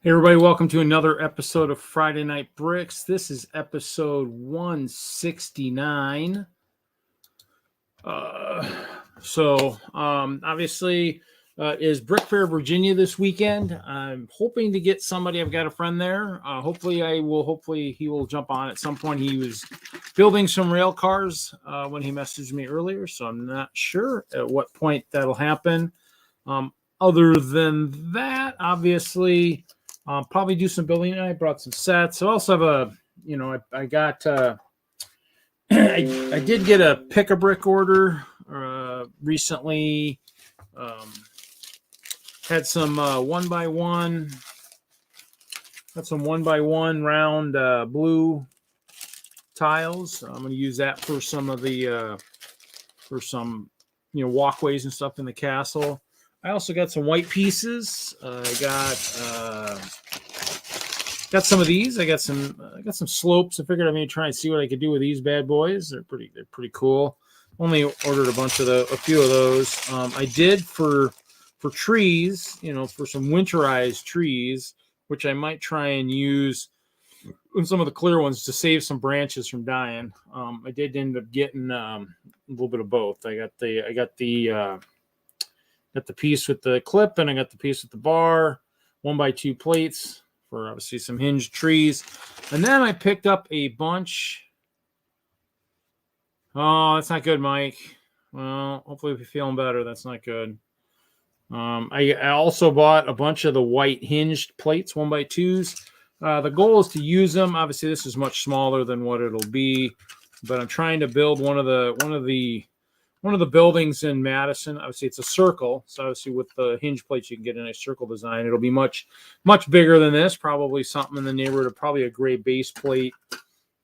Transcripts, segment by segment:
Hey everybody, welcome to another episode of Friday Night Bricks. This is episode 169. Obviously, is Brickfair Virginia this weekend. I'm hoping to get somebody. I've got a friend there. Hopefully he will jump on at some point. He was building some rail cars when he messaged me earlier, so I'm not sure at what point that'll happen. Other than that, obviously, probably do some building. I brought some sets. I also have I got I did get a pick-a-brick order recently. Had some one by one round blue tiles. I'm going to use that for some of the walkways and stuff in the castle. I also got some white pieces. I got some of these. I got some slopes. I figured I'm going to try and see what I could do with these bad boys. They're pretty cool. Only ordered a few of those. I did for trees, for some winterized trees, which I might try and use in some of the clear ones to save some branches from dying. I did end up getting a little bit of both. I got the piece with the clip, and I got the piece with the bar, 1x2 plates for obviously some hinged trees. And then I picked up a bunch. Oh, that's not good, Mike. Well, hopefully if you're feeling better, that's not good. I also bought a bunch of the white hinged plates, 1x2s. The goal is to use them. Obviously, this is much smaller than what it'll be, but I'm trying to build one of the buildings in Madison. Obviously, it's a circle. So obviously with the hinge plates, you can get a nice circle design. It'll be much, much bigger than this. Probably something in the neighborhood of probably a gray base plate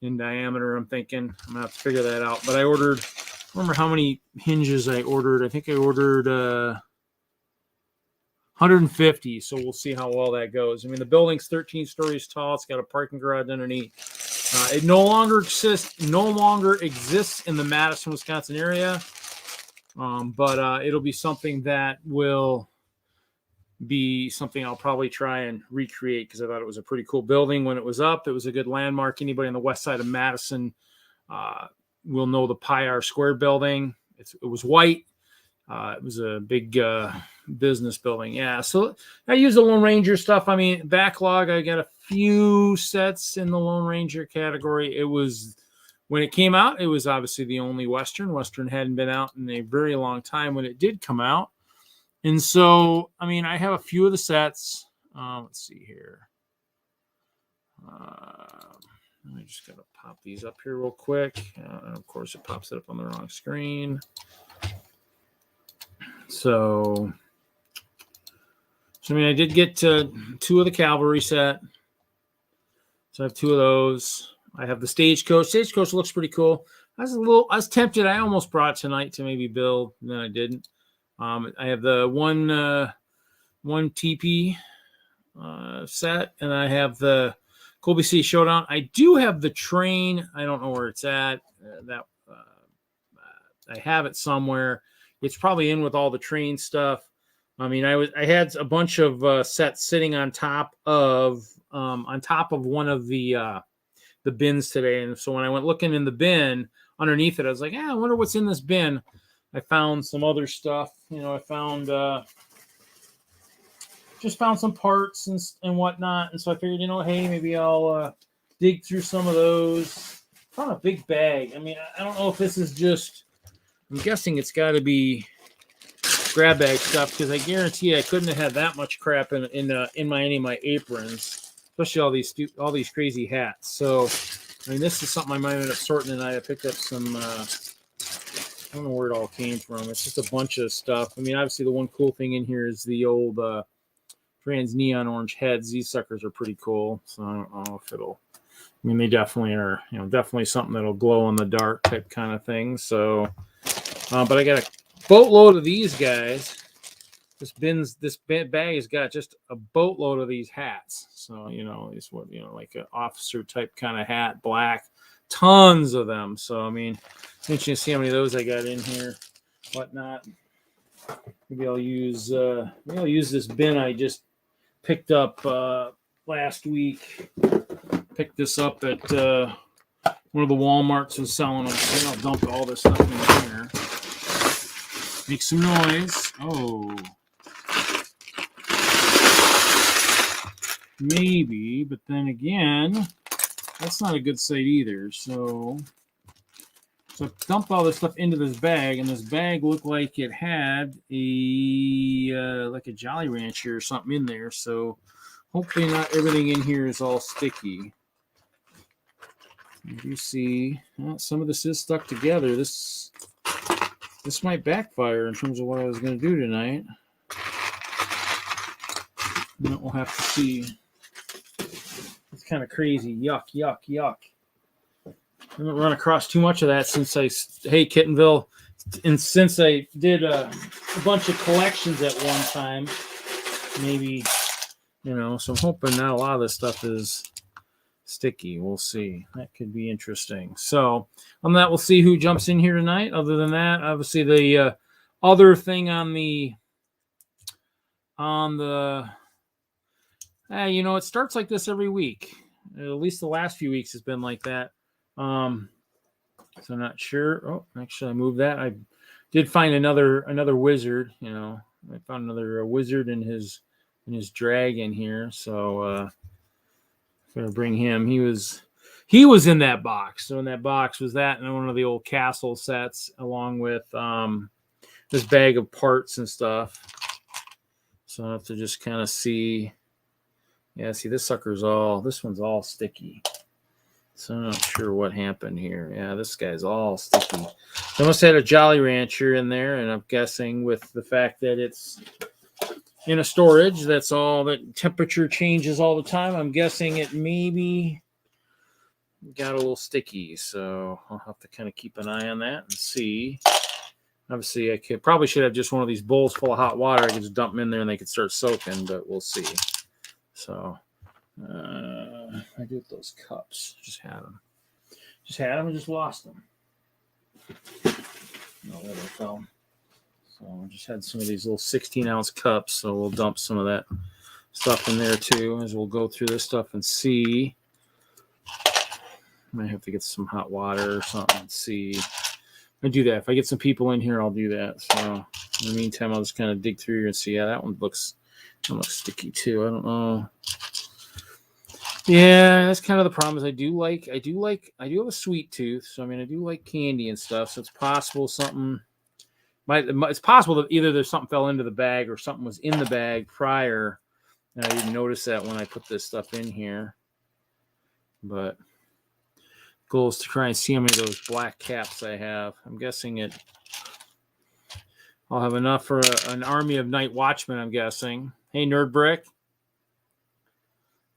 in diameter. I'm thinking I'm going to have to figure that out. But I remember how many hinges I ordered. I think I ordered 150. So we'll see how well that goes. I mean, the building's 13 stories tall. It's got a parking garage underneath. It no longer exists in the Madison, Wisconsin area. But it'll be something that will be something I'll probably try and recreate because I thought it was a pretty cool building when it was up. It was a good landmark. Anybody on the west side of Madison will know the Pi R Square building. It was white. It was a big business building. Yeah, so I use the Lone Ranger stuff. I mean, Backlog, I got a few sets in the Lone Ranger category. It was... When it came out, it was obviously the only Western. Western hadn't been out in a very long time when it did come out. And so, I mean, I have a few of the sets. Let's see here. I just got to pop these up here real quick. And of course, it pops it up on the wrong screen. So I mean, I did get two of the cavalry set. So I have two of those. I have the stagecoach. Stagecoach looks pretty cool. I was tempted. I almost brought tonight to maybe build, and then I didn't. I have the one TP set, and I have the Colby City Showdown. I do have the train. I don't know where it's at. I have it somewhere. It's probably in with all the train stuff. I mean, I had a bunch of sets sitting on top of one of the bins today. And so when I went looking in the bin underneath it, I was like, I wonder what's in this bin. I found some other stuff. I found some parts and whatnot. And so I figured, hey, maybe I'll dig through some of those. Found a big bag. I mean, I don't know if this is just, I'm guessing it's got to be grab bag stuff because I guarantee I couldn't have had that much crap in any of my aprons. Especially all these crazy hats. So, I mean, this is something I might end up sorting tonight. I picked up some, I don't know where it all came from. It's just a bunch of stuff. I mean, obviously the one cool thing in here is the old trans neon orange heads. These suckers are pretty cool. So I don't know if they definitely are, definitely something that'll glow in the dark type kind of thing. So, but I got a boatload of these guys. This bag has got just a boatload of these hats. So, it's like an officer type kind of hat, black, tons of them. So, I mean, interesting to see how many of those I got in here, whatnot. Maybe I'll use this bin I just picked up last week. Picked this up at one of the Walmarts and selling them. So I'll dump all this stuff in here. Make some noise. Oh. Maybe, but then again, that's not a good sight either. So I dumped all this stuff into this bag, and this bag looked like it had like a Jolly Rancher or something in there. So hopefully not everything in here is all sticky. You see, some of this is stuck together. This might backfire in terms of what I was going to do tonight. And we'll have to see. It's kind of crazy. Yuck, yuck, yuck. I haven't run across too much of that since Kittenville, and since I did a bunch of collections at one time. Maybe, so I'm hoping not a lot of this stuff is sticky. We'll see. That could be interesting. So on that, we'll see who jumps in here tonight. Other than that, obviously the other thing on the it starts like this every week. At least the last few weeks has been like that. So I'm not sure. Oh, actually I moved that. I did find another wizard, I found another wizard in his dragon here. So I'm gonna bring him. He was in that box. So in that box was that and one of the old castle sets along with this bag of parts and stuff. So I have to just kind of see. Yeah, see this one's all sticky. So I'm not sure what happened here. Yeah, this guy's all sticky. They must have had a Jolly Rancher in there, and I'm guessing with the fact that it's in a storage, that's all that temperature changes all the time. I'm guessing it maybe got a little sticky. So I'll have to kind of keep an eye on that and see. Obviously, I probably should have just one of these bowls full of hot water. I could just dump them in there and they could start soaking, but we'll see. So I do with those cups. Just had them and just lost them. No, there they fell. So I just had some of these little 16-ounce cups. So we'll dump some of that stuff in there too as we'll go through this stuff and see. Might have to get some hot water or something and see. I do that. If I get some people in here, I'll do that. So in the meantime, I'll just kind of dig through here and see. Yeah, that one looks sticky too. I don't know. Yeah, that's kind of the problem. Is I do have a sweet tooth. So I do like candy and stuff. So it's possible it's possible that either there's something fell into the bag or something was in the bag prior, and I didn't notice that when I put this stuff in here. But goal is to try and see how many of those black caps I have. I'm guessing I'll have enough for an army of night watchmen, I'm guessing. Hey, Nerd Brick.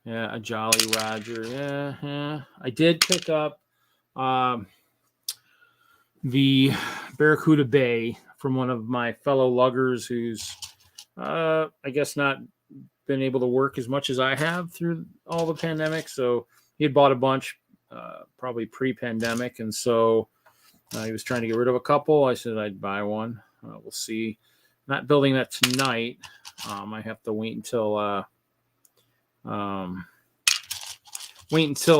Yeah, a Jolly Roger. Yeah. I did pick up the Barracuda Bay from one of my fellow luggers who's, I guess, not been able to work as much as I have through all the pandemic. So he had bought a bunch, probably pre-pandemic. And so he was trying to get rid of a couple. I said I'd buy one. We'll see. Not building that tonight. I have to wait until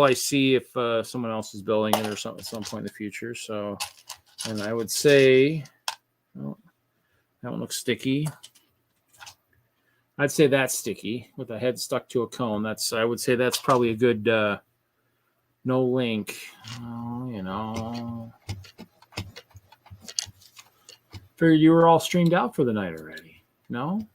I see if someone else is building it or something at some point in the future. So, and I would say, oh, that one looks sticky. I'd say that's sticky with the head stuck to a cone. I would say that's probably a good no link. Figured you were all streamed out for the night already. No?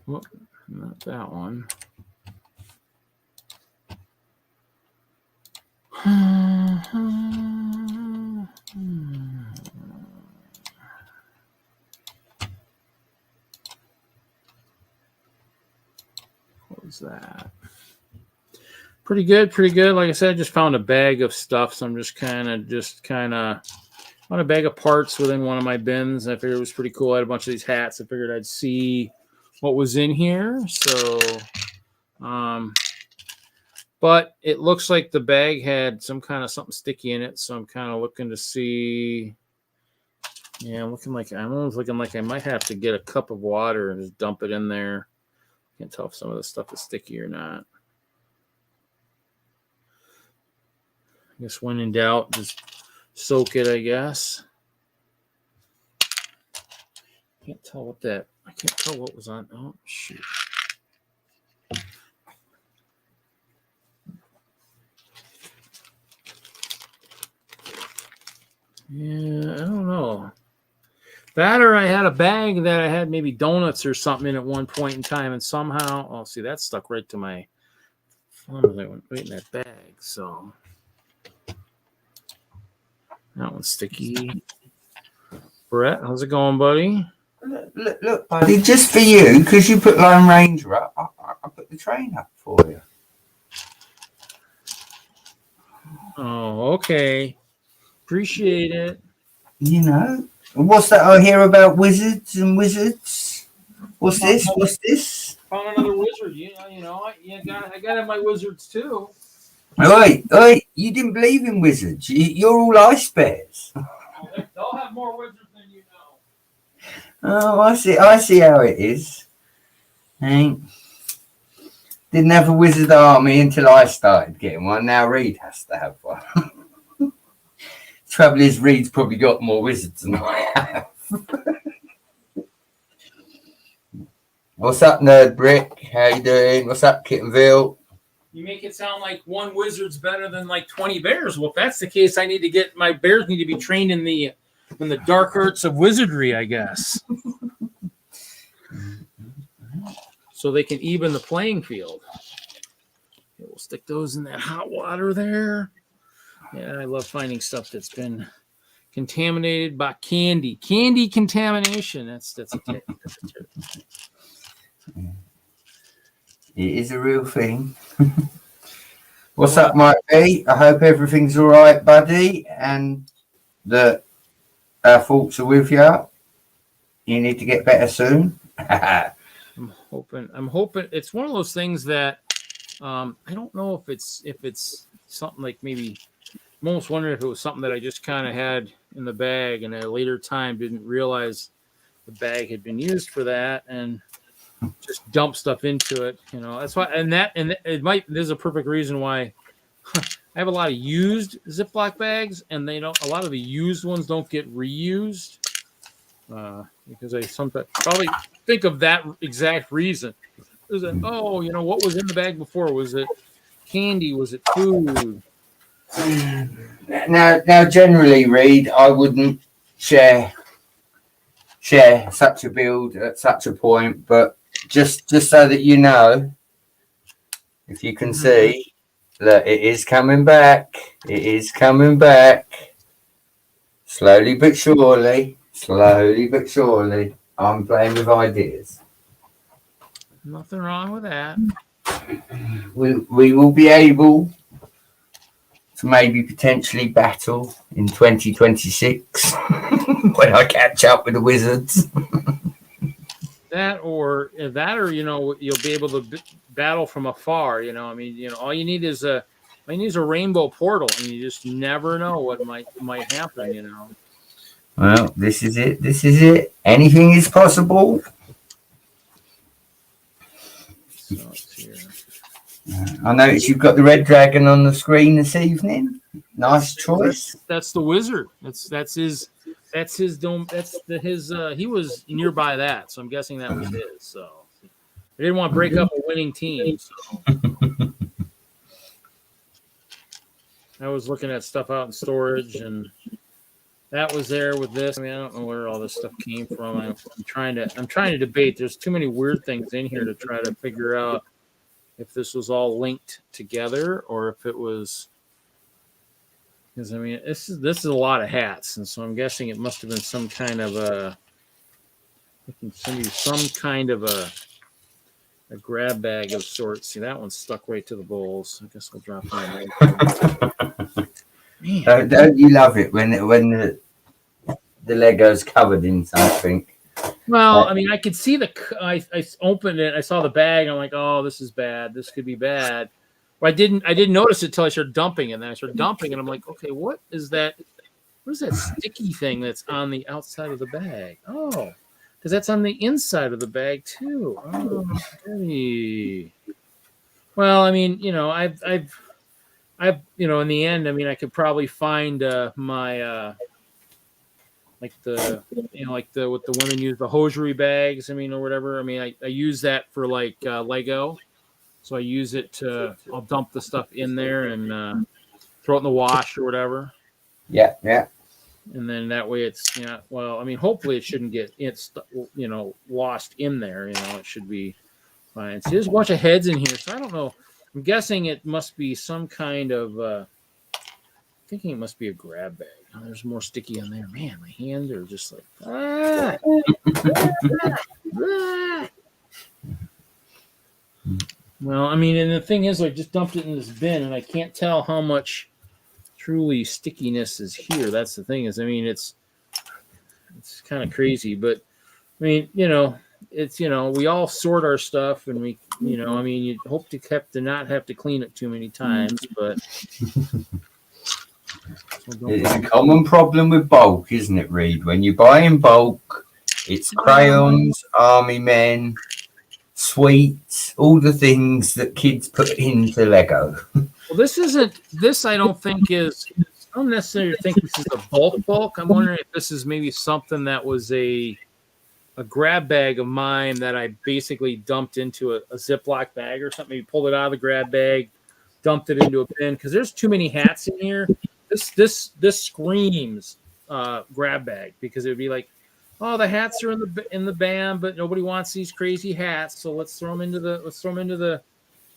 Well, not that one. What was that? Pretty good. Like I said, I just found a bag of stuff, so I'm just kind of on a bag of parts within one of my bins. I figured it was pretty cool. I had a bunch of these hats. I figured I'd see what was in here. So But it looks like the bag had some kind of something sticky in it, so I'm kind of looking to see. Yeah, I'm almost looking like I might have to get a cup of water and just dump it in there. Can't tell if some of the stuff is sticky or not. I guess when in doubt, just soak it, I guess. I can't tell what was on. Oh, shoot. Yeah, I don't know. That or I had a bag that I had maybe donuts or something in at one point in time, and somehow, oh, see, that stuck right to my phone. That went right in that bag, so that one's sticky. Brett, how's it going, buddy? Look, buddy, just for you, because you put Lone Ranger up, I put the train up for you. Oh, okay. Appreciate it. You know, what's that I hear about wizards and wizards? What's this? What's this? Found another wizard. I gotta have my wizards too. Oi, you didn't believe in wizards. You're all ice bears. They'll have more wizards than you know. Oh, I see how it is. Didn't have a wizard army until I started getting one. Now Reed has to have one. Trouble is, Reed's probably got more wizards than I have. What's up, Nerd Brick? How you doing? What's up, Kittenville? You make it sound like one wizard's better than like 20 bears. Well, if that's the case, my bears need to be trained in the dark arts of wizardry, I guess. So they can even the playing field. Okay, we'll stick those in that hot water there. Yeah, I love finding stuff that's been contaminated by candy. Candy contamination. That's a tip. It is a real thing. What's up, Mike B? I hope everything's all right, buddy, and that our thoughts are with you. You need to get better soon. I'm hoping it's one of those things that I don't know if it's something like maybe. I'm almost wondering if it was something that I just kind of had in the bag and at a later time didn't realize the bag had been used for that and just dump stuff into it. That's why. And there's a perfect reason why I have a lot of used Ziploc bags, and a lot of the used ones don't get reused because I sometimes probably think of that exact reason. Is it, what was in the bag before? Was it candy? Was it food? Now, generally, Reed, I wouldn't share such a build at such a point, but just so that you know, if you can see that it is coming back, slowly but surely, I'm playing with ideas. Nothing wrong with that. We will be able to maybe potentially battle in 2026 when I catch up with the wizards. That or you'll be able to battle from afar. All you need is a rainbow portal, and you just never know what might happen. Well, this is it. Anything is possible. So let's see here. I noticed you've got the red dragon on the screen this evening. Nice choice. That's the wizard. That's his dome. He was nearby that, so I'm guessing that was his. So I didn't want to break up a winning team. So I was looking at stuff out in storage, and that was there with this. I don't know where all this stuff came from. I'm trying to debate. There's too many weird things in here to try to figure out if this was all linked together or if it was, because this is a lot of hats, and so I'm guessing it must have been some kind of a grab bag of sorts. See, that one's stuck right to the bowls. I guess I'll drop that. Don't you love it when the Lego's covered in something? Well, I could see I opened it. I saw the bag. I'm like, oh, this is bad. This could be bad. I didn't notice it till I started dumping, and then I started dumping, and I'm like, okay, what is that? What is that sticky thing that's on the outside of the bag? Oh, because that's on the inside of the bag too. Oh, goody. Well, I mean, I've, in the end, I mean, I could probably find my like the like the what the women use, the hosiery bags. I mean, or whatever. I mean, I use that for like Lego. So I use it to, I'll dump the stuff in there and throw it in the wash or whatever. Yeah, yeah. And then that way it's, well, I mean, hopefully it shouldn't get, lost in there. It should be fine. So there's a bunch of heads in here. So I don't know. I'm guessing it must be some kind of, thinking it must be a grab bag. Oh, there's more sticky on there. Man, my hands are just like, Well, I mean, and the thing is, I just dumped it in this bin, and I can't tell how much truly stickiness is here. That's the thing is, I mean, it's kind of crazy, but I mean, it's we all sort our stuff, and we, I mean, you hope to not have to clean it too many times, but it's a common problem with bulk, isn't it, Reed? When you buy in bulk, it's crayons, army men, sweets, all the things that kids put into Lego. Well, this I don't think is, I don't necessarily think this is a bulk. I'm wondering if this is maybe something that was a grab bag of mine that I basically dumped into a Ziploc bag or something. Maybe pulled it out of the grab bag, dumped it into a bin, because there's too many hats in here. This screams grab bag, because it would be like, oh, the hats are in the band, but nobody wants these crazy hats, so let's throw them into the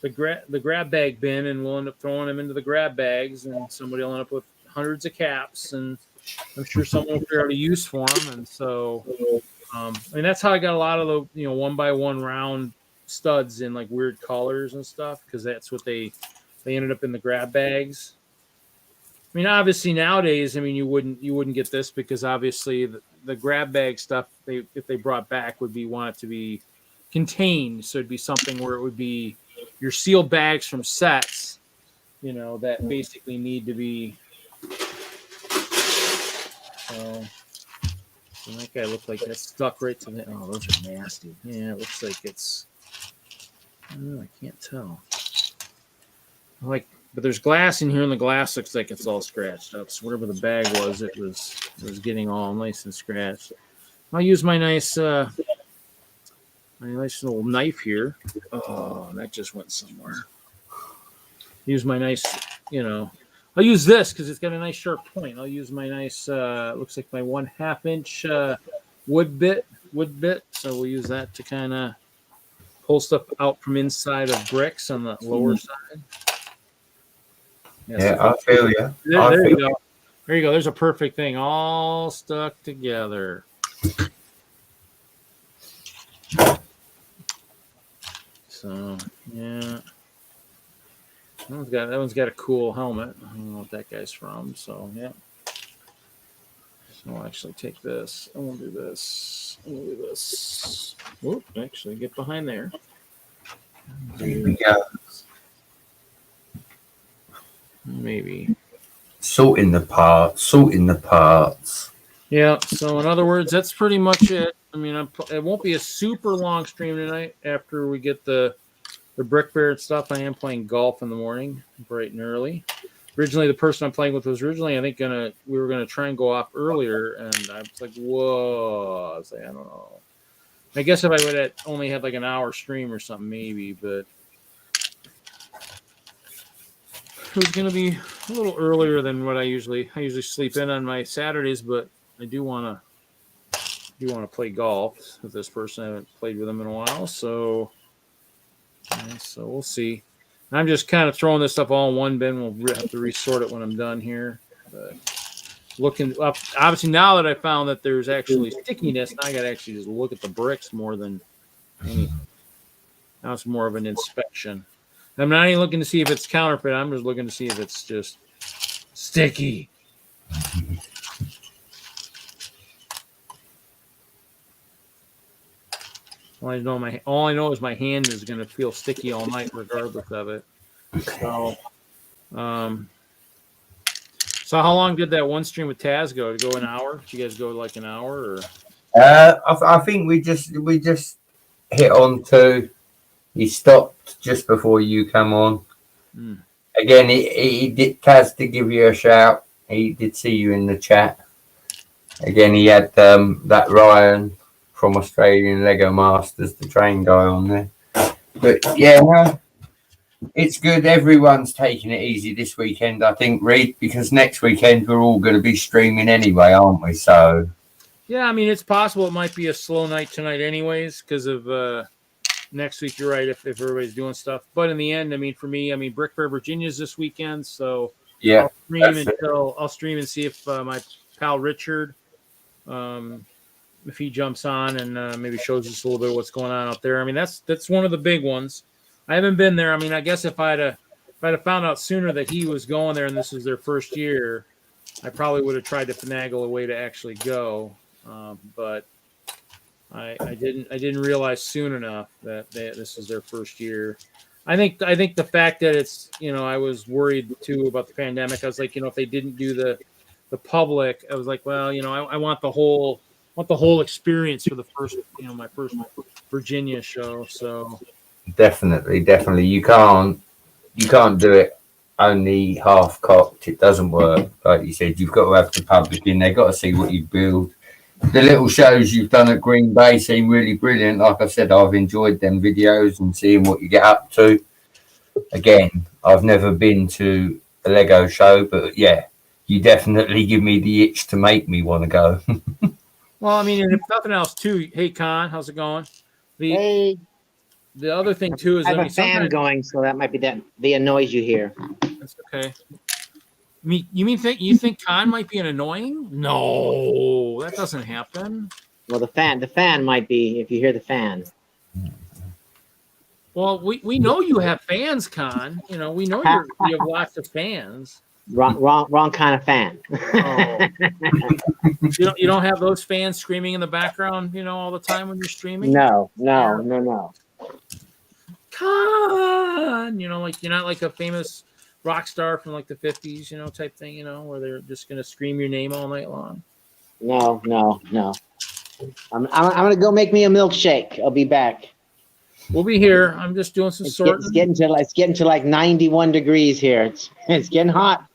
grab bag bin, and we'll end up throwing them into the grab bags, and somebody will end up with hundreds of caps, and I'm sure someone will figure out a use for them. And so, I mean, that's how I got a lot of the 1x1 round studs in like weird colors and stuff, because that's what they ended up in the grab bags. I mean, obviously nowadays, I mean, you wouldn't get this, because obviously the grab bag stuff if they brought back would want it to be contained, so it'd be something where it would be your sealed bags from sets, that basically need to be. So that guy looked like that's stuck right to the. Oh, those are nasty. Yeah, it looks like it's. I don't know. I can't tell. But there's glass in here, and the glass looks like it's all scratched up. So whatever the bag was, it was getting all nice and scratched. I'll use my nice little knife here. Oh, that just went somewhere. Use my nice, I'll use this because it's got a nice sharp point. I'll use my nice, looks like my 1/2 inch wood bit. So we'll use that to kind of pull stuff out from inside of bricks on the lower side. Yeah, I feel you. There you go. There you go. There's a perfect thing, all stuck together. So yeah, that one's got a cool helmet. I don't know what that guy's from. So yeah. So I'll actually take this, and we'll do this. Whoop! Actually, get behind there. Here we go. Maybe. Sorting the parts. Yeah. So in other words, that's pretty much it. I mean, it won't be a super long stream tonight after we get the Brickfair and stuff. I am playing golf in the morning, bright and early. Originally, the person I'm playing with was I think we were gonna try and go off earlier, and I was like, whoa! I was like, I don't know. I guess if I would have only had like an hour stream or something, maybe, but it was going to be a little earlier than what I usually sleep in on my Saturdays, but I do want to play golf with this person. I haven't played with him in a while, so we'll see. I'm just kind of throwing this stuff all in one bin. We'll have to resort it when I'm done here. But looking up, obviously now that I found that there's actually stickiness, now I got to actually just look at the bricks more than anything. Now it's more of an inspection. I'm not even looking to see if it's counterfeit. I'm just looking to see if it's just sticky. All I know is my hand is going to feel sticky all night, regardless of it. So, so how long did that one stream with Taz go? Did it go an hour? Did you guys go like an hour? Or? I think we just hit on to. He stopped just before you come on. Again, he did. Taz did give you a shout. He did see you in the chat. Again, he had that Ryan from Australian Lego Masters, the train guy on there. But yeah, no, it's good. Everyone's taking it easy this weekend, I think, Reed, because next weekend we're all going to be streaming anyway, aren't we? So yeah, I mean, it's possible it might be a slow night tonight, anyways, because of next week. You're right, if everybody's doing stuff. But in the end, I mean, for me, I mean, Brickfair Virginia is this weekend, so yeah, I'll stream and see if my pal Richard, if he jumps on and maybe shows us a little bit of what's going on out there. I mean, that's one of the big ones. I haven't been there. I mean, I guess if I'd have found out sooner that he was going there and this is their first year, I probably would have tried to finagle a way to actually go. But I didn't realize soon enough that this is their first year. I think the fact that it's, I was worried too about the pandemic. I was like, if they didn't do the public, I was like, well, I want the whole experience for the first, my first Virginia show. So definitely, you can't do it only half cocked. It doesn't work. Like you said, you've got to have the public in. They've got to see what you build. The little shows you've done at Green Bay seem really brilliant. Like I said, I've enjoyed them videos and seeing what you get up to. Again, I've never been to a Lego show, but yeah, you definitely give me the itch to make me want to go. Well, I mean, and if nothing else, too. Hey, Con, how's it going? Hey. The other thing too is I have a fan going, so that might be the noise you hear. That's okay. You think Con might be an annoying? No, that doesn't happen. Well, the fan might be if you hear the fan. Well, we know you have fans, Con. We know you have lots of fans. Wrong kind of fan. Oh. You don't have those fans screaming in the background, all the time when you're streaming? No. Con, like you're not like a famous rock star from like the 50s, type thing, where they're just gonna scream your name all night long. No. I'm gonna go make me a milkshake. I'll be back. We'll be here. I'm just doing some sorting. It's getting to like 91 degrees here. It's getting hot.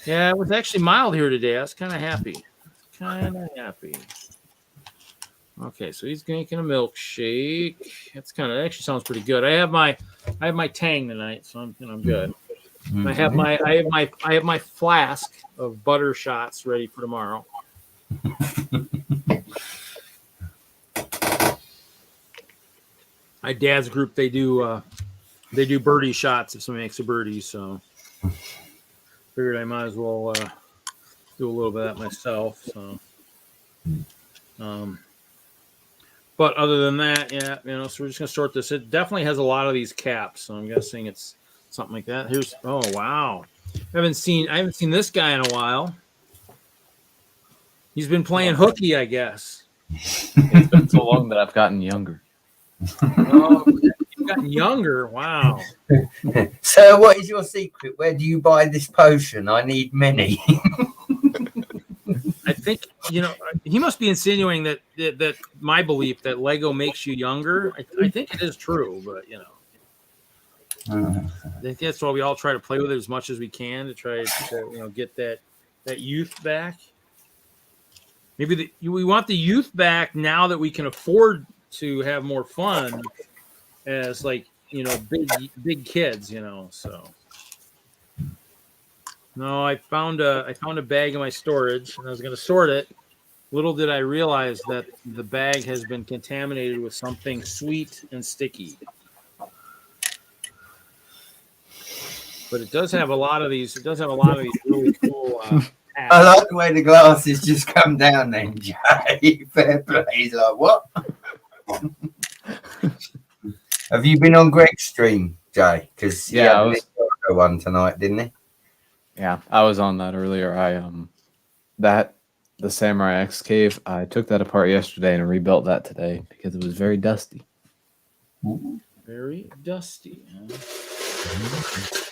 Yeah, it was actually mild here today. I was kind of happy. Okay, so he's making a milkshake. That actually sounds pretty good. I have my Tang tonight, so I'm good. I have my flask of butter shots ready for tomorrow. My dad's group, they do birdie shots if somebody makes a birdie, so figured I might as well do a little bit of that myself. So but other than that, yeah, so we're just gonna sort this. It definitely has a lot of these caps, so I'm guessing it's something like that. Oh wow. I haven't seen this guy in a while. He's been playing hooky, I guess. It's been so long that I've gotten younger. Oh, you've gotten younger. Wow. So what is your secret? Where do you buy this potion? I need many. I think, he must be insinuating that my belief that Lego makes you younger. I think it is true, but I think that's why we all try to play with it as much as we can to try to get that youth back. Maybe we want the youth back now that we can afford to have more fun as big kids, so. No, I found a bag in my storage and I was going to sort it. Little did I realize that the bag has been contaminated with something sweet and sticky. But it does have a lot of these. It does have a lot of these really cool. I like the way the glasses just come down then, Jay. Fair play. He's like, what? Have you been on Greg's stream, Jay? Because yeah, I was one tonight, didn't he? Yeah, I was on that earlier. The Samurai X cave, I took that apart yesterday and rebuilt that today because it was very dusty. Ooh. Very dusty. Huh?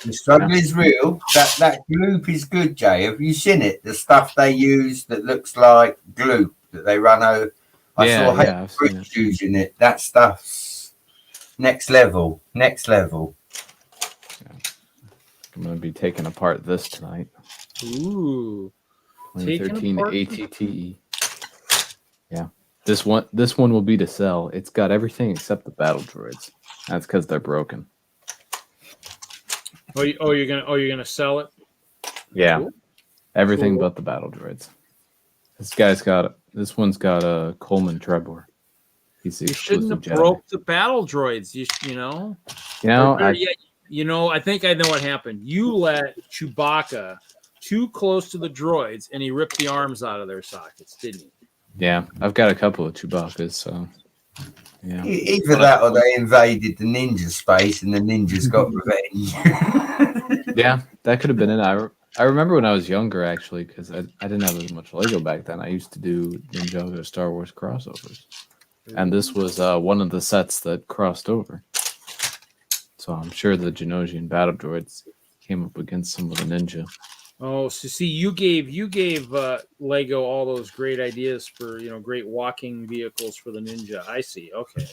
The struggle is real. That gloop is good, Jay. Have you seen it? The stuff they use that looks like gloop that they run over. I saw Hailey I've seen Bricks it. using it. That stuff's next level. Next level. I'm going to be taking apart this tonight. Ooh. 2013 apart? ATTE. Yeah. This one will be to sell. It's got everything except the battle droids. That's because they're broken. You're gonna sell it? Yeah. Cool. Everything Cool. but the battle droids. This one's got a Coleman Trebor. He's the You shouldn't exclusive have Jedi. broke the battle droids. You know. I think I know what happened. You let Chewbacca too close to the droids, and he ripped the arms out of their sockets, didn't he? Yeah, I've got a couple of Chewbacca's, so yeah. Either that or they invaded the ninja space and the ninjas got revenge. Yeah, that could have been it. I remember when I was younger, actually, because I didn't have as much Lego back then. I used to do Ninjago Star Wars crossovers. And this was one of the sets that crossed over. So I'm sure the Genosian battle droids came up against some of the ninja. Oh, so see, you gave Lego all those great ideas for great walking vehicles for the ninja. I see. Okay.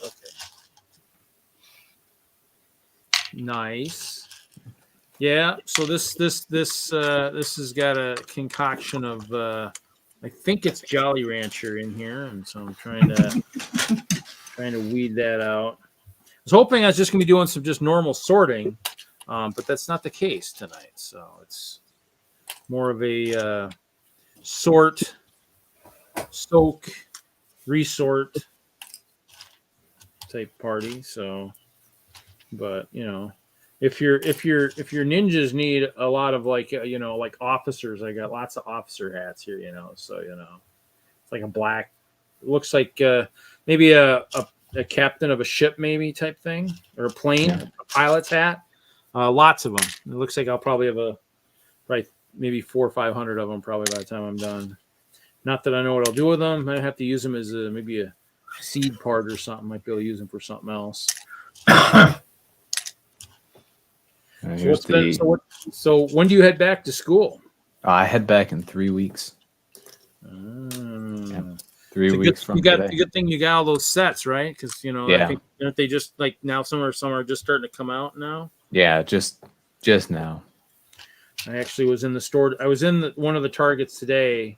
Nice. Yeah. So this has got a concoction of I think it's Jolly Rancher in here, and so I'm trying to weed that out. I was hoping I was just going to be doing some just normal sorting, but that's not the case tonight. So it's more of a sort, soak, resort type party. So, but if your ninjas need a lot of like officers, I got lots of officer hats here. So it's like a black. It looks like maybe a captain of a ship, maybe type thing, or a plane, a pilot's hat. Lots of them. It looks like I'll probably have maybe 400 or 500 of them probably by the time I'm done. Not that I know what I'll do with them. I have to use them as maybe a seed part or something. Might be able to use them for something else. So when do you head back to school? I head back in 3 weeks. 3 weeks from today. The good thing you got all those sets, right? Because I think aren't they just like now some are just starting to come out now? Yeah, just now. I actually was in the store. I was in one of the Targets today,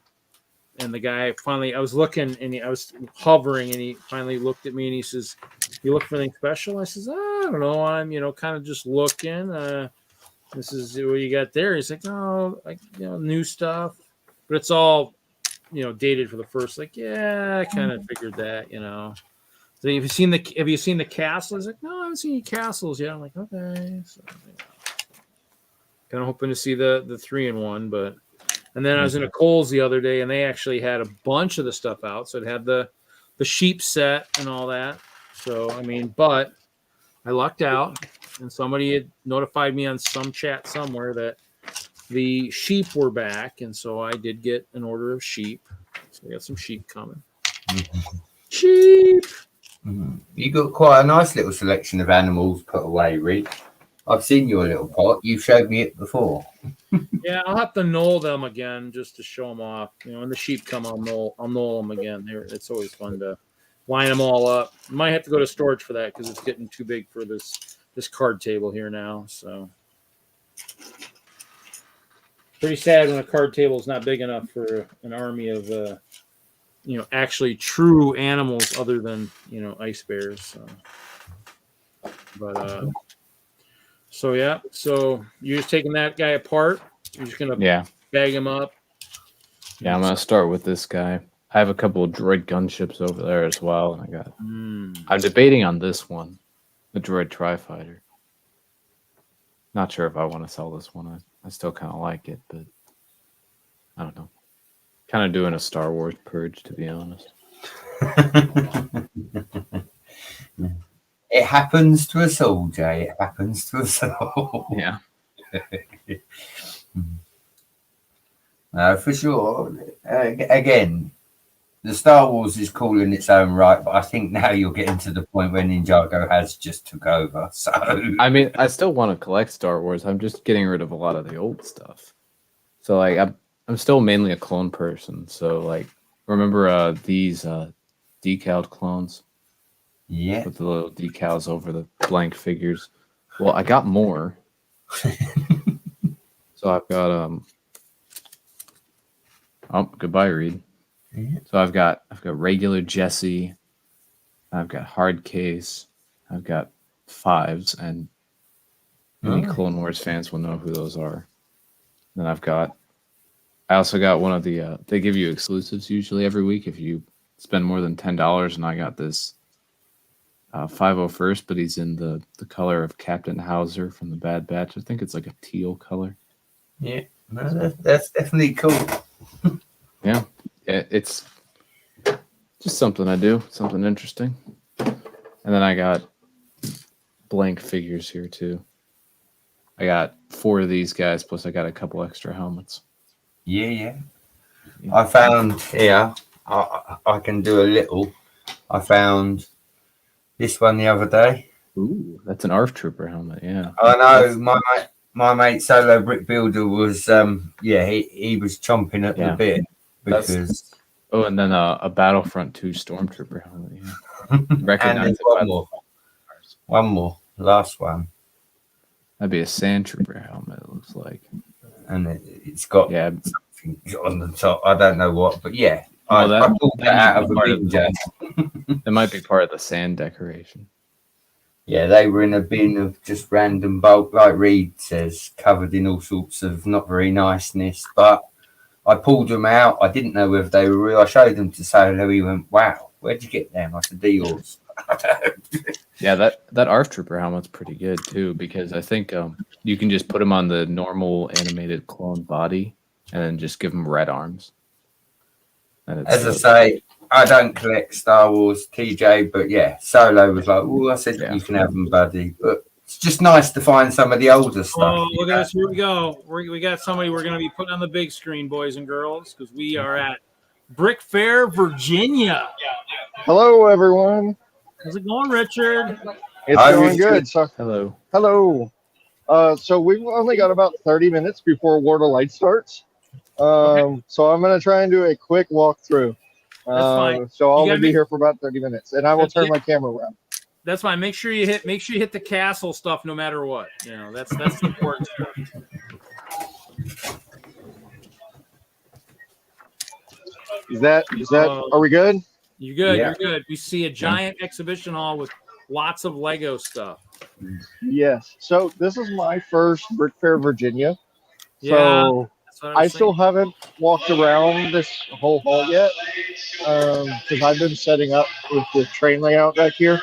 and the guy finally. I was looking, and I was hovering, and he finally looked at me, and he says, "You look for anything special?" I says, "I don't know. I'm kind of just looking. This is what you got there." He's like, "Oh, new stuff, but it's all dated for the first." Like, yeah, I kind of figured that. So have you seen the castle? He's like, "No, I haven't seen any castles yet." I'm like, "Okay." So, kind of hoping to see the 3-in-1, but and then I was in a Kohl's the other day, and they actually had a bunch of the stuff out. So it had the sheep set and all that. So but I lucked out, and somebody had notified me on some chat somewhere that the sheep were back, and so I did get an order of sheep. So we got some sheep coming. Sheep. You got quite a nice little selection of animals put away, Rick. I've seen your little pot. You showed me it before. Yeah, I'll have to knoll them again just to show them off. When the sheep come, I'll knoll them again. It's always fun to line them all up. Might have to go to storage for that because it's getting too big for this card table here now. So pretty sad when a card table is not big enough for an army of actually true animals other than ice bears. So. But so yeah, so you're just taking that guy apart. You're just gonna bag him up. Yeah, I'm gonna start with this guy. I have a couple of droid gunships over there as well, and I'm debating on this one, the Droid Tri-Fighter. Not sure if I want to sell this one. I still kind of like it, but I don't know. Kind of doing a Star Wars purge, to be honest. It happens to us all, Jay. It happens to us all. Yeah. For sure. Again, the Star Wars is cool in its own right, but I think now you're getting to the point where Ninjago has just took over. So I mean, I still want to collect Star Wars. I'm just getting rid of a lot of the old stuff. So like I'm still mainly a clone person. So like remember these decaled clones? yeah, With the little decals over the blank figures. Well, I got more. So I've got oh, goodbye, Reed. Yeah. So I've got regular Jesse, I've got hard case, I've got fives, and any Clone Wars fans will know who those are. Then I also got one of the they give you exclusives usually every week if you spend more than $10, and I got this 501st, but he's in the color of Captain Hauser from the Bad Batch. I think it's like a teal color. yeah, no, that's definitely cool. Yeah, it's just something I do, something interesting. And then I got blank figures here too. I got 4 of these guys, plus I got a couple extra helmets. Yeah. I found here. I can do a little. I found this one the other day. Ooh, that's an ARF Trooper helmet. Yeah. I know my mate Solo Brick Builder was he was chomping at the bit because and then a Battlefront 2 Stormtrooper helmet. Yeah. Recognize and one more, last one. That'd be a Sand Trooper helmet. It looks like, and it's got something on the top. I don't know what, but yeah, I pulled that out of a bin jar. It might be part of the sand decoration. Yeah, they were in a bin of just random bulk, like Reed says, covered in all sorts of not very niceness. But I pulled them out. I didn't know whether they were real. I showed them to Solo. He went, "Wow, where'd you get them?" I said, "They're yours." Yeah, that ARF Trooper helmet's pretty good too, because I think you can just put them on the normal animated clone body and then just give them red arms. And As I say, I don't collect Star Wars, TJ, but yeah, Solo was like, "Oh," I said, "You can have them, buddy." But it's just nice to find some of the older stuff. Oh, look at this! Here we go. We got somebody we're going to be putting on the big screen, boys and girls, because we are at Brickfair Virginia. Hello, everyone. How's it going, Richard? It's going good. So, hello. So we've only got about 30 minutes before War of Light starts. So I'm going to try and do a quick walkthrough. That's fine. So I'll be here for about 30 minutes, and I will turn my camera around. That's fine. Make sure you hit the castle stuff no matter what. You know, that's the important stuff. Is that are we good? You're good. Yeah. You're good. We see a giant exhibition hall with lots of Lego stuff. Yes. So this is my first Brickfair Virginia. Yeah, So I still haven't walked around this whole hall yet because I've been setting up with the train layout back here.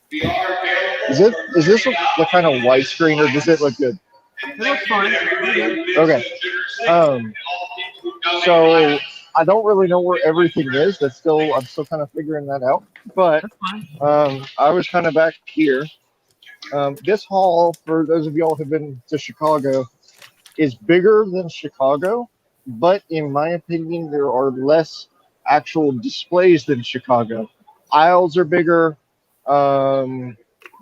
Is this the kind of widescreen, or does it look good? It looks fine. Okay. So I don't really know where everything is. I'm still kind of figuring that out. But I was kind of back here. This hall, for those of y'all who've been to Chicago, is bigger than Chicago, but in my opinion, there are less actual displays than Chicago. Aisles are bigger.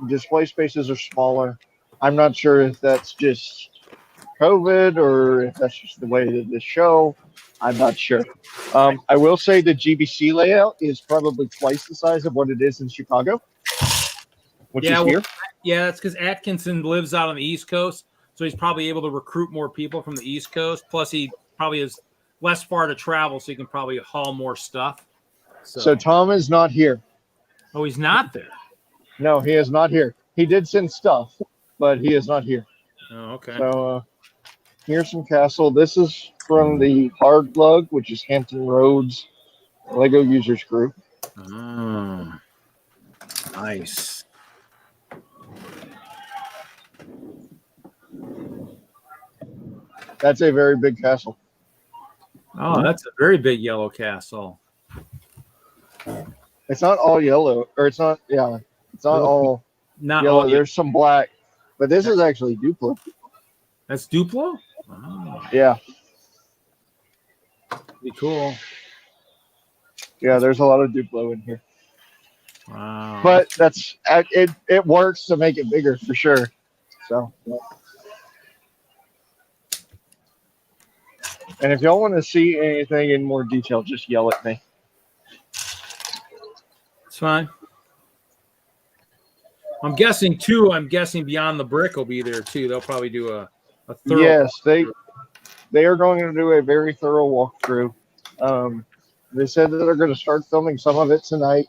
Display spaces are smaller. I'm not sure if that's just COVID or if that's just the way of the show. I'm not sure. I will say the GBC layout is probably twice the size of what it is in Chicago, which is here. Yeah, that's because Atkinson lives out on the East Coast, so he's probably able to recruit more people from the East Coast. Plus, he probably has less far to travel, so he can probably haul more stuff. So Tom is not here. Oh, he's not there? No, he is not here. He did send stuff, but he is not here. Oh, okay. So here's some castle. This is from the Hard Lug, which is Hampton Roads Lego Users Group. Oh, nice. That's a very big castle. Oh, that's a very big yellow castle. It's not all yellow, or it's not all yellow. There's some black, but this is actually Duplo. That's Duplo? Oh. Yeah. Pretty cool. Yeah, there's a lot of Duplo in here. Wow. But that's it. It works to make it bigger for sure. So, and if y'all want to see anything in more detail, just yell at me. It's fine. I'm guessing too. I'm guessing Beyond the Brick will be there too. They'll probably do a thorough. Yes, they are going to do a very thorough walkthrough. They said that they're going to start filming some of it tonight.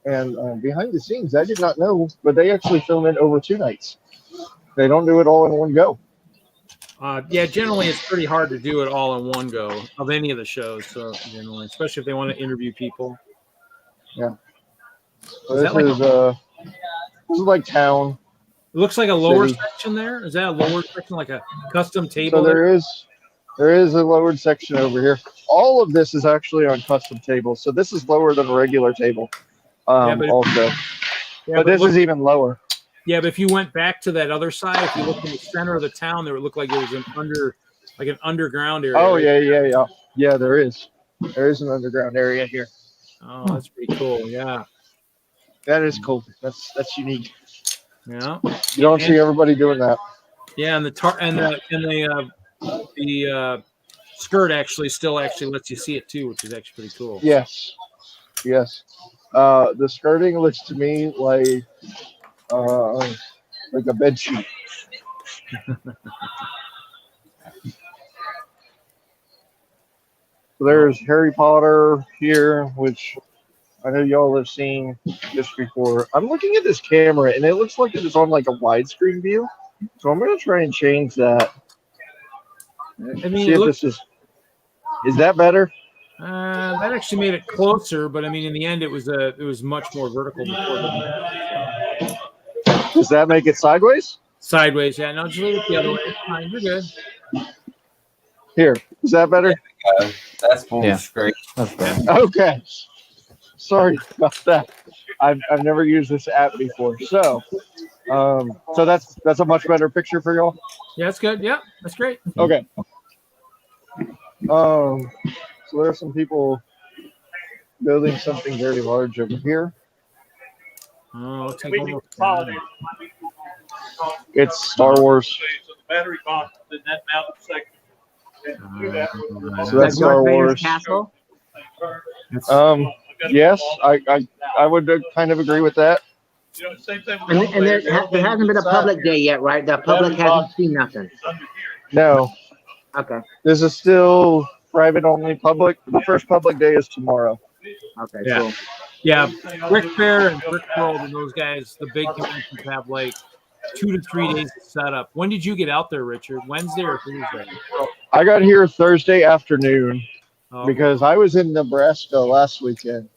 And behind the scenes, I did not know, but they actually film it over 2 nights. They don't do it all in one go. Yeah, generally it's pretty hard to do it all in one go of any of the shows. So generally, especially if they want to interview people. Yeah. Is This that is like town. It looks like a lower City. section there. Is that a lower section, like a custom table? So there is a lowered section over here. All of this is actually on custom tables. So this is lower than a regular table. Also. But this is even lower. Yeah, but if you went back to that other side, if you look in the center of the town, there would look like there was an underground area. Oh, yeah. Yeah, there is. There is an underground area here. Oh, that's pretty cool. Yeah. That is cool. That's unique. Yeah. You don't see everybody doing that. Yeah, and the skirt actually lets you see it too, which is actually pretty cool. Yes. The skirting looks to me like a bed sheet. So there's Harry Potter here, which I know y'all have seen this before. I'm looking at this camera, and it looks like it is on like a widescreen view. So I'm going to try and change that. I mean, see if this is that better? That actually made it closer, but I mean, in the end, it was much more vertical before. Does that make it sideways? Sideways, yeah. No, just leave it the other way. Fine, you're good. Here, is that better? That's full screen. That's better. Okay. Sorry about that. I've never used this app before, so that's a much better picture for y'all. Yeah, that's good. Yeah, that's great. Okay. So there are some people building something very large over here. Oh, take It's Star Wars. Battery box in that mountain section. So that's Star Wars. Castle? Yes, I would kind of agree with that. You know, same thing. And there hasn't been a public day yet, right? The public hasn't seen nothing. No, Okay. this is still private only. Public. The first public day is tomorrow. Okay, Yeah. cool. Yeah, Brickfair and Brickworld and those guys, the big conventions have like 2 to 3 days to set up. When did you get out there, Richard? Wednesday or Thursday? I got here Thursday afternoon Oh, because I was in Nebraska last weekend.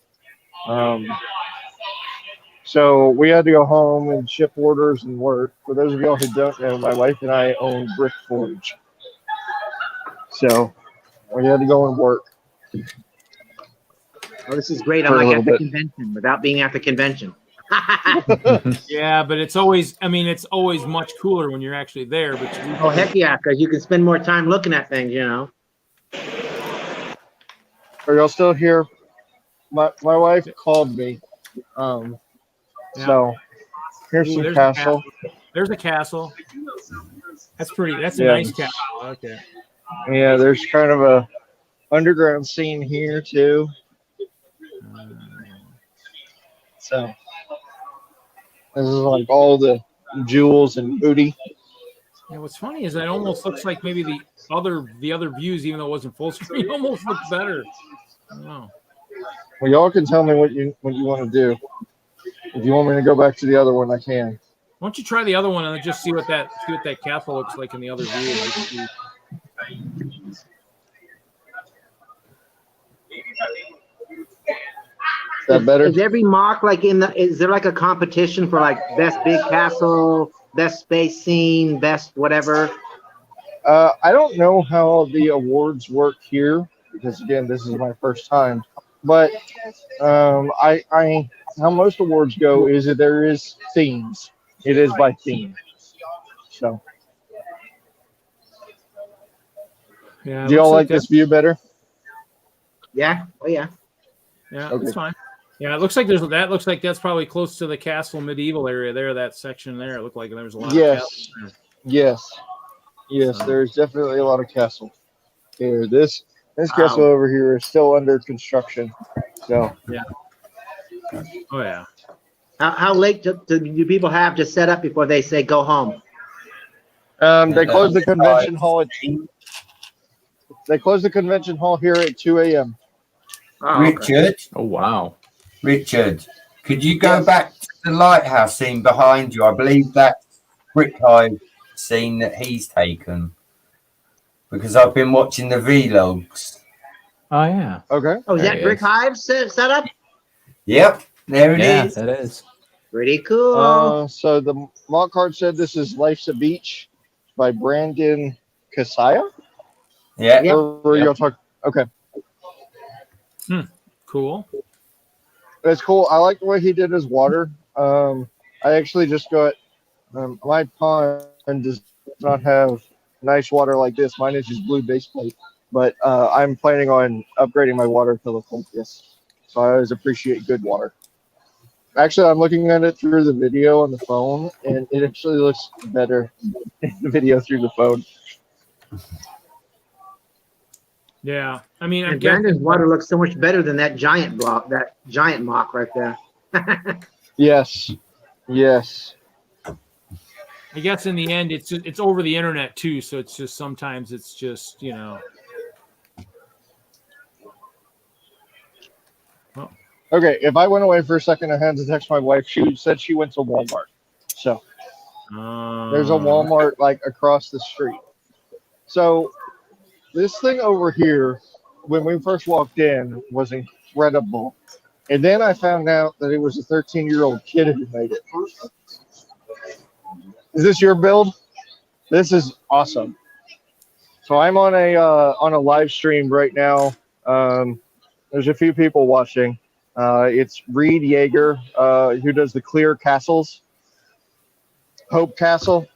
So we had to go home and ship orders and work. For those of y'all who don't know, my wife and I own Brick Forge. So we had to go and work. Oh, this is great. I'm For a like little at the bit. convention without being at the convention. yeah, but it's always much cooler when you're actually there. But Oh, heck yeah, because you can spend more time looking at things, you know. Are y'all still here? My wife called me. So here's Ooh, some there's a castle. There's a castle. That's pretty. That's a Yeah. nice castle. I like that. Yeah, there's kind of a underground scene here too. So this is like all the jewels and booty. Yeah, what's funny is it almost looks like maybe the other views, even though it wasn't full screen, almost looks better. I don't know. Well, y'all can tell me what you want to do. If you want me to go back to the other one, I can. Why don't you try the other one and just see what that castle looks like in the other view? Is that better? Is every mock like is there like a competition for like best big castle, best space scene, best whatever? I don't know how the awards work here because again, this is my first time. But I how most awards go is that there is themes. It is by theme. So, Yeah. do y'all like this view better? Yeah. Oh yeah. Yeah, Okay. it's fine. Yeah, it looks like that's probably close to the castle medieval area there. That section there, it looked like there was a lot of castles Yes. there. Yes. So- There's definitely a lot of castle here. This castle Wow. over here is still under construction. So Oh yeah. How late do people have to set up before they say go home? they close the convention hall here at 2 a.m. Oh, okay. Richard, Oh wow. Richard, could you go Yes. back to the lighthouse scene behind you? I believe that's Brickhead scene that he's taken. Because I've been watching the vlogs. Oh yeah. Okay. Oh, is There that he Brick is. Hive set up? Yep, there it Yeah, is. that is. Pretty cool. So the mock card said this is Life's a Beach by Brandon Kasaya. Yeah. Yep. Or Yep. y'all talk? Okay. Cool. That's cool. I like the way he did his water. I actually just got my pond does not have nice water like this. Mine is just blue base plate. But I'm planning on upgrading my water to look like this. So I always appreciate good water. Actually, I'm looking at it through the video on the phone, and it actually looks better in the video through the phone. Yeah. I mean, I'm And Brandon's guessing. water looks so much better than that giant mock right there. Yes. Yes. I guess in the end, it's over the internet too. So it's just sometimes it's just Okay, if I went away for a second, I had to text my wife. She said she went to Walmart. So there's a Walmart like across the street. So this thing over here, when we first walked in, was incredible. And then I found out that it was a 13-year-old kid who made it. Is this your build? This is awesome. So I'm on a live stream right now. There's a few people watching. It's Reed Yaeger, who does the clear castles. Hope Castle.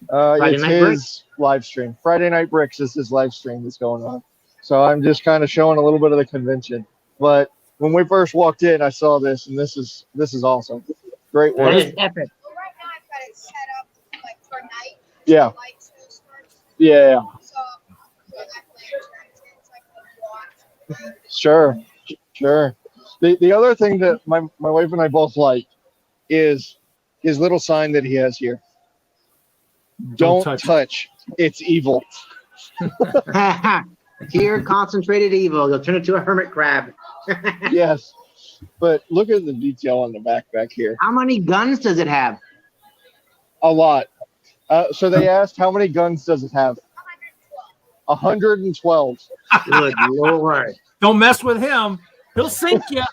Friday It's Night his Bricks? live stream. Friday Night Bricks is his live stream that's going on. So I'm just kind of showing a little bit of the convention. But when we first walked in, I saw this, and this is awesome. Great That work. is epic. Well, right now I've got it set up like for night. Yeah. The lights will start. Yeah. So when I play it's like a watch. Sure. The other thing that my wife and I both like is his little sign that he has here. Don't touch. It's evil. Here, concentrated evil. You'll turn into a hermit crab. Yes. But look at the detail on the back here. How many guns does it have? A lot. So they asked, how many guns does it have? 112. Good Lord. Don't mess with him. He'll sink you.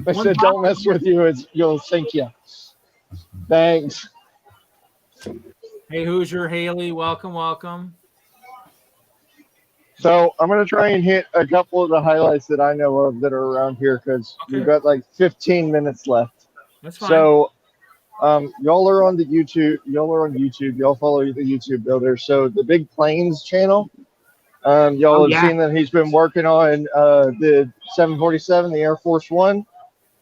I said, don't mess with you. You'll sink you. Thanks. Hey, Hoosier, Hailey, welcome. So I'm going to try and hit a couple of the highlights that I know of that are around here because we've got like 15 minutes left. That's fine. So y'all are on YouTube. Y'all follow the YouTube builder. So the Big Planes channel, y'all have seen that he's been working on the 747, the Air Force One.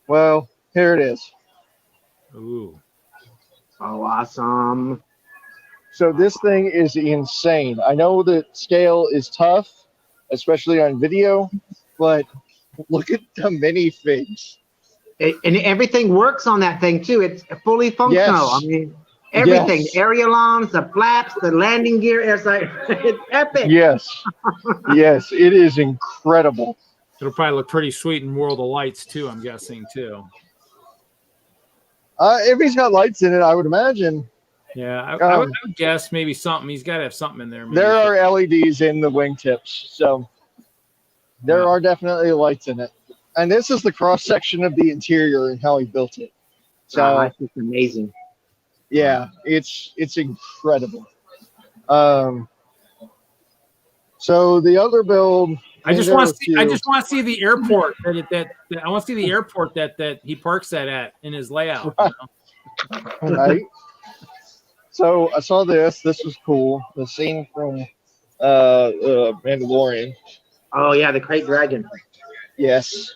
Well, here it is. Ooh. Oh, awesome. So this thing is insane. I know that scale is tough, especially on video, but look at the minifigs. And everything works on that thing too. It's fully functional. Yes. I mean, everything. Yes. The aerialons, the flaps, the landing gear. It's like it's epic. Yes. Yes, it is incredible. It'll probably look pretty sweet in World of Lights too, I'm guessing too. If he's got lights in it, I would imagine. Yeah, I would guess maybe something. He's got to have something in there. Maybe. There are LEDs in the wingtips, so there are definitely lights in it. And this is the cross section of the interior and how he built it. So It's just amazing. yeah, it's incredible. So the other build, I just want to see the airport that I want to see the airport that he parks at in his layout. You know? right? So I saw this. This was cool. The scene from Mandalorian. Oh yeah, the Crate Dragon. Yes.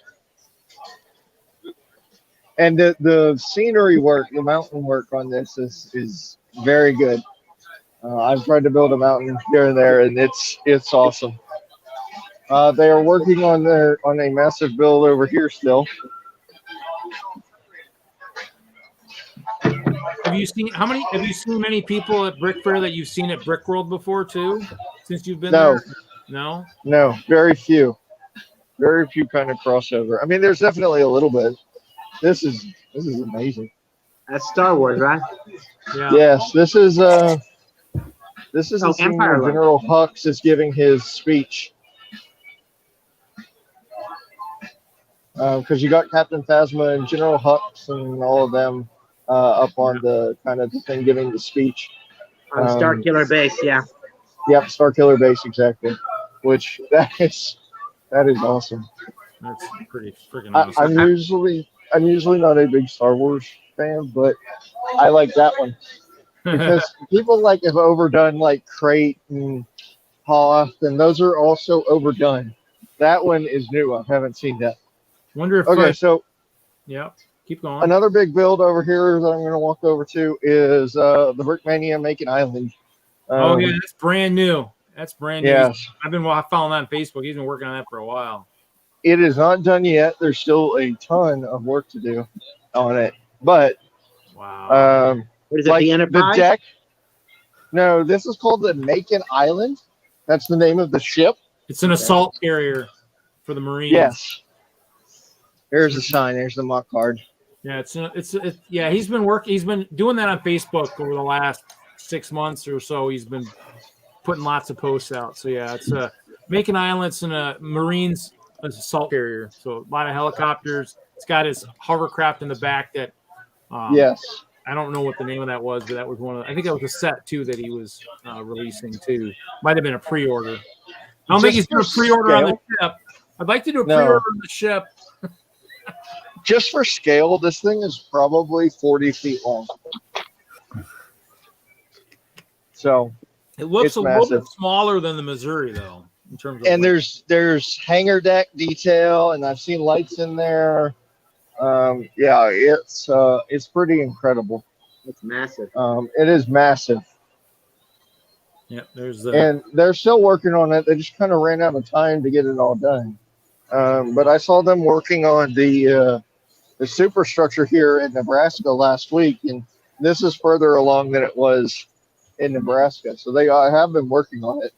And the scenery work, the mountain work on this is very good. I've tried to build a mountain here and there, and it's awesome. They are working on a massive build over here still. Have you seen many people at Brickfair that you've seen at Brickworld before too? Since you've been No. there? No. No, very few. Very few kind of crossover. I mean, there's definitely a little bit. This is amazing. That's Star Wars, right? Yeah. Yes, this is the Oh, scene Empire where Lord. General Hux is giving his speech. Because you got Captain Phasma and General Hux and all of them up on the kind of the thing giving the speech. On Star Killer Base, yeah. Yep, Star Killer Base, exactly. Which that is awesome. That's pretty freaking awesome. I'm usually not a big Star Wars fan, but I like that one because people like have overdone like Crate and Hoth, and those are also overdone. That one is new. I haven't seen that. Wonder if Okay, so yeah, keep going. another big build over here that I'm going to walk over to is the Brickmania Making Island. Oh yeah, that's brand new. That's brand new. Yes. I've been following that on Facebook. He's been working on that for a while. It is not done yet. There's still a ton of work to do on it. But Wow. What is it, like the the Enterprise? deck. No, this is called the Macon Island. That's the name of the ship. It's an assault carrier for the Marines. Yes. There's the sign. There's the mock card. Yeah, yeah. He's been doing that on Facebook over the last 6 months or so. He's been putting lots of posts out. So yeah, it's Macon Islands and a Marines assault carrier. So a lot of helicopters. It's got his hovercraft in the back that. Yes. I don't know what the name of that was, but that was one of. I think that was a set too that he was releasing too. Might have been a pre-order. I don't think he's doing a pre-order on the ship. I'd like to do a pre-order on the ship. Just for scale, this thing is probably 40 feet long. So It looks it's a little massive. bit smaller than the Missouri though, in terms of. And there's hangar deck detail, and I've seen lights in there. Yeah, it's pretty incredible. It's massive. It is massive. Yeah, there's And they're still working on it. They just kind of ran out of time to get it all done. But I saw them working on the superstructure here in Nebraska last week, and this is further along than it was in Nebraska. So they have been working on it.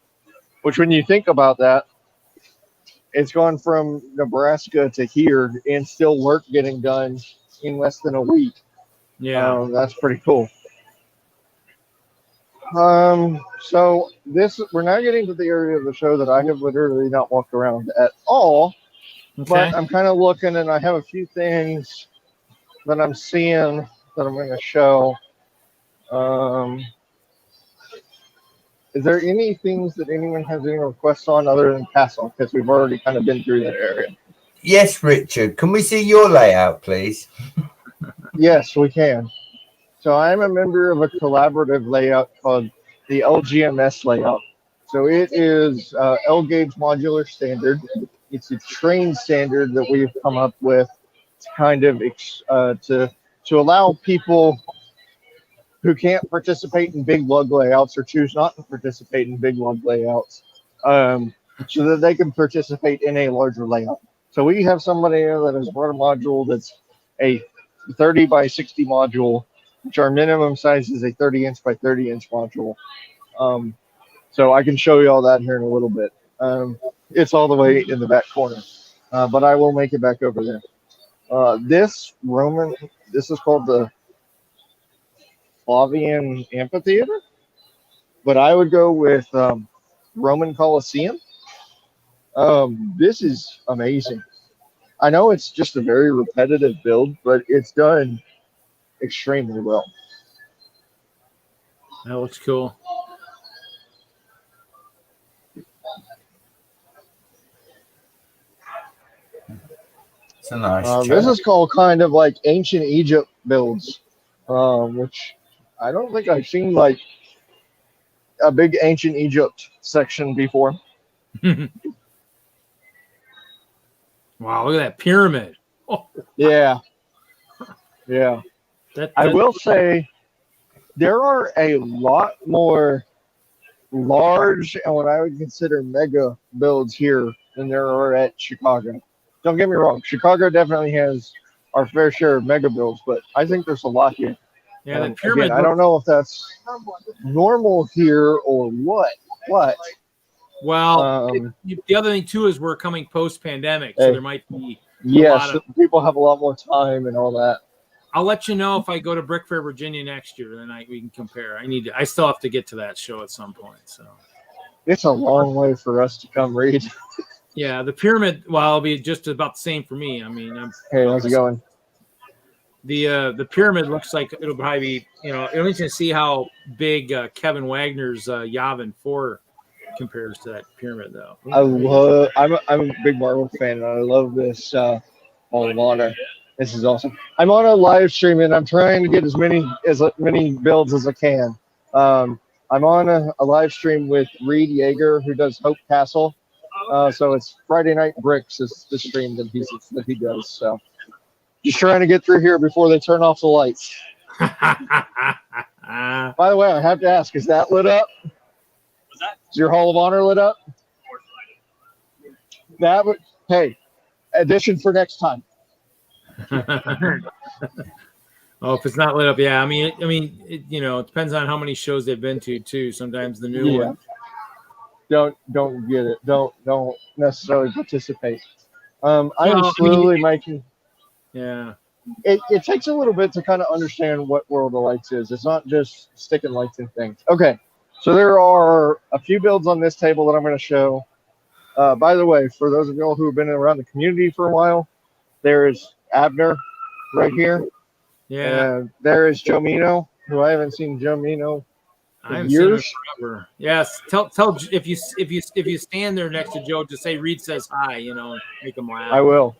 Which, when you think about that, it's gone from Nebraska to here, and still work getting done in less than a week. yeah. That's pretty cool. So we're now getting to the area of the show that I have literally not walked around at all. Okay. But I'm kind of looking, and I have a few things that I'm seeing that I'm going to show. Is there any things that anyone has any requests on other than Castle? Because we've already kind of been through that area. Yes, Richard. Can we see your layout, please? Yes, we can. So I'm a member of a collaborative layout called the Lgms Layout. So it is L-gauge modular standard. It's a train standard that we've come up with to kind of to allow people who can't participate in big lug layouts or choose not to participate in big lug layouts, so that they can participate in a larger layout. So we have somebody that has brought a module that's a 30 by 60 module, which our minimum size is a 30-inch by 30-inch module. So I can show you all that here in a little bit. It's all the way in the back corner, but I will make it back over there. This is called the Flavian Amphitheater, but I would go with Roman Coliseum. This is amazing. I know it's just a very repetitive build, but it's done extremely well. That looks cool. It's a nice This is called kind of like ancient Egypt builds, which I don't think I've seen like a big ancient Egypt section before. Wow, look at that pyramid. Oh, Yeah. Yeah. I that will say there are a lot more large and what I would consider mega builds here than there are at Chicago. Don't get me wrong. Chicago definitely has our fair share of mega builds, but I think there's a lot here. yeah, that pyramid. Again, I don't know if that's normal here or what. Well, the other thing too is we're coming post-pandemic, so there might be. Yes, people have a lot more time and all that. I'll let you know if I go to Brickfair Virginia next year. Then we can compare. I still have to get to that show at some point. So it's a long way for us to come read. Yeah, the pyramid. Well, it'll be just about the same for me. I mean, hey, how's it going? The pyramid looks like it'll probably be. It'll be interesting to see how big Kevin Wagner's Yavin 4 compares to that pyramid, though. I'm a big Marvel fan, and I love this Hall of Honor. This is awesome. I'm on a live stream, and I'm trying to get as many builds as I can. I'm on a live stream with Reed Yaeger, who does Hope Castle. So it's Friday Night Bricks is the stream that he does. So just trying to get through here before they turn off the lights. By the way, I have to ask, is that lit up? Is your Hall of Honor lit up? That would, hey, addition for next time. Oh, if it's not lit up, yeah. I mean, it depends on how many shows they've been to too. Sometimes the new one. Don't get it. Don't necessarily participate. I'm slowly making. Yeah. It takes a little bit to kind of understand what World of Lights is. It's not just sticking lights in things. Okay, so there are a few builds on this table that I'm going to show. By the way, for those of y'all who have been around the community for a while, there is Abner right here. Yeah. And there is Joe Mino, who I haven't seen Joe Mino I haven't years. seen him forever. Yes. Tell if you stand there next to Joe, just say Reed says hi, make him laugh. I will.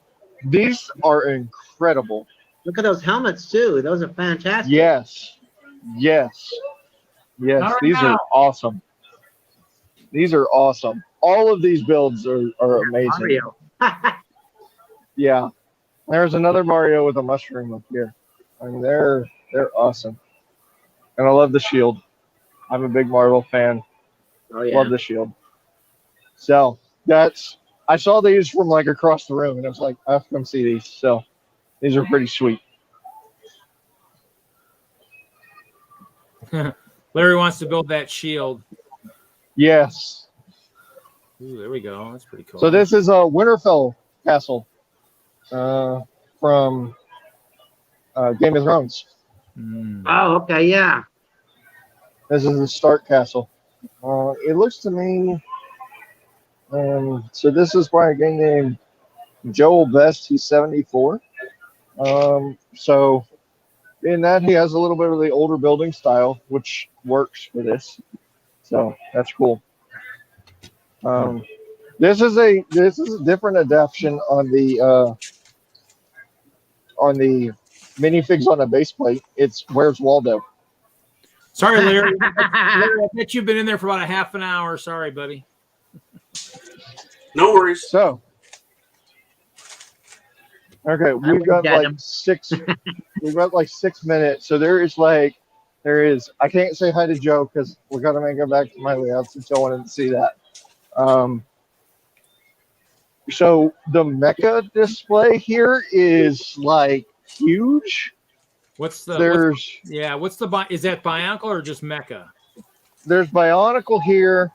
These are incredible. Look at those helmets too. Those are fantastic. Yes. These are awesome. These are awesome. All of these builds are amazing. Mario. Yeah. There's another Mario with a mushroom up here. I mean, they're awesome. And I love the shield. I'm a big Marvel fan. Oh yeah. Love the shield. So I saw these from like across the room, and I was like, I have to come see these. So these are pretty sweet. Larry wants to build that shield. Yes. Ooh, there we go. That's pretty cool. So this is a Winterfell Castle from Game of Thrones. Oh, okay, yeah. This is the Stark Castle. It looks to me. So this is by a guy named Joel Best. He's 74. So in that he has a little bit of the older building style, which works for this. So that's cool. This is a different adaptation on the minifigs on a base plate. It's Where's Waldo. Sorry, Larry. Larry, I bet you've been in there for about a half an hour. Sorry, buddy. No worries. So, okay, we've got like 6. We've got like 6 minutes. So there is. I can't say hi to Joe because we're gonna make it back to my layout since I wanted to see that. So the mecha display here is like huge. What's the is that Bionicle or just Mecha? There's Bionicle here.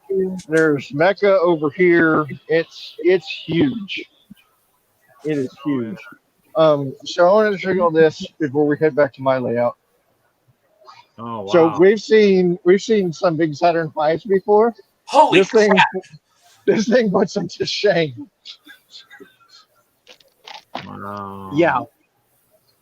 There's Mecha over here. It's huge. It is huge. So I wanted to show you all this before we head back to my layout. Oh wow. So we've seen some big Saturn V's before. Holy crap. This thing puts them to shame. Wow. Yeah.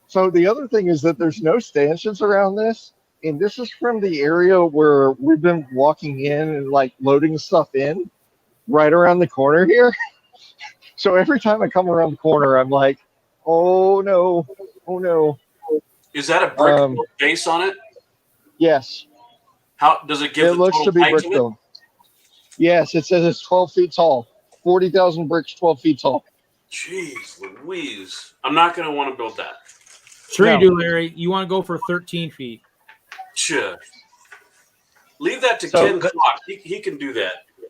So the other thing is that there's no stanchions around this, and this is from the area where we've been walking in and like loading stuff in, right around the corner here. So every time I come around the corner, I'm like, oh no. Is that a brick base on it? Yes. How does it give? It looks to be brick built. Yes, it says it's 12 feet tall. 40,000 bricks, 12 feet tall. Jeez Louise. I'm not going to want to build that. Sure No. you do, Larry. You want to go for 13 feet. Sure. Leave that to So Ken that- Clark. He can do that. So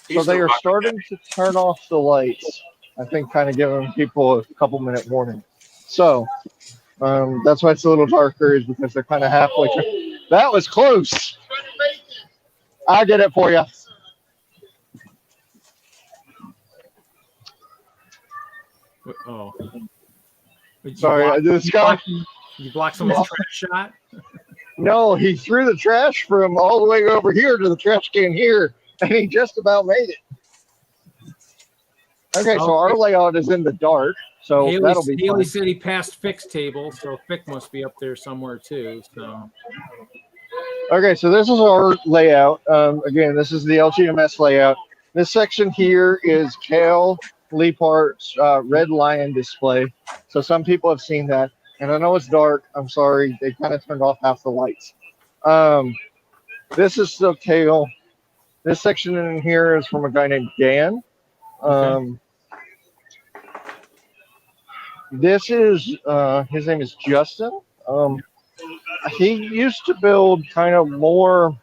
He's they the are rock starting to turn off the lights. I think kind of giving people a couple-minute warning. So that's why it's a little darker, is because they're kind of halfway through. That was close. I'll get it for you. Oh. Sorry, this guy. You block someone's trash shot? No, he threw the trash from all the way over here to the trash can here, and he just about made it. Okay, so our layout is in the dark, so that'll be Hailey fun. said he passed Fick's table, so Fick must be up there somewhere too. So Okay, so this is our layout. Again, this is the Lgms layout. This section here is Kale Leapart's Red Lion display. So some people have seen that. And I know it's dark. I'm sorry. They kind of turned off half the lights. This is still Kale. This section in here is from a guy named Dan. This is, his name is Justin. He used to build kind of more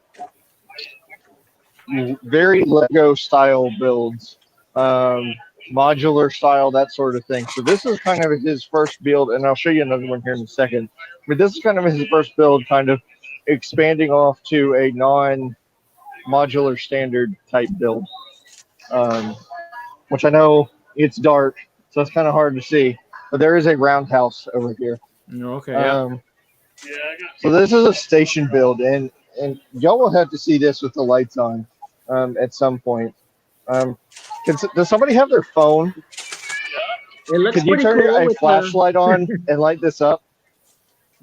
very Lego style builds, modular style, that sort of thing. So this is kind of his first build, and I'll show you another one here in a second. But this is kind of his first build, kind of expanding off to a non-modular standard type build, which I know it's dark, so it's kind of hard to see. But there is a roundhouse over here. okay. Yeah. So this is a station build, and y'all will have to see this with the lights on at some point. Does somebody have their phone? It looks Could you pretty turn cool a with flashlight on and light this up?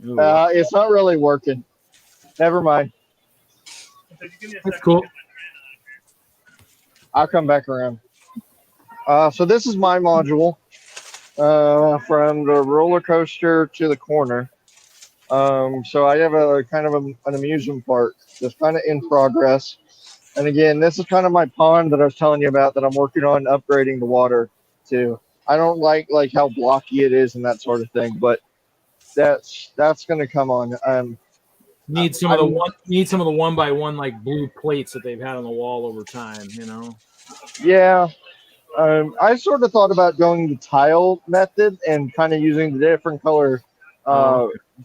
It's not really working. Never mind. That's cool. I'll come back around. So this is my module from the roller coaster to the corner. So I have a kind of an amusement park that's kind of in progress. And again, this is kind of my pond that I was telling you about that I'm working on upgrading the water to. I don't like how blocky it is and that sort of thing, but that's going to come on. Need some of the one by one like blue plates that they've had on the wall over time, you know. Yeah. I sort of thought about going the tile method and kind of using the different color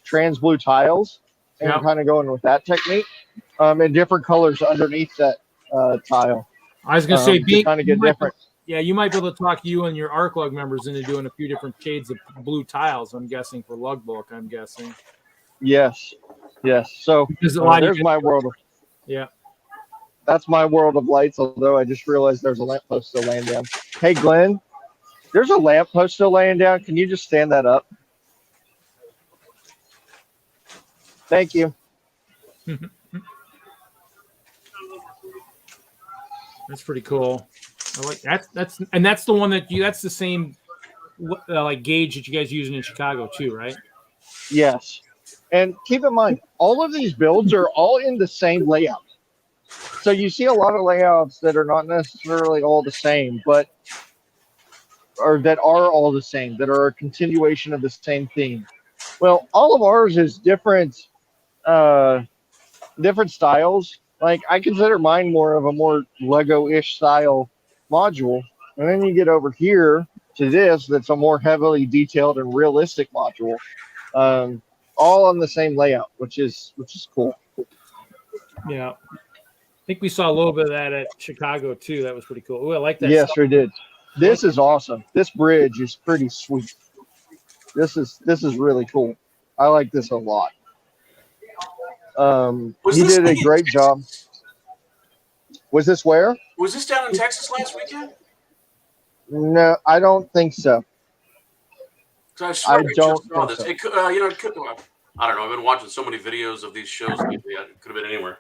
trans blue tiles and kind of going with that technique and different colors underneath that tile. I was going to say, kind of get different. Yeah, you might be able to talk you and your ArcLug members into doing a few different shades of blue tiles, I'm guessing, for lug book, I'm guessing. Yes. So there's my world. That's my world of lights, although I just realized there's a lamppost still laying down. Hey, Glenn, there's a lamppost still laying down. Can you just stand that up? Thank you. That's pretty cool. I like that's the one that's the same like gauge that you guys using in Chicago too, right? Yes. And keep in mind, all of these builds are all in the same layout. So you see a lot of layouts that are not necessarily all the same, that are all the same, that are a continuation of the same theme. Well, all of ours is different styles. Like, I consider mine more of a more Lego-ish style module. And then you get over here to this, that's a more heavily detailed and realistic module. All on the same layout, which is cool. Yeah. I think we saw a little bit of that at Chicago too. That was pretty cool. Ooh, I like that. Yes, we did. This is awesome. This bridge is pretty sweet. This is really cool. I like this a lot. He did a great job. Was this where? Was this down in Texas last weekend? No, I don't think so. I swear I don't just saw think this. so. It could, I don't know. I've been watching so many videos of these shows lately. It could have been anywhere.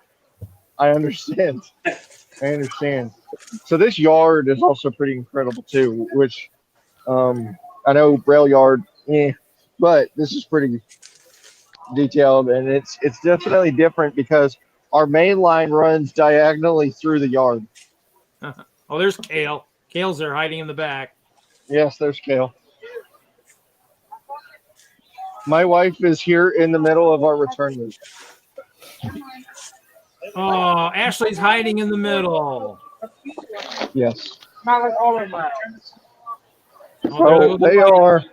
I understand. So this yard is also pretty incredible too, which I know rail yard, but this is pretty detailed, and it's definitely different because our main line runs diagonally through the yard. Oh, there's Kale. Kale's there hiding in the back. Yes, there's Kale. My wife is here in the middle of our return loop. Oh, Ashley's hiding in the middle. Yes. Oh, Oh, they are.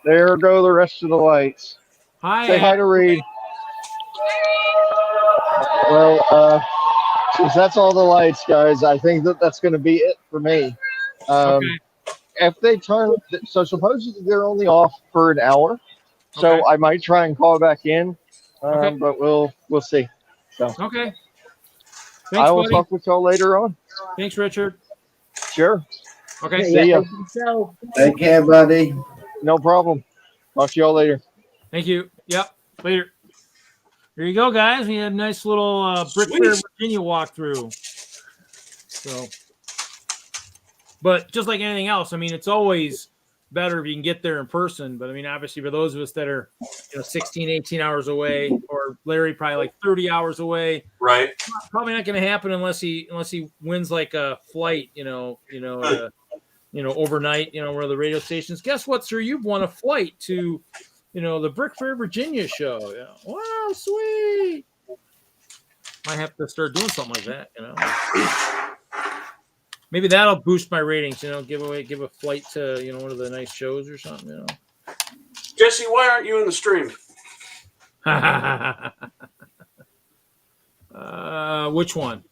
There go the rest of the lights. Hi. Say hi to Reed. Well, since that's all the lights, guys, I think that's going to be it for me. Okay. If they turn, so supposedly they're only off for an hour, so Okay. I might try and call back in, Okay. but we'll see. So Okay. Thanks, I will buddy. talk with y'all later on. Thanks, Richard. Sure. Okay. See ya. Take care, buddy. No problem. Talk to y'all later. Thank you. Yep. Later. Here you go, guys. We had a nice little Brickfair Virginia walkthrough. So, but just like anything else, I mean, it's always better if you can get there in person. But I mean, obviously, for those of us that are, 16, 18 hours away, or Larry probably like 30 hours away, Right. probably not going to happen unless he wins like a flight, overnight, where the radio stations. Guess what, sir? You've won a flight to, the Brickfair Virginia show. Yeah. Wow, sweet. Might have to start doing something like that, Maybe that'll boost my ratings, give a flight to, one of the nice shows or something, Jesse, why aren't you in the stream? Which one?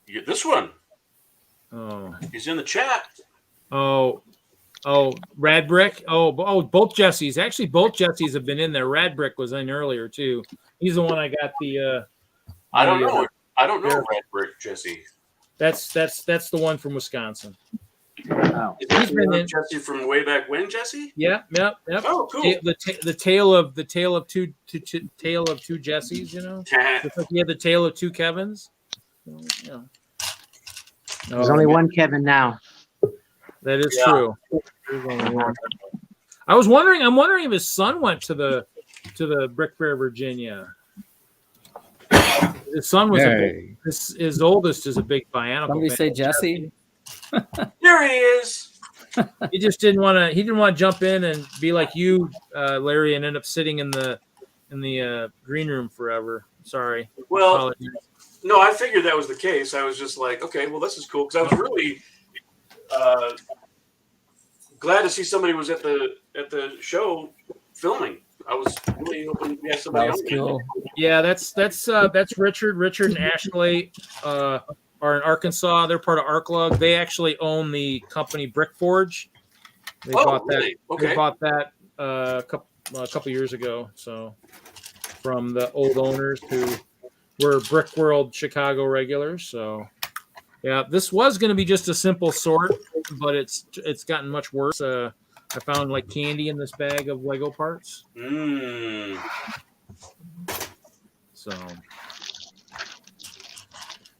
You get this one. Oh. He's in the chat. Oh, Rad Brick. Oh, both Jessies. Actually, both Jessies have been in there. Rad Brick was in earlier too. He's the one I got the. I don't know. I don't know Red Brick, Jesse. That's the one from Wisconsin. Oh. Is that Jesse from way back when, Jesse? Yep. Oh, cool. The tale of two Jessies. Just like you had the tale of two Kevins. There's only one Kevin now. That is true. I'm wondering if his son went to the Brickfair Virginia. His son was his oldest is a big Bionicle. Somebody fan. say Jesse. There he is. He just didn't want to. He didn't want to jump in and be like you, Larry, and end up sitting in the green room forever. Sorry. Well, apologies. No, I figured that was the case. I was just like, okay, well, this is cool because I was really glad to see somebody was at the show filming. I was really hoping we had somebody else. Cool. Yeah, that's Richard. Richard and Ashley are in Arkansas. They're part of ArcLug. They actually own the company Brickforge. They bought that. Really? Okay. They bought that a couple years ago. So from the old owners who were Brickworld Chicago regulars. So yeah, this was going to be just a simple sort, but it's gotten much worse. I found like candy in this bag of Lego parts.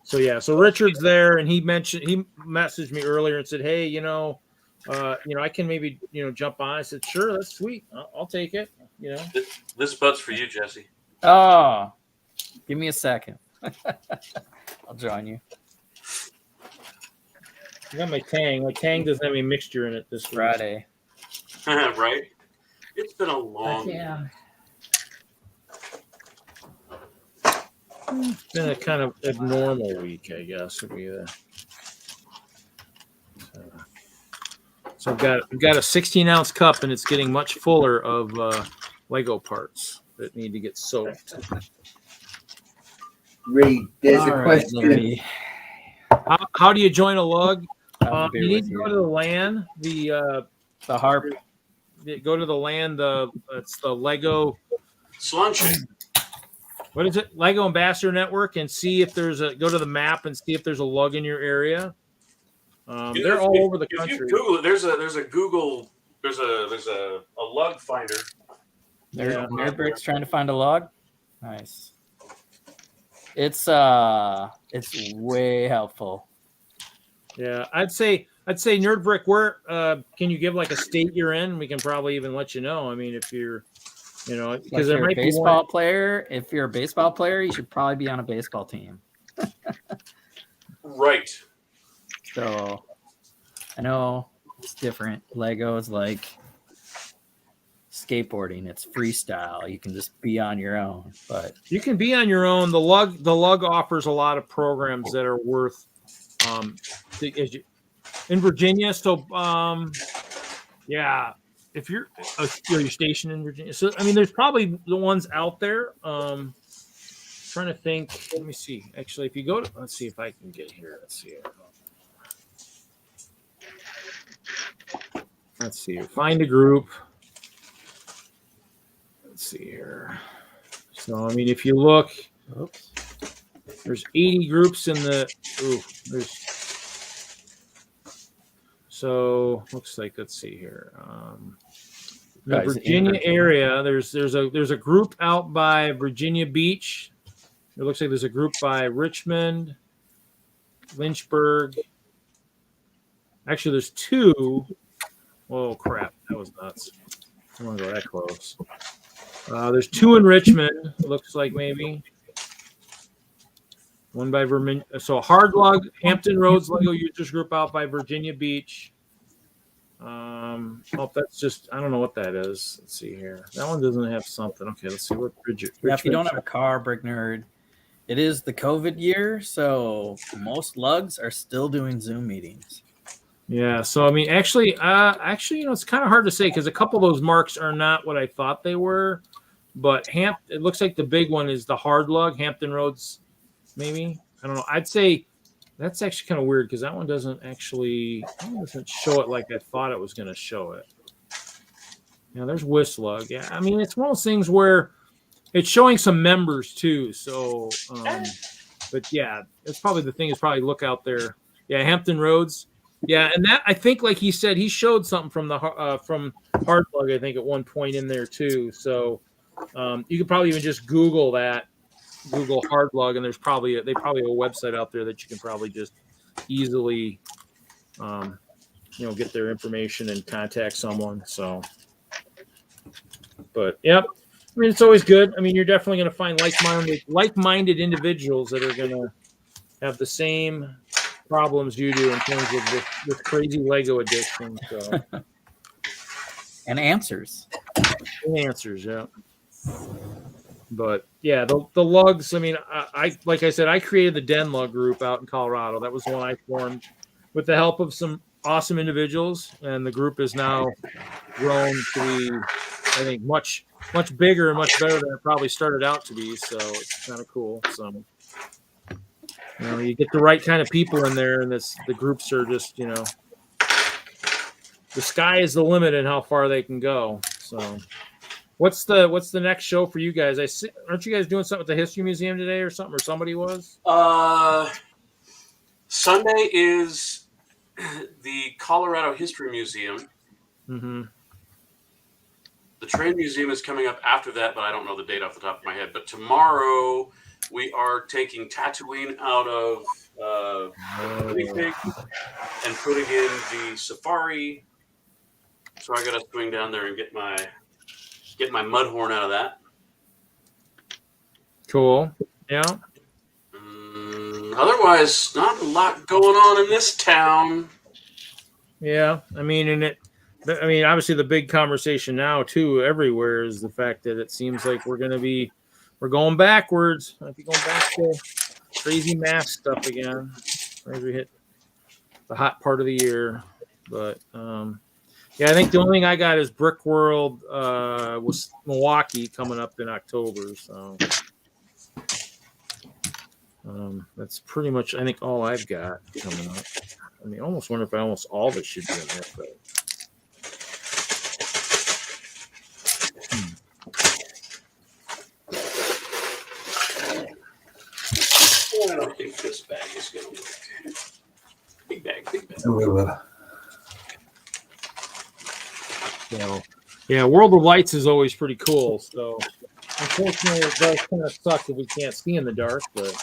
So yeah, so Richard's there, and he messaged me earlier and said, "Hey, I can maybe jump on." I said, "Sure, that's sweet. I'll take it." This butt's for you, Jesse. Oh, give me a second. I'll join you. I got my Tang. My Tang doesn't have any mixture in it this Friday. Right? It's been a long. It's been a kind of abnormal week, I guess. So I've got a 16-ounce cup, and it's getting much fuller of Lego parts that need to get soaked. Reed, there's a question. How do you join a lug? I'll be You need with to go you. to the LAN. The harp. Go to the LAN. It's the Lego. Slunching. What is it? Lego Ambassador Network, and see if there's go to the map and see if there's a lug in your area. They're all over the country. If you Google it, there's a Google. There's a lug finder. Nerd Bricks trying to find a log. Nice. It's way helpful. Yeah, I'd say Nerd Brick. Where can you give like a state you're in? We can probably even let you know. I mean, if you're, because Like there you're might a baseball player. If you're a baseball player, you should probably be on a baseball team. Right. So I know It's different. Lego's like skateboarding. It's freestyle. You can just be on your own. But you can be on your own. The lug offers a lot of programs that are worth in Virginia. So yeah, if you're stationed in Virginia, so I mean, there's probably the ones out there. Trying to think. Let me see. Actually, if you go to, let's see if I can get here. Let's see. Let's see. Find a group. Let's see here. So I mean, if you look, there's 80 groups in the. So looks like, let's see here. The Virginia area. There's a group out by Virginia Beach. It looks like there's a group by Richmond, Lynchburg. Actually, there's two. Oh crap! That was nuts. I don't want to go that close. There's two in Richmond. It looks like maybe one by Vermont. So Hardlug, Hampton Roads Lego Users Group out by Virginia Beach. Oh, that's just, I don't know what that is. Let's see here. That one doesn't have something. Okay, let's see what Bridget. Yeah, if you don't have a car, Brick Nerd, it is the COVID year, so most lugs are still doing Zoom meetings. Yeah, so I mean, actually, it's kind of hard to say because a couple of those marks are not what I thought they were. But it looks like the big one is the hard lug, Hampton Roads, maybe. I don't know. I'd say that's actually kind of weird because that one doesn't show it like I thought it was going to show it. Yeah, there's WISLUG. Yeah, I mean, it's one of those things where it's showing some members too. So, but yeah, it's probably the thing is probably look out there. Yeah, Hampton Roads. Yeah, and that I think, like he said, he showed something from the from Hardlug, I think, at one point in there too. So you could probably even just Google that, Google Hardlug, and there's probably a website out there that you can probably just easily, get their information and contact someone. So, but yep, I mean, it's always good. I mean, you're definitely going to find like-minded individuals that are going to have the same problems you do in terms of this crazy Lego addiction. So, and answers, yeah. But yeah, the lugs. I mean, like I said, I created the DENLUG group out in Colorado. That was the one I formed with the help of some awesome individuals, and the group is now grown to be, I think, much bigger and much better than it probably started out to be. So it's kind of cool. So you get the right kind of people in there, and the groups are just, the sky is the limit in how far they can go. So. What's the next show for you guys? Aren't you guys doing something at the History Museum today or something? Or somebody was? Sunday is the Colorado History Museum. Mm-hmm. The Train Museum is coming up after that, but I don't know the date off the top of my head. But tomorrow we are taking Tatooine out of Winnipeg and putting in the Safari. So I got to swing down there and get my mud horn out of that. Cool. Yeah. Otherwise, not a lot going on in this town. Yeah, I mean, obviously the big conversation now too everywhere is the fact that it seems like we're going backwards. Might be going back to crazy mask stuff again as we hit the hot part of the year. But yeah, I think the only thing I got is Brickworld was Milwaukee coming up in October. So that's pretty much, I think, all I've got coming up. I mean, I almost wonder if almost all of it should be in there. But I don't think this bag is going to work. Big bag. Yeah, World of Lights is always pretty cool. So, unfortunately, it does kind of suck if we can't see in the dark. But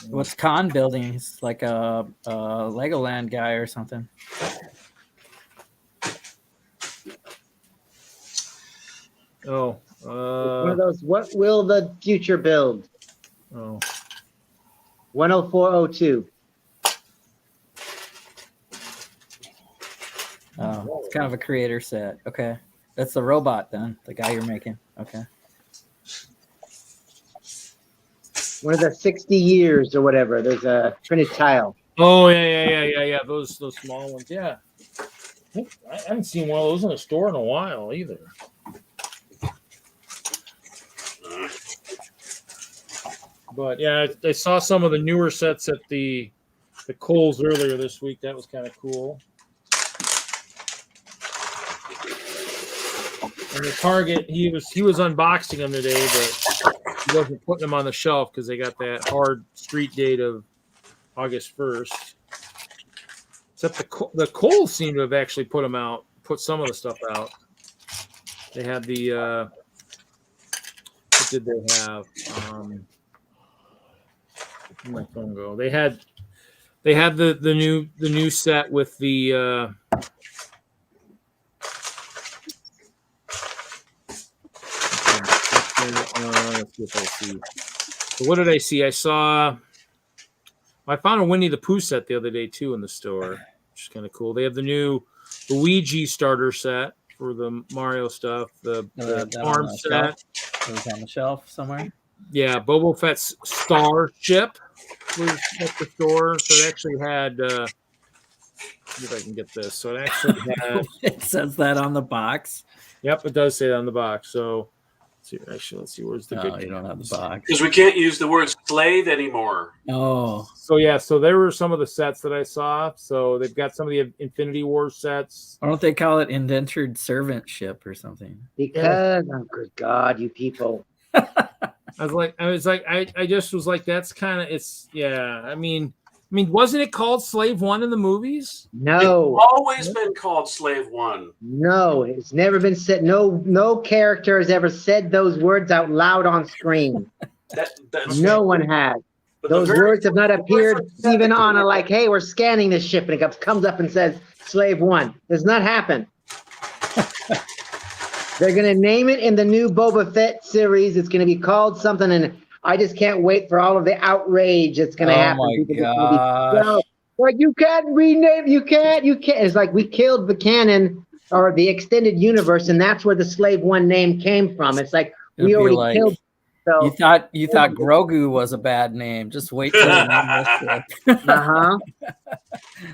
what's Con building? He's like a Legoland guy or something. Oh, one of those. What will the future build? Oh, 10402. kind of a creator set. Okay. That's the robot then, the guy you're making. Okay. One of the 60 years or whatever. There's a printed tile. Oh yeah. Those small ones. Yeah. I haven't seen one of those in a store in a while either. But yeah, I saw some of the newer sets at the Kohl's earlier this week. That was kind of cool. And the Target, he was unboxing them today, but he wasn't putting them on the shelf because they got that hard street date of August 1st. Except the Kohl's seem to have actually put some of the stuff out. They had the what did they have? Where'd my phone go? They had the new set with the let's see if I see. So what did I see? I found a Winnie the Pooh set the other day too in the store, which is kind of cool. They have the Luigi starter set for the Mario stuff, the arm set. It was on the shelf somewhere. Yeah, Boba Fett's Starship was at the store. So it actually had see if I can get this. So it actually had it says that on the box. Yep, it does say that on the box. So let's see where's the good. You don't have the box because we can't use the word slave anymore. Oh, so yeah, so there were some of the sets that I saw. So they've got some of the Infinity War sets. Why don't they call it indentured servant ship or something? Because oh good God, you people. I just was like, that's kind of it's yeah. I mean, wasn't it called Slave One in the movies? No, it's always been called Slave One. No, it's never been said. No character has ever said those words out loud on screen. No one has. Those words have not appeared even on a like, hey, we're scanning this ship, and it comes up and says Slave One. Does not happen. They're gonna name it in the new Boba Fett series. It's gonna be called something, and I just can't wait for all of the outrage that's gonna happen. Oh my gosh. Like you can't rename, you can't. It's like we killed the canon or the extended universe, and that's where the Slave One name came from. It's like we already killed. So you thought Grogu was a bad name. Just wait till you name this shit.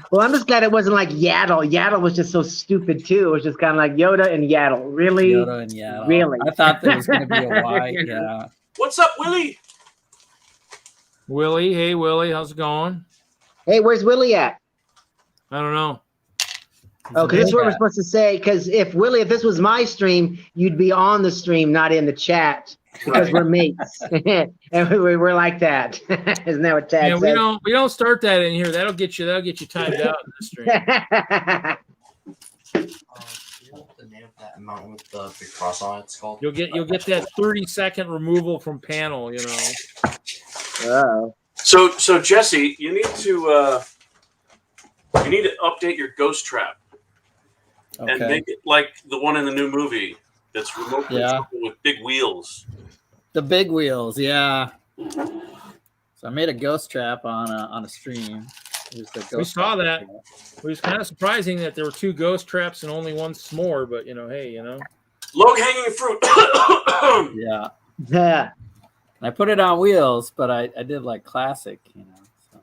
Well, I'm just glad it wasn't like Yaddle. Yaddle was just so stupid too. It was just kind of like Yoda and Yaddle. Really? Yoda and Yaddle. Really? I thought there was going to be a Y. Yeah. What's up, Willie? Willie, hey Willie, how's it going? Hey, where's Willie at? I don't know. Oh, because this is what we're supposed to say. Because if this was my stream, you'd be on the stream, not in the chat. Because we're mates, and we're like that. Isn't that what Tad says? We don't start that in here. That'll get you timed out in the stream. The name of that mountain with the big cross on it's called. You'll get that 30-second removal from panel. Oh. So Jesse, you need to update your ghost trap and make it like the one in the new movie that's remote controllable with big wheels. The big wheels, yeah. So I made a ghost trap on a stream. We saw that. It was kind of surprising that there were 2 ghost traps and only 1 s'more, but hey. Low hanging fruit. Yeah. Yeah. I put it on wheels, but I did like classic, So.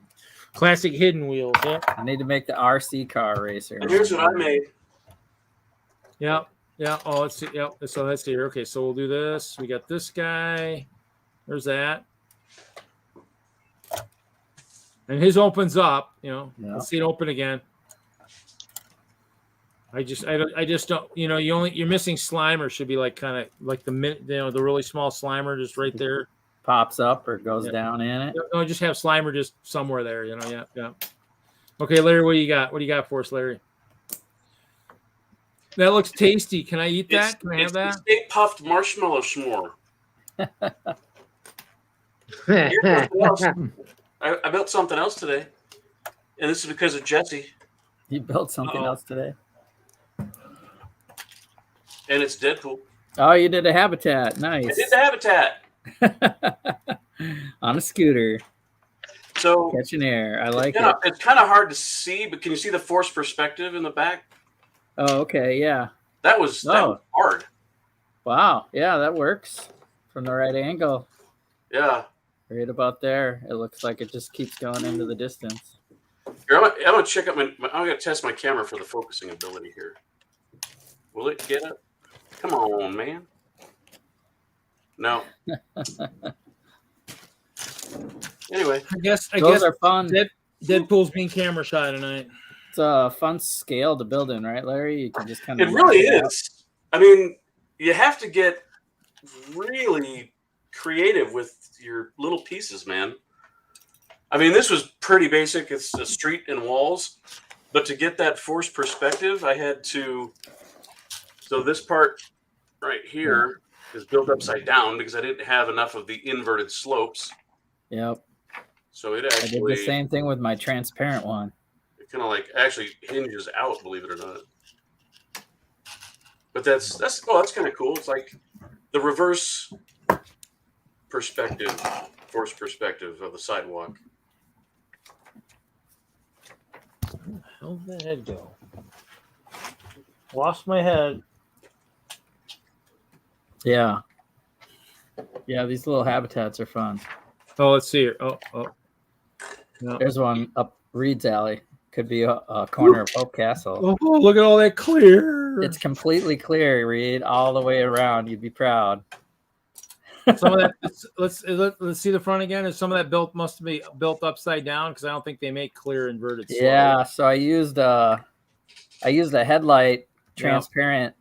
Classic hidden wheels, yeah. I need to make the RC car racer. And here's what I made. Yeah. Yeah. Oh, let's see. Yep. So let's see here. Okay. So we'll do this. We got this guy. There's that. And his opens up, Yeah. Let's see it open again. I just don't, you're missing Slimer. Should be like kind of like the really small Slimer just right there. Pops up or goes down in it. No, just have Slimer just somewhere there, Yeah. Okay, Larry, what do you got? What do you got for us, Larry? That looks tasty. Can I eat that? Can I have that? Steak puffed marshmallow s'more. I built something else today, and this is because of Jesse. You built something else today, and it's Deadpool. Oh, you did a habitat. Nice. I did the habitat on a scooter. So catching air. I like it. It's kind of hard to see, but can you see the forced perspective in the back? Oh, okay, yeah. That was hard. Wow, yeah, that works from the right angle. Yeah. Right about there. It looks like it just keeps going into the distance. Here, I'm gonna check out I'm gonna test my camera for the focusing ability here. Will it get it? Come on, man. No. Anyway, I guess Those are fun. Deadpool's being camera shy tonight. It's a fun scale to build in, right, Larry? You can just kind of. it really is. I mean, you have to get really creative with your little pieces, man. I mean, this was pretty basic. It's a street and walls, but to get that forced perspective, I had to. So this part right here is built upside down because I didn't have enough of the inverted slopes. Yep. So it I actually. did the same thing with my transparent one. It kind of like actually hinges out, believe it or not. But that's kind of cool. It's like the reverse perspective, forced perspective of the sidewalk. Where did the head go? Lost my head. Yeah. Yeah, these little habitats are fun. Oh, let's see here. Oh. No. There's one up Reed's Alley. Could be a corner of Hope Castle. Oh, look at all that clear. It's completely clear, Reed, all the way around. You'd be proud. Some of that. Let's see the front again. Is some of that must be built upside down because I don't think they make clear inverted. Yeah. So I used a headlight transparent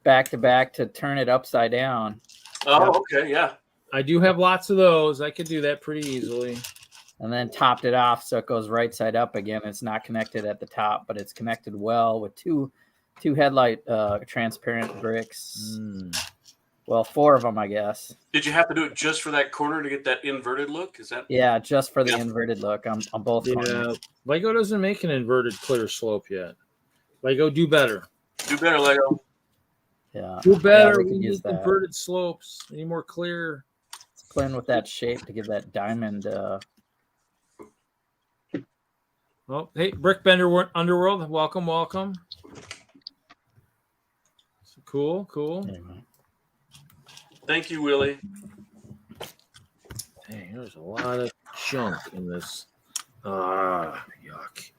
back to back to turn it upside down. Oh, okay, yeah. I do have lots of those. I could do that pretty easily. And then topped it off so it goes right side up again. It's not connected at the top, but it's connected well with two headlight transparent bricks. Well, 4 of them, I guess. Did you have to do it just for that corner to get that inverted look? Is that? Yeah, just for the inverted look on both Yeah, corners. Lego doesn't make an inverted clear slope yet. Lego, do better. Do better, Lego. Yeah. Do better. Yeah, we need inverted slopes. We need more clear. It's playing with that shape to give that diamond. Oh, hey, Brickbender Underworld, welcome. Cool. Thank you, Willie. Dang, there's a lot of junk in this. Yuck.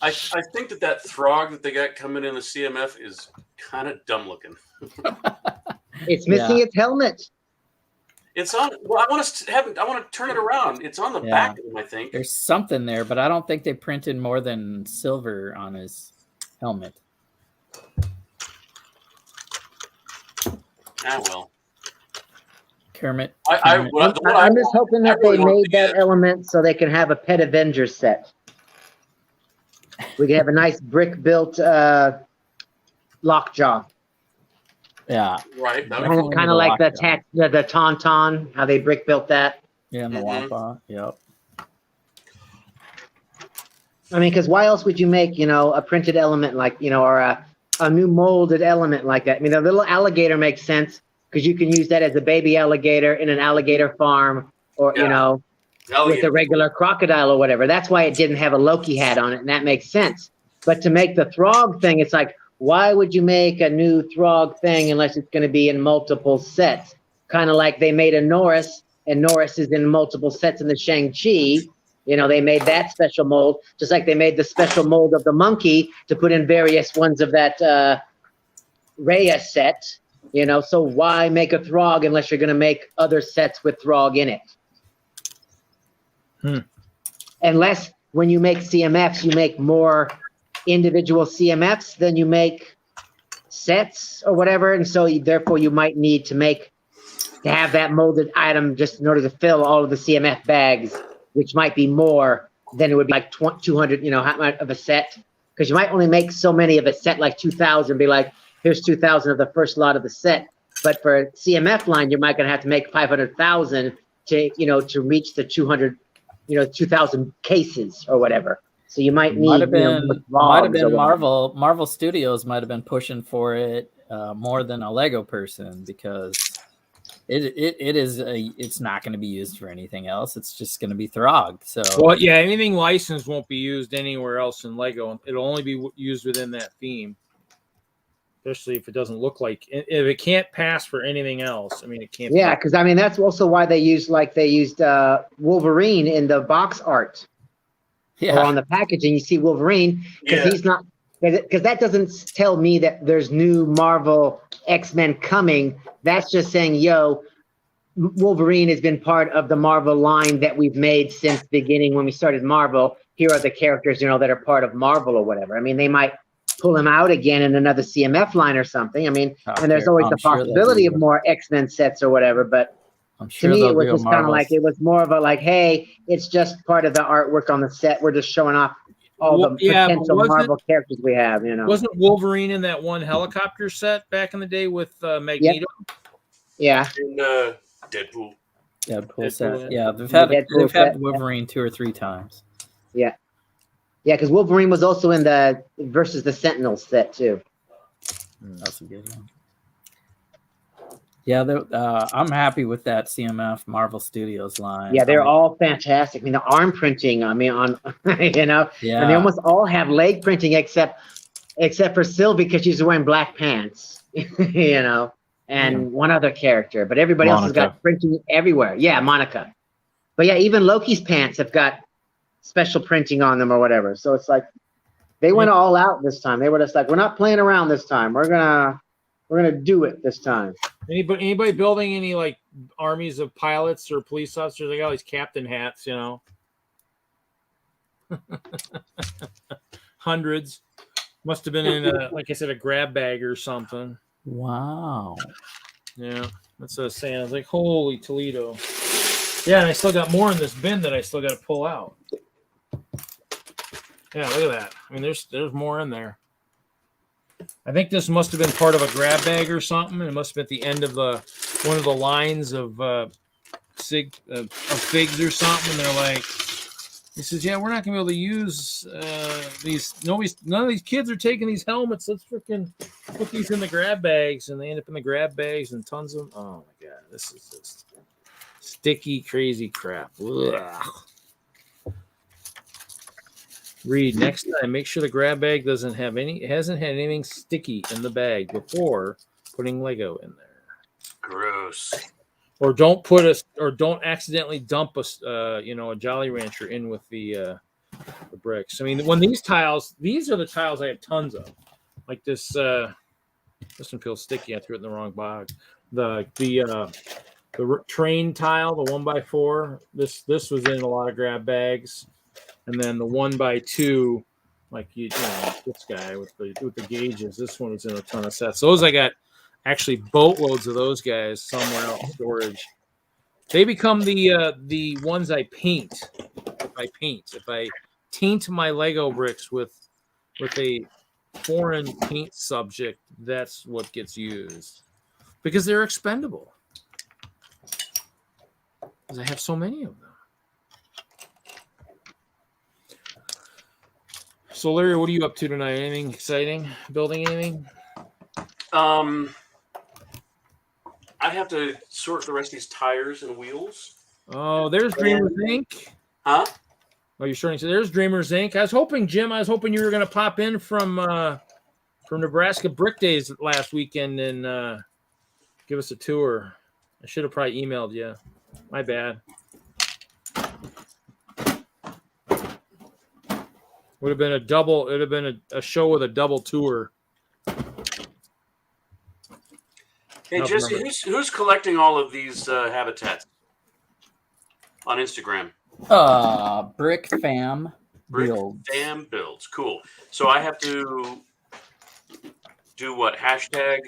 I think that Throg that they got coming in the CMF is kind of dumb looking. It's missing its helmet. It's on. Well, I want to turn it around. It's on the back of him, I think. There's something there, but I don't think they printed more than silver on his helmet. Ah, well. Kermit. I'm just hoping that they made that element so they can have a Pet Avenger set. We can have a nice brick built lockjaw. Yeah. Right. Kind of like the Tauntaun, how they brick built that. Yeah, and the Wampa. Yep. I mean, because why else would you make, a printed element like, or a new molded element like that? I mean, the little alligator makes sense because you can use that as a baby alligator in an alligator farm or, with a regular crocodile or whatever. That's why it didn't have a Loki hat on it, and that makes sense. But to make the Throg thing, it's like, why would you make a new Throg thing unless it's going to be in multiple sets? Kind of like they made a Norris, and Norris is in multiple sets in the Shang-Chi. They made that special mold, just like they made the special mold of the monkey to put in various ones of that Rhea set. So why make a Throg unless you're going to make other sets with Throg in it? Unless when you make CMFs, you make more individual CMFs than you make sets or whatever, and so therefore you might need to have that molded item just in order to fill all of the CMF bags, which might be more than it would be like 200, how much of a set, because you might only make so many of a set, like 2,000, be like, here's 2,000 of the first lot of the set. But for a CMF line, you might gonna have to make 500,000 to reach the 2,000 cases or whatever. So you might need. Might have been Marvel Studios might have been pushing for it more than a Lego person, because It's not going to be used for anything else. It's just going to be throgged. So Well, yeah, anything licensed won't be used anywhere else in Lego. It'll only be used within that theme. Especially if it doesn't look like, if it can't pass for anything else. I mean, it can't. Yeah, because I mean that's also why they used Wolverine in the box art. yeah, Or on the packaging, you see Wolverine because Yeah. he's not, because that doesn't tell me that there's new Marvel X-Men coming. That's just saying, yo, Wolverine has been part of the Marvel line that we've made since the beginning when we started Marvel. Here are the characters, that are part of Marvel or whatever. I mean, they might pull him out again in another CMF line or something. I mean, and there's always the possibility of more X-Men sets or whatever, but I'm sure to me, they'll it was do just kind of like, it was more of a like, hey, it's just part of the artwork on the set. We're just showing off all the potential Marvel characters we have, Wasn't Wolverine in that one helicopter set back in the day with Magneto? Yeah. And Deadpool. Deadpool set. Deadpool. Yeah, Deadpool they've set, had Wolverine 2 or 3 times. Yeah. Yeah, because Wolverine was also in the versus the Sentinels set too. That's a good one. Yeah, I'm happy with that CMF Marvel Studios line. Yeah, they're all fantastic. I mean, the arm printing. I mean, on Yeah, and they almost all have leg printing except for Sylvie because she's wearing black pants. And one other character, but everybody else has got printing everywhere. Yeah, Monica. But yeah, even Loki's pants have got special printing on them or whatever. So it's like they went all out this time. They were just like, we're not playing around this time. We're gonna do it this time. Anybody building any like armies of pilots or police officers? They got all these captain hats, Hundreds. Must have been in like I said, a grab bag or something. wow. Yeah, that's what I was saying. I was like, holy Toledo. Yeah, and I still got more in this bin that I still got to pull out. Yeah, look at that. I mean, there's more in there. I think this must have been part of a grab bag or something. It must have been at the end of one of the lines of figs or something. And they're like, he says, yeah, we're not gonna be able to use these. None of these kids are taking these helmets. Let's freaking put these in the grab bags, and they end up in the grab bags and tons of them. Oh my god, this is just sticky, crazy crap. Ugh. Read next time. Make sure the grab bag hasn't had anything sticky in the bag before putting Lego in there. Gross. Or don't accidentally dump a Jolly Rancher in with the bricks. I mean, when these are the tiles I have tons of. Like this, this one feels sticky. I threw it in the wrong box. The train tile, the 1x4. This was in a lot of grab bags. And then the 1x2, like this guy with the gauges. This one was in a ton of sets. Those I got actually boatloads of those guys somewhere else storage. They become the ones I paint. If I taint my Lego bricks with a foreign paint subject, that's what gets used because they're expendable. Because I have so many of them. So, Larry, what are you up to tonight? Anything exciting? Building anything? I have to sort the rest of these tires and wheels. Oh, there's Dreamers Inc. Huh? Oh, you're starting to. There's Dreamers Inc. I was hoping, Jim. You were going to pop in from Nebraska Brick Days last weekend and give us a tour. I should have probably emailed you. My bad. Would have been a double. It would have been a show with a double tour. Hey, Jesse, who's collecting all of these habitats on Instagram? Brick Fam Brick Builds. Fam Builds. Cool. So I have to do what? Hashtag?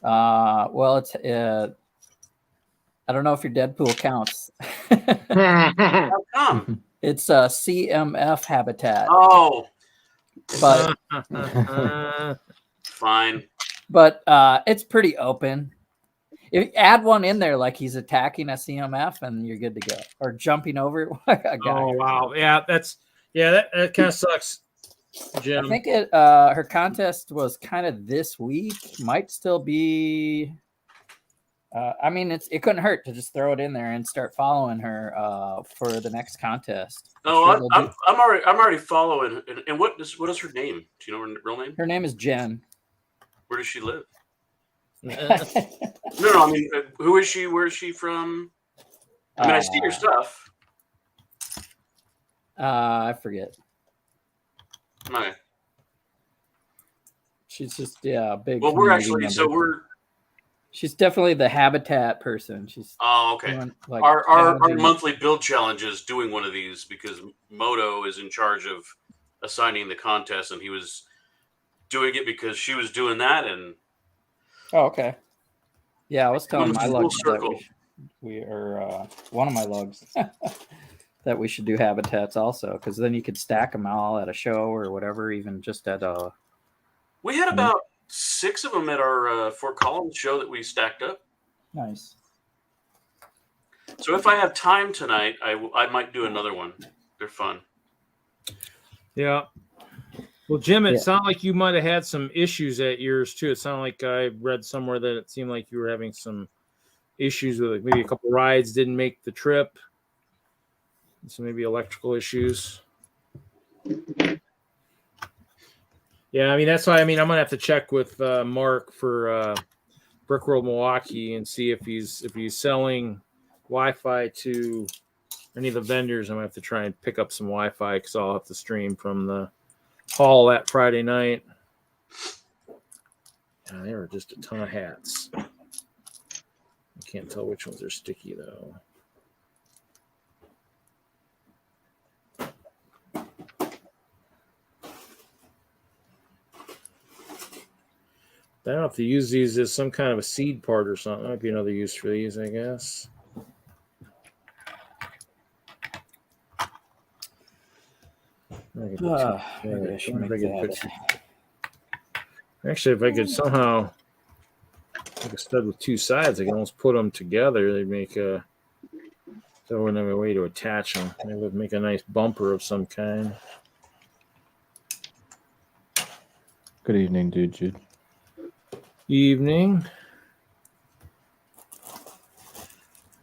Well, it's I don't know if your Deadpool counts. How come? It's a CMF habitat. Oh, but fine. But it's pretty open. If you add one in there, like he's attacking a CMF, and you're good to go. Or jumping over a guy. Oh wow, yeah, that kind of sucks, Jim. I think her contest was kind of this week. Might still be. I mean, it couldn't hurt to just throw it in there and start following her for the next contest. Oh, I'm already following. And what is her name? Do you know her real name? Her name is Jen. Where does she live? No. I mean, who is she? Where is she from? I mean, I see your stuff. I forget. Okay. She's just big. Well, we're actually She's definitely the habitat person. She's okay. Like our monthly build challenge is doing one of these because Moto is in charge of assigning the contest, and he was doing it because she was doing that. And okay. Yeah, I was telling my lugs that we are one of my lugs that we should do habitats also, because then you could stack them all at a show or whatever, even just at a. We had about 6 of them at our Fort Collins show that we stacked up. Nice. So if I have time tonight, I might do another one. They're fun. Yeah. Well, Jim, it sounded like you might have had some issues at yours too. It sounded like I read somewhere that it seemed like you were having some issues with maybe a couple rides didn't make the trip. So maybe electrical issues. Yeah, I mean, that's why. I mean, I'm gonna have to check with Mark for Brickworld Milwaukee and see if he's selling Wi-Fi to any of the vendors. I'm gonna have to try and pick up some Wi-Fi because I'll have to stream from the hall that Friday night. Yeah, there were just a ton of hats. I can't tell which ones are sticky though. I don't have to use these as some kind of a seed part or something. Might be another use for these, I guess. Actually, if I could somehow make a stud with 2 sides, I can almost put them together. They'd make a. So I wouldn't have a way to attach them. They would make a nice bumper of some kind. Good evening, Jude. Evening.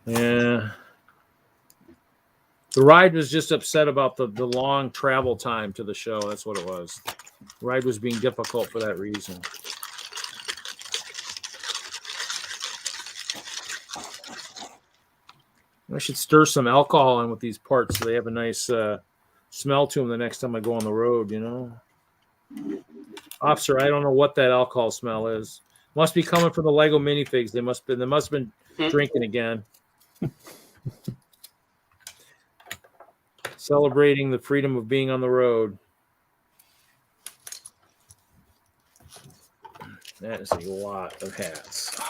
Yeah. The ride was just upset about the long travel time to the show. That's what it was. The ride was being difficult for that reason. I should stir some alcohol in with these parts so they have a nice smell to them the next time I go on the road, you know? Officer, I don't know what that alcohol smell is. Must be coming from the Lego minifigs. They must have been drinking again. Celebrating the freedom of being on the road. That is a lot of hats.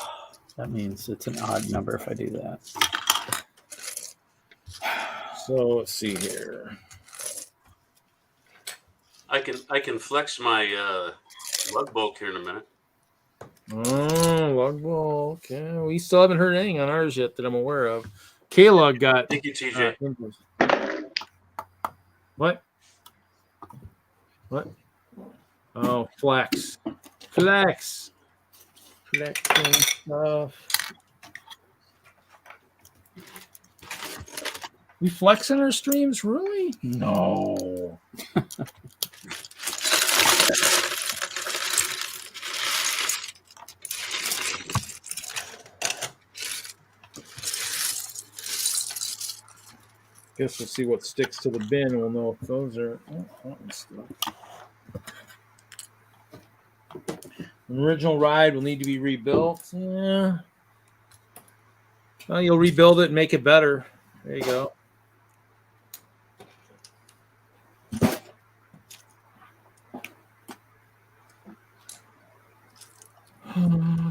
That means it's an odd number if I do that. So let's see here. I can flex my lug bulk here in a minute. Oh, lug bulk. Okay. We still haven't heard anything on ours yet that I'm aware of. K-Lug got. Thank you, TJ. What? Oh, flex. Flexing stuff. We flexing our streams, really? No. Guess we'll see what sticks to the bin. We'll know if those are. An original ride will need to be rebuilt. Yeah. Well, you'll rebuild it and make it better. There you go.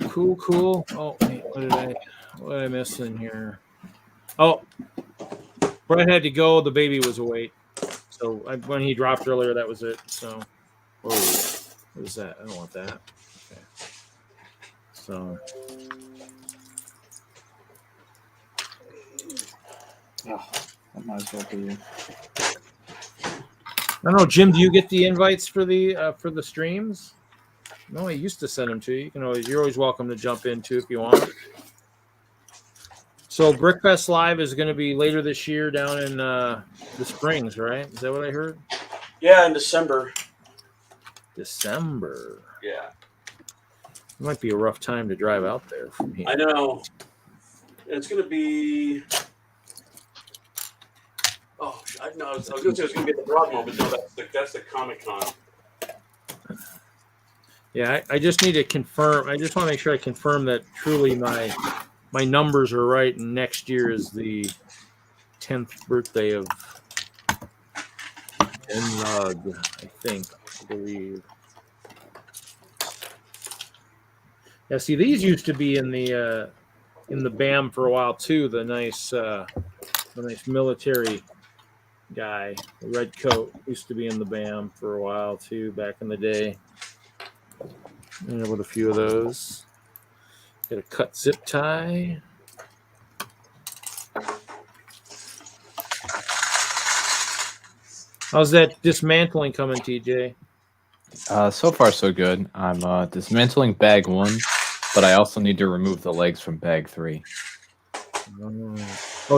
Cool. Oh, wait, what did I miss in here? Oh, Brett had to go. The baby was awake. So when he dropped earlier, that was it. So, what is that? I don't want that. Okay. So. Oh, that might as well be. I don't know, Jim. Do you get the invites for the streams? No, I used to send them to you. You're always welcome to jump in too if you want. So Brickfest Live is going to be later this year down in the Springs, right? Is that what I heard? Yeah, in December. December. Yeah. It might be a rough time to drive out there from here. I know. It's going to be. Oh, I was going to say it's going to be at the Broadmoor, but no, that's the Comic Con. Yeah, I just need to confirm. I just want to make sure I confirm that truly my numbers are right, and next year is the 10th birthday of DENLUG, I believe. Yeah, see, these used to be in the BAM for a while too. The nice military guy, the red coat, used to be in the BAM for a while too, back in the day. And with a few of those. Get a cut zip tie. How's that dismantling coming, TJ? So far, so good. I'm dismantling bag 1, but I also need to remove the legs from bag 3. Oh,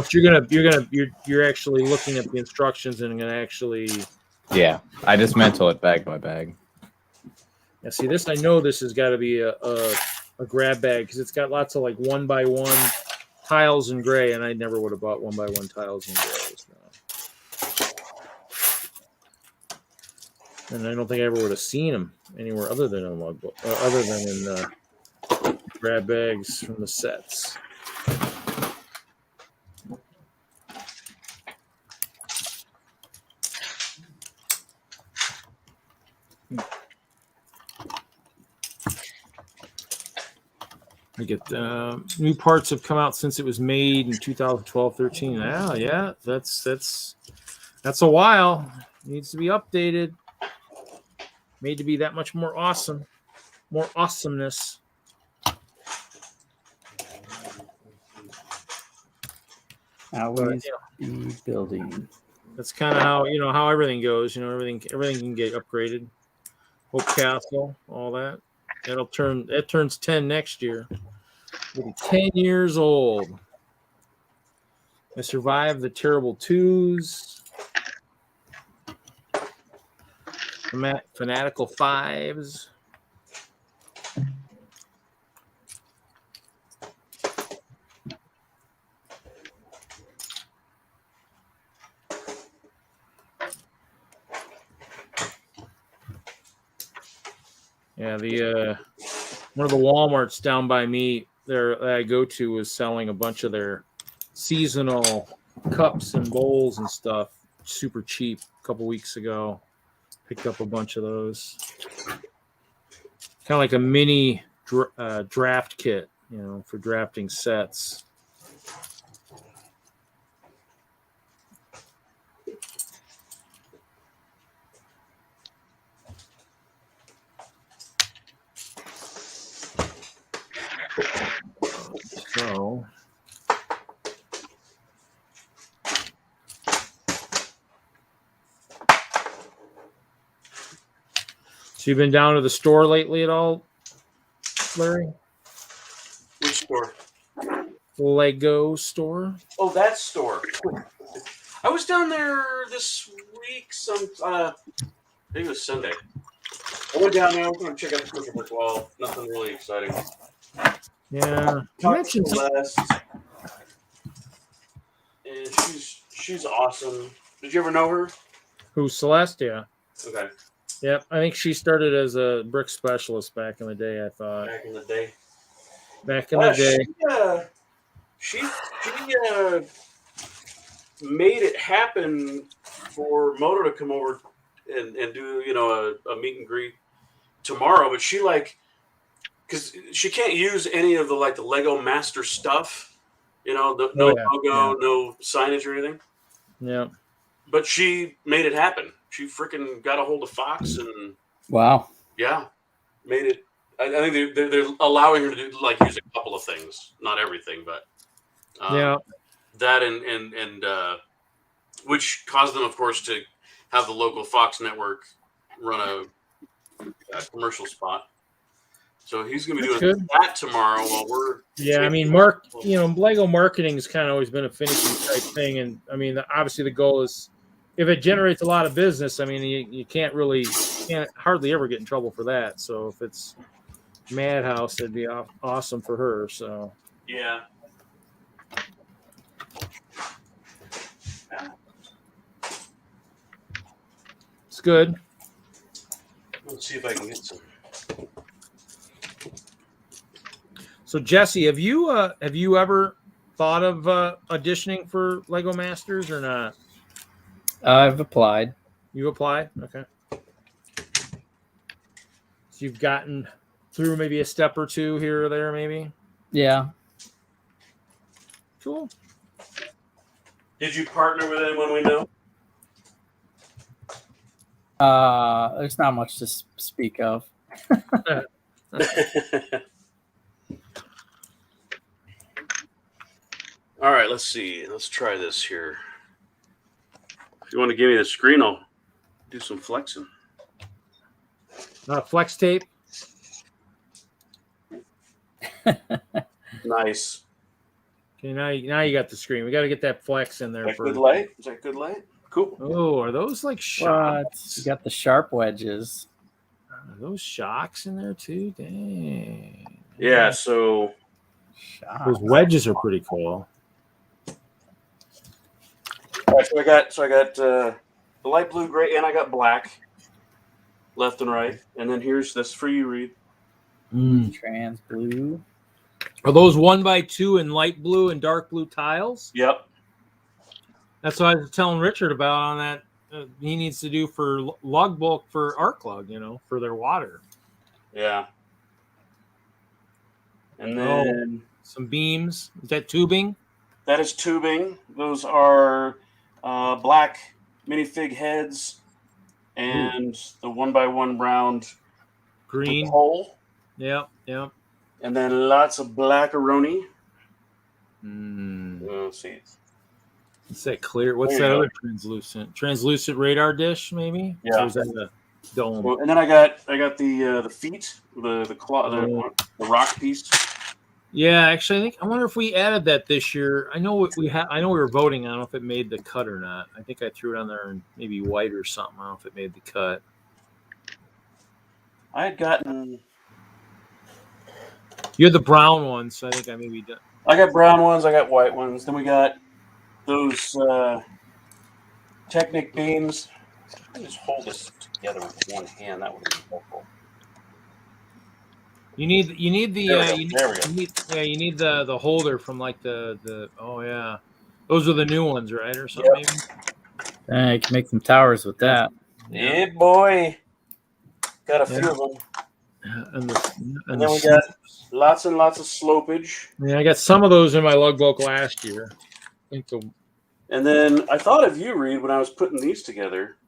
so you're actually looking at the instructions and gonna actually. Yeah, I dismantle it bag by bag. Yeah, see this. I know this has got to be a grab bag because it's got lots of like 1x1 tiles in gray, and I never would have bought 1x1 tiles in gray. So. And I don't think I ever would have seen them anywhere other than in grab bags from the sets. I get new parts have come out since it was made in 2012-13. Yeah, that's a while. It needs to be updated. Made to be that much more awesome, more awesomeness. Always be building. That's kind of how everything goes. Everything can get upgraded. Hope Castle, all that. That turns 10 next year. It'll be 10 years old. I survived the terrible 2s. Fanatical 5s. Yeah, one of the Walmarts down by me there that I go to was selling a bunch of their seasonal cups and bowls and stuff super cheap a couple weeks ago. Picked up a bunch of those. Kind of like a mini draft kit, for drafting sets. So you've been down to the store lately at all, Larry? Which store? Lego store. Oh, that store. I was down there this week. I think it was Sunday. I went down there. I was going to check out the Hoosier Bricks wall. Nothing really exciting. Yeah, you mentioned Celeste, and she's awesome. Did you ever know her? Who, Celeste? Yeah. Okay. Yep, I think she started as a brick specialist back in the day. I thought. Back in the day. Back in the day. She made it happen for Moto to come over and do a meet and greet tomorrow, but she because she can't use any of the Lego Master stuff, no logo, no signage or anything. Yeah. But she made it happen. She freaking got a hold of Fox and wow. Yeah, made it. I think they're allowing her to do use a couple of things, not everything, but that and which caused them, of course, to have the local Fox network run a commercial spot. So he's going to be That's doing good. that tomorrow while we're. Yeah, I mean, Lego marketing has kind of always been a finishing type thing, and I mean, obviously the goal is if it generates a lot of business. I mean, you can't hardly ever get in trouble for that. So if it's Madhouse, it'd be awesome for her. So Yeah. it's good. Let's see if I can get some. So Jesse, have you ever thought of auditioning for Lego Masters or not? I've applied. You applied? Okay. So you've gotten through maybe a step or two here or there, maybe? Yeah. Cool. Did you partner with anyone we know? There's not much to speak of. All right, let's see. Let's try this here. If you want to give me the screen, I'll do some flexing. Flex tape. Nice. Okay, now you got the screen. We got to get that flex in there. Is that good light? Is that good light? Cool. Oh, are those like shocks? You got the sharp wedges. Are those shocks in there too? Dang. Yeah, so those wedges are pretty cool. All right, so I got the light blue, gray, and I got black, left and right. And then here's this for you, Reed. Trans blue. Are those 1x2 in light blue and dark blue tiles? Yep. That's what I was telling Richard about on that. He needs to do for lug bulk for ArcLug, for their water. Yeah. And then some beams. Is that tubing? That is tubing. Those are black minifig heads and the 1x1 round green hole. Yep. And then lots of blackaroni. Let's see. Is that clear? What's that other translucent? Translucent radar dish, maybe? Yeah. Or is that a dome? Well, and then I got the feet, the claw, the rock piece. Yeah, actually, I wonder if we added that this year. I know we were voting. I don't know if it made the cut or not. I think I threw it on there in maybe white or something. I don't know if it made the cut. I had gotten. You had the brown ones, so I think I maybe done. I got brown ones. I got white ones. Then we got those Technic beams. Let me just hold this together with one hand. That would be helpful. You need the you need the holder from like the oh yeah, those are the new ones, right, or something? Yep. Maybe. You can make some towers with that. Yeah, boy. Got a few of them. And then we got lots and lots of slopage. Yeah, I got some of those in my lug bulk last year. I think and then I thought of you, Reed, when I was putting these together.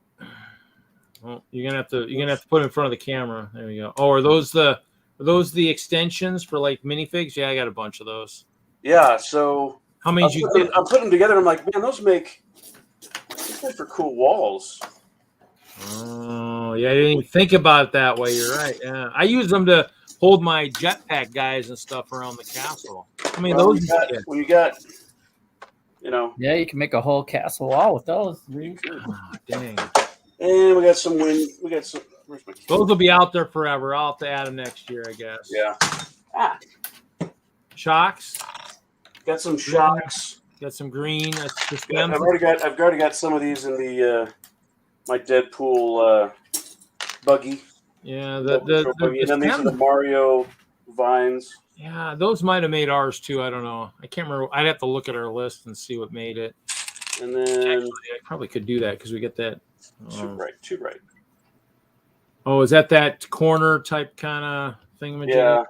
Well, you're gonna have to put it in front of the camera. There you go. Oh, are those the extensions for like minifigs? Yeah, I got a bunch of those. Yeah. So how many did you get? I'm putting them together. And I'm like, man, those make for cool walls. Oh, yeah, I didn't even think about it that way. You're right. Yeah, I use them to hold my jetpack guys and stuff around the castle. I mean, well, those. When you got, Yeah, you can make a whole castle wall with those. Oh, dang. And we got some wind. We got some. Where's my key? Those will be out there forever. I'll have to add them next year, I guess. Yeah. Shocks. Got some shocks. Got some green. That's just I've already got some of these in the my Deadpool buggy. Yeah, and then these are the Mario vines. Yeah, those might have made ours too. I don't know. I can't remember. I'd have to look at our list and see what made it. And then actually, I probably could do that because we get that. Too bright. Oh, is that corner type kind of thing? Yeah.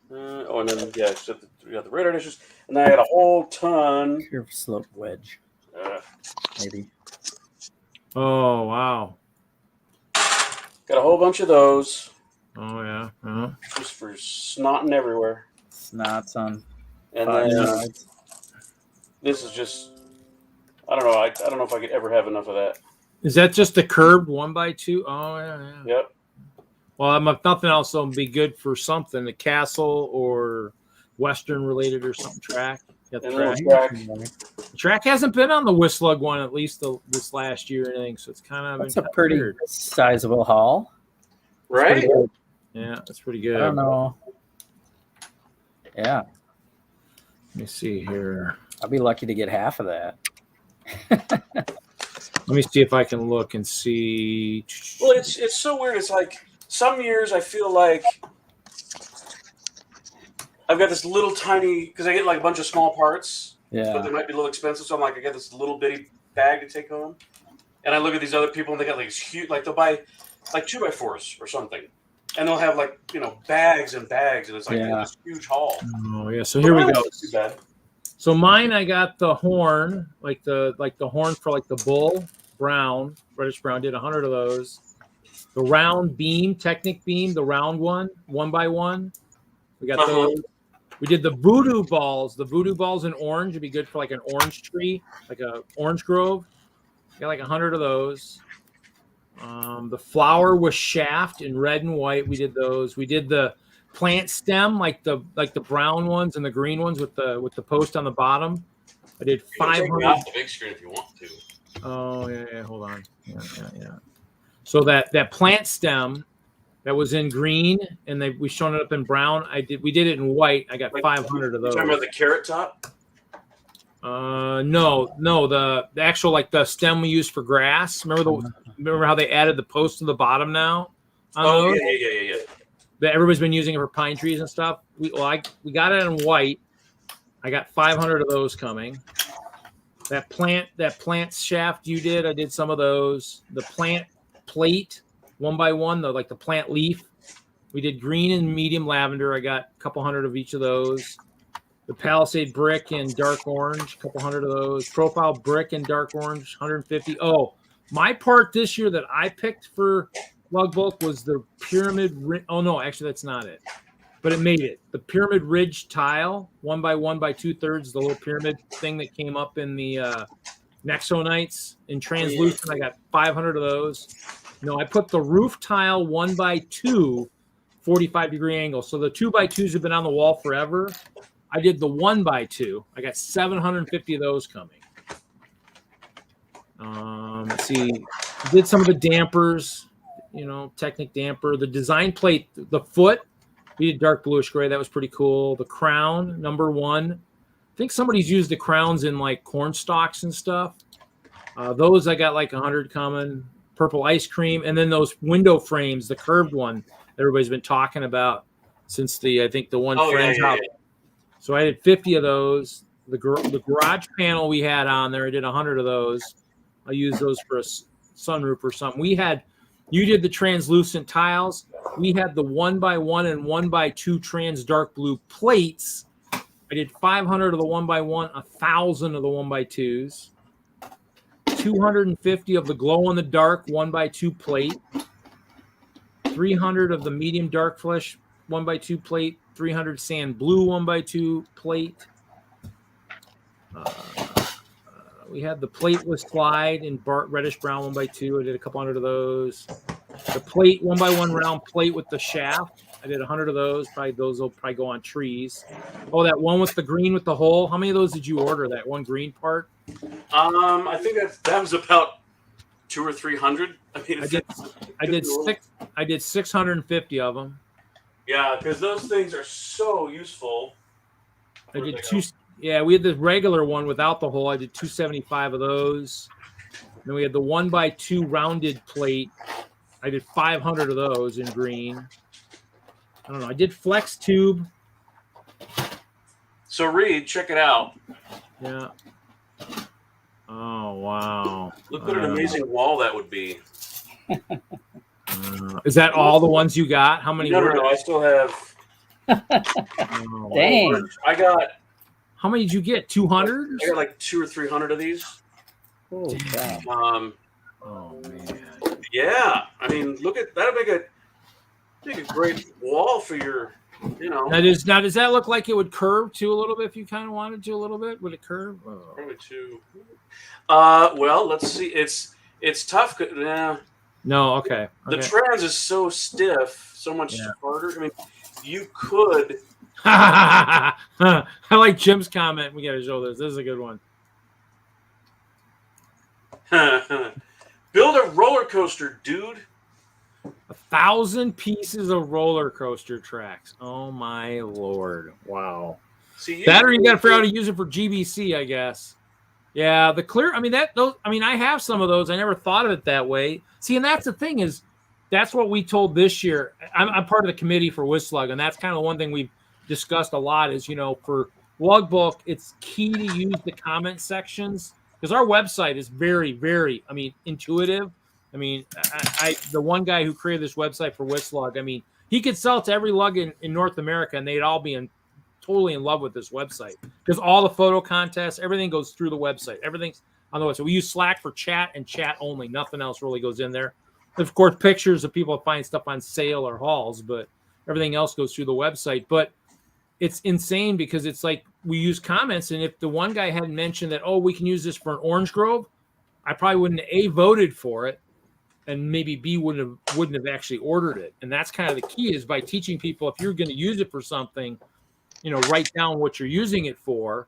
And then we got the radar dishes, and then I got a whole ton. Curve slope wedge, maybe. Oh wow! Got a whole bunch of those. Oh yeah. Just for snotting everywhere. Snots on. And then this is just. I don't know. I don't know if I could ever have enough of that. Is that just the curved 1x2? Oh yeah. Yep. Well, if nothing else, it'll be good for something, the castle or Western related or something track. And track. Track hasn't been on the WISLUG one at least this last year or anything, so it's kind of That's a pretty sizable haul. Right? Yeah, that's pretty good. I don't know. Yeah. Let me see here. I'll be lucky to get half of that. Let me see if I can look and see. Well, it's so weird. It's like some years I feel like I've got this little tiny, because I get like a bunch of small parts, but they might be a little expensive. So I'm like, I get this little bitty bag to take home. And I look at these other people and they got like huge, like they'll buy like 2x4s or something. And they'll have like, bags and bags. And it's like this huge haul. Oh, yeah. So here we go. Too bad. So mine, I got the horn, like the horn for like the bull, brown, reddish brown. Did 100 of those. The round beam, Technic beam, the round one, 1x1. We got those. We did the voodoo balls. The voodoo balls in orange would be good for like an orange tree, like a orange grove. Got like 100 of those. The flower was shaft in red and white. We did those. We did the plant stem, like the brown ones and the green ones with the post on the bottom. I did 500. Take me off the big screen if you want to. Oh yeah. Hold on. Yeah. So that plant stem that was in green and we shown it up in brown. We did it in white. I got 500 of those. You talking about the carrot top? No, the actual like the stem we use for grass. Remember how they added the post to the bottom now? Oh yeah. That everybody's been using it for pine trees and stuff. We got it in white. I got 500 of those coming. That plant shaft you did, I did some of those. The plant plate 1x1, the plant leaf. We did green and medium lavender. I got a couple hundred of each of those. The Palisade brick in dark orange, a couple hundred of those. Profile brick in dark orange, 150. Oh, my part this year that I picked for lug bulk was the pyramid. Oh no, actually that's not it, but it made it. The pyramid ridge tile, 1x1 by 2/3, the little pyramid thing that came up in the Nexonites in translucent. I got 500 of those. No, I put the roof tile 1x2, 45-degree angle. So the 2x2s have been on the wall forever. I did the 1x2. I got 750 of those coming. Let's see. Did some of the dampers, Technic damper. The design plate, the foot, we did dark bluish gray. That was pretty cool. The crown, number 1. I think somebody's used the crowns in like corn stalks and stuff. Those I got like 100 coming. Purple ice cream. And then those window frames, the curved one everybody's been talking about since I think the one friend's house. So I did 50 of those. The garage panel we had on there, I did 100 of those. I used those for a sunroof or something. You did the translucent tiles. We had the 1x1 and 1x2 trans dark blue plates. I did 500 of the 1x1, 1,000 of the 1x2s, 250 of the glow in the dark 1x2 plate, 300 of the medium dark flesh 1x2 plate, 300 sand blue 1x2 plate. We had the plate with slide in reddish brown 1x2. I did a couple hundred of those. The plate 1x1 round plate with the shaft. I did 100 of those. Those will probably go on trees. Oh, that one with the green with the hole. How many of those did you order? That one green part? I think that was about 200 or 300. I did 650 of them. Yeah, because those things are so useful. I did two. Yeah, we had the regular one without the hole. I did 275 of those. Then we had the 1x2 rounded plate. I did 500 of those in green. I don't know. I did flex tube. So Reed, check it out. Yeah. Oh wow! Look what an amazing wall that would be. Is that all the ones you got? How many? No. I still have. Dang! I got. How many did you get? 200? I got like 200 or 300 of these. Oh wow! Oh man! Yeah, I mean, look at that'll make a great wall for your. Now does that look like it would curve too a little bit if you kind of wanted to a little bit? Would it curve? Probably too. Well, let's see. It's It's tough. Yeah. No, okay. The trans is so stiff, so much harder. I mean, you could. I like Jim's comment. We got to show this. This is a good one. Build a roller coaster, dude. 1,000 pieces of roller coaster tracks. Oh my lord! Wow. See, that, or you got to figure out how to use it for GBC, I guess. Yeah, the clear. I mean those. I mean, I have some of those. I never thought of it that way. See, and that's the thing is, that's what we told this year. I'm part of the committee for WISLUG, and that's kind of one thing we've discussed a lot. Is for logbook, it's key to use the comment sections because our website is very, very. I mean, intuitive. I mean, the one guy who created this website for WISLUG, I mean, he could sell it to every lug in North America, and they'd all be totally in love with this website because all the photo contests, everything goes through the website. Everything's on the website. We use Slack for chat and chat only. Nothing else really goes in there. Of course, pictures of people find stuff on sale or hauls, but everything else goes through the website. But it's insane because it's like we use comments, and if the one guy hadn't mentioned that, oh, we can use this for an Orange Grove, I probably wouldn't have voted for it. And maybe B wouldn't have actually ordered it. And that's kind of the key is by teaching people if you're going to use it for something, write down what you're using it for.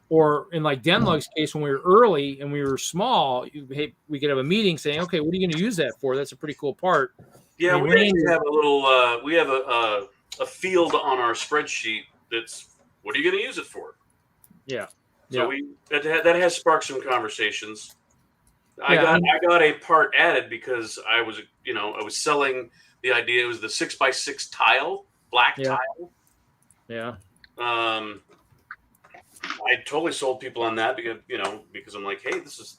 Or in like DENLUG's case, when we were early and we were small, we could have a meeting saying, okay, what are you going to use that for? That's a pretty cool part. Yeah, we actually have a little, we have a field on our spreadsheet that's, what are you going to use it for? Yeah. So that has sparked some conversations. I got a part added because I was selling the idea. It was the 6x6 tile, black tile. Yeah. I totally sold people on that because I'm like, hey, this is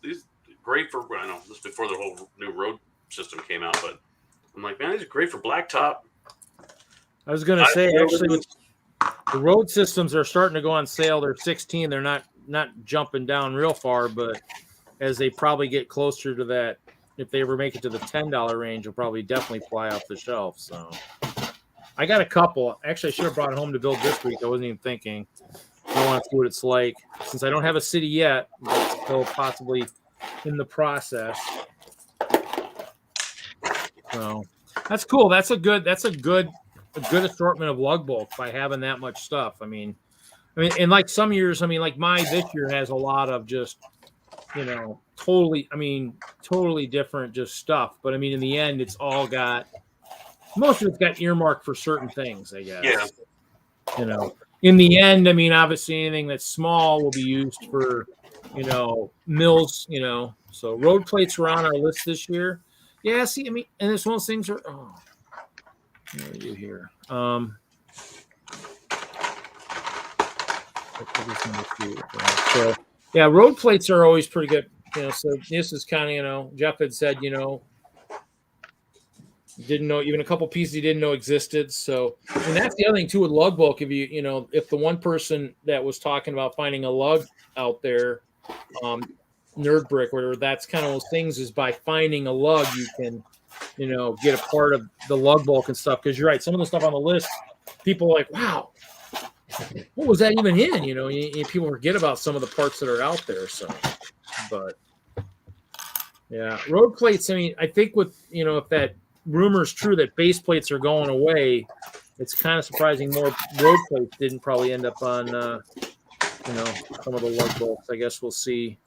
great for. I know this is before the whole new road system came out, but I'm like, man, these are great for blacktop. I was going to say actually, the road systems are starting to go on sale. They're 16. They're not jumping down real far, but as they probably get closer to that, if they ever make it to the $10 range, will probably definitely fly off the shelf. So I got a couple. Actually, I should have brought it home to build this week. I wasn't even thinking. I want to see what it's like. Since I don't have a city yet, but still possibly in the process. So that's cool. That's a good assortment of lug bulk by having that much stuff. I mean, and like some years, like mine this year has a lot of just totally different just stuff. But in the end, it's all got, most of it's got earmarked for certain things, I guess. Yeah. In the end, obviously anything that's small will be used for, mills, so road plates were on our list this year. Yeah. See, and it's one of those things where, what are you here? So, yeah, road plates are always pretty good. So this is kind of, Jeff had said, didn't know, even a couple pieces he didn't know existed. So, and that's the other thing too with lug bulk. If if the one person that was talking about finding a lug out there, Nerd Brick, whatever, that's kind of those things is by finding a lug, you can, get a part of the lug bulk and stuff. Cause you're right. Some of the stuff on the list, people are like, wow, what was that even in? People forget about some of the parts that are out there. So, but yeah, road plates. I think with, if that rumor is true that base plates are going away, it's kind of surprising more road plates didn't probably end up on, some of the lug bolts. I guess we'll see.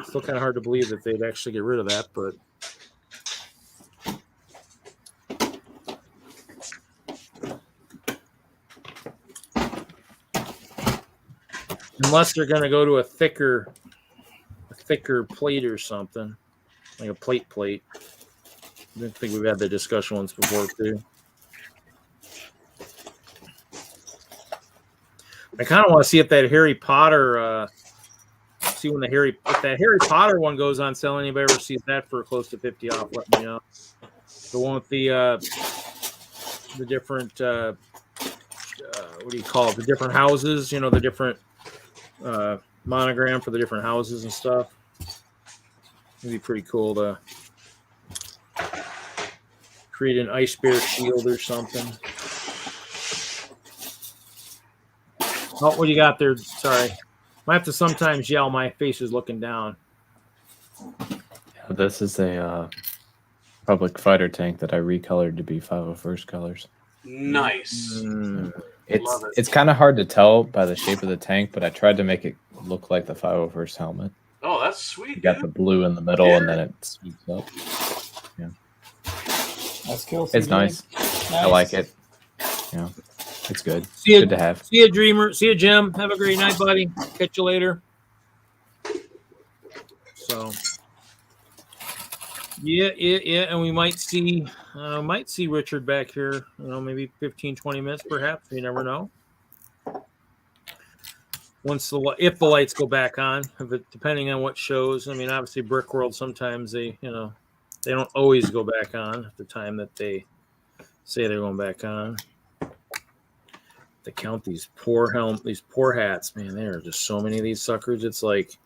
Still kind of hard to believe that they'd actually get rid of that, but. Unless they're going to go to a thicker plate or something, like a plate. I don't think we've had the discussion once before, too. I kind of want to see if that Harry Potter, if that Harry Potter one goes on sale. Anybody ever sees that for close to 50 off? Let me know. The one with the different, what do you call it? The different houses, the different monogram for the different houses and stuff. It'd be pretty cool to create an ice bear shield or something. Oh, what do you got there? Sorry. Might have to sometimes yell. My face is looking down. This is a public fighter tank that I recolored to be 501st colors. Nice. Love it. It's kind of hard to tell by the shape of the tank, but I tried to make it look like the 501st helmet. Oh, that's sweet. You got the blue in the middle, and then it sweeps up. Yeah, That's cool. it's nice. I like it. Yeah, it's good. See ya, Good to have. See you, Dreamer. See you, Jim. Have a great night, buddy. Catch you later. So, yeah, and we might see Richard back here. Maybe 15, 20 minutes, perhaps. You never know. If the lights go back on, depending on what shows. I mean, obviously, Brickworld sometimes they don't always go back on at the time that they say they're going back on. They count these poor hats, man. There are just so many of these suckers. It's like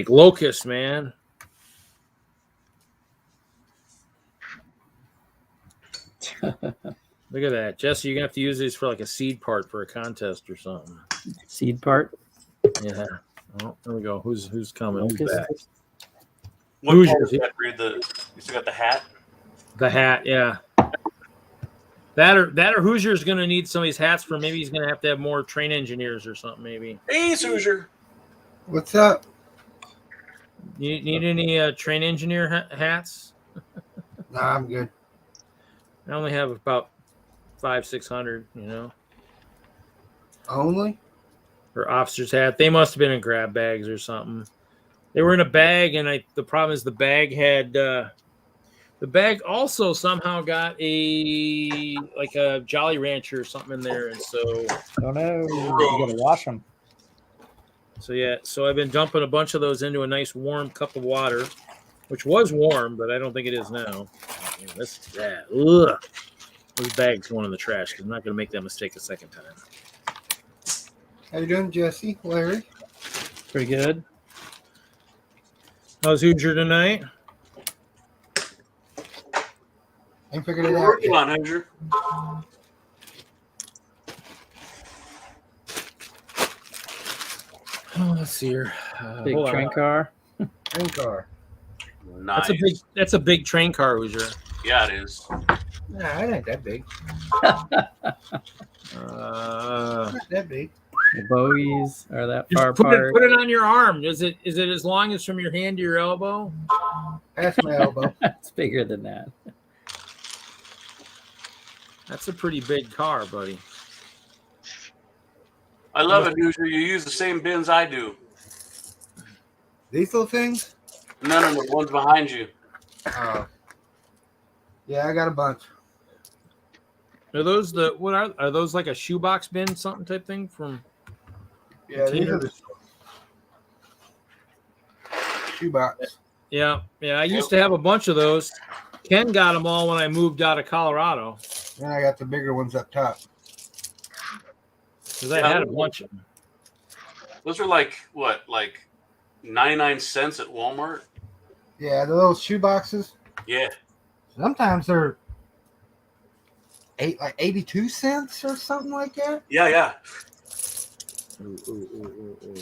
locusts, man. Look at that, Jesse. You're gonna have to use these for like a seed part for a contest or something. Seed part. Yeah. Oh, there we go. Who's coming? Who's Locust. back? What Hoosier. part is that, Reed? You still got the hat? The hat, yeah. That or Hoosier's gonna need some of these hats for. Maybe he's gonna have to have more train engineers or something. Maybe. Hey, Hoosier. What's up? You need any train engineer hats? Nah, I'm good. I only have about 500-600. Only? Or officer's hat. They must have been in grab bags or something. They were in a bag, and the problem is the bag had the bag also somehow got a Jolly Rancher or something in there, and so Oh no, you gotta wash them. So I've been dumping a bunch of those into a nice warm cup of water, which was warm, but I don't think it is now. Ugh. Those bags going in the trash because I'm not going to make that mistake a second time. How you doing, Jesse? Larry? Pretty good. How's Hoosier tonight? I figured it out. Come on, Hoosier. Oh, let's see here. Big Hold train on. car. Train car. Nice. That's a big train car, Hoosier. Yeah, it is. Nah, it ain't that big. Not that big. The bogies are that Just far put apart. it on your arm. Is it as long as from your hand to your elbow? That's my elbow. It's bigger than that. That's a pretty big car, buddy. I love it, Hoosier. You use the same bins I do. These little things? No, the ones behind you. Oh. Yeah, I got a bunch. Are those are those like a shoebox bin something type thing from? Yeah, these are the shoebox. Yeah. I used to have a bunch of those. Ken got them all when I moved out of Colorado. And I got the bigger ones up top. Because I had a bunch of them. Those are like 99 cents at Walmart. Yeah, the little shoe boxes. Yeah. Sometimes they're 82 cents or something like that. Yeah. Ooh.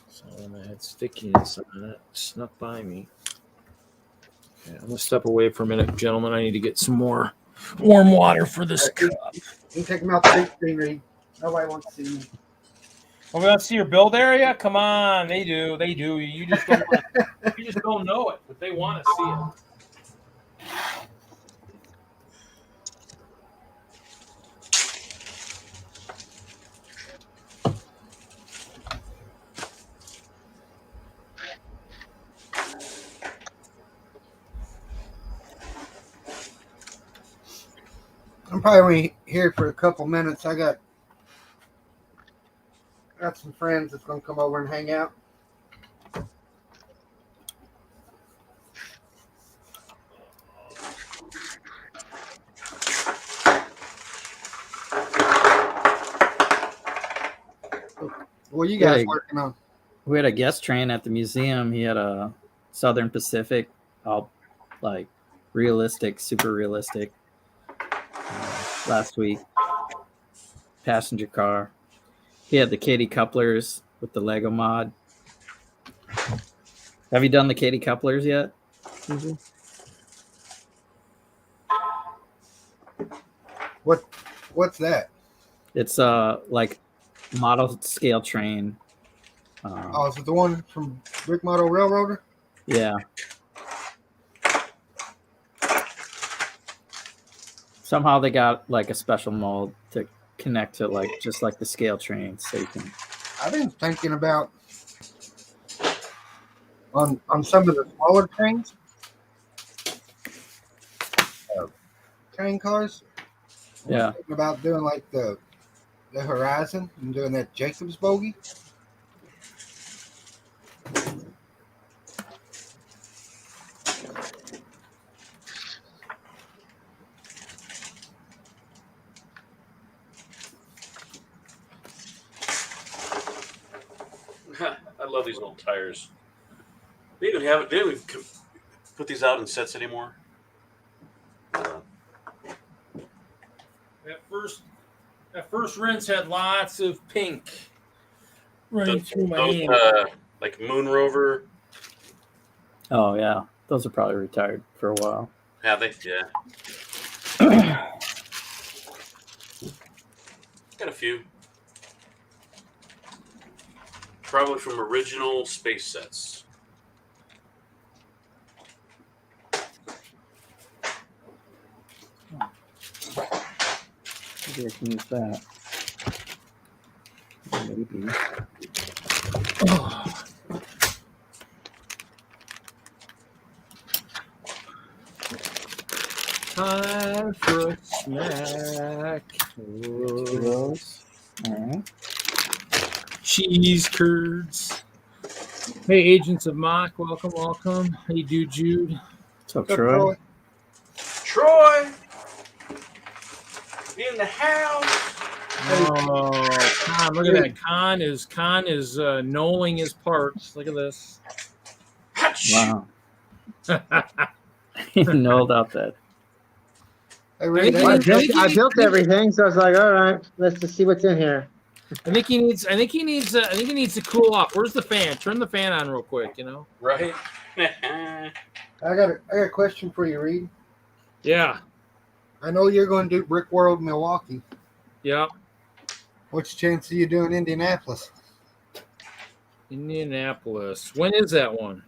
So I had stickiness on it. Snuck by me. Okay, I'm gonna step away for a minute, gentlemen. I need to get some more warm water for this cup. You can take them out the big screen, Reed. Nobody wants to see you. Oh, we want to see your build area? Come on, they do. You just don't. You just don't know it, but they want to see it. I'm probably only here for a couple minutes. I got some friends that's gonna come over and hang out. What are you guys working on? We had a guest train at the museum. He had a Southern Pacific, all like realistic, super realistic. Last week, passenger car. He had the Katie couplers with the Lego mod. Have you done the Katie couplers yet? What's that? It's like model scale train. Oh, is it the one from Brick Model Railroader? Yeah. Somehow they got like a special mold to connect to like just like the scale train, so you can. I've been thinking about on some of the smaller trains, train cars. Yeah. Thinking about doing like the Horizon and doing that Jacobs bogie. I love these old tires. They don't have it. They don't even put these out in sets anymore. That first rinse had lots of pink running through my hand. Like Moon Rover. Oh yeah, those are probably retired for a while. Yeah, got a few. Probably from original space sets. Maybe I can use that. Maybe. Time for a snack. All right. Cheese curds. Hey, agents of Mock, welcome, welcome. How you do, Jude? What's up, Troy? Troy! In the house. Oh, Con, look at that. Con is knowing his parts. Look at this. Wow. You know about that. I built everything, so I was like, all right, let's just see what's in here. I think he needs to cool off. Where's the fan? Turn the fan on real quick, you know. Right. I got a question for you, Reed. Yeah. I know you're going to do Brickworld Milwaukee. Yeah. What's the chance of you doing Indianapolis? Indianapolis. When is that one?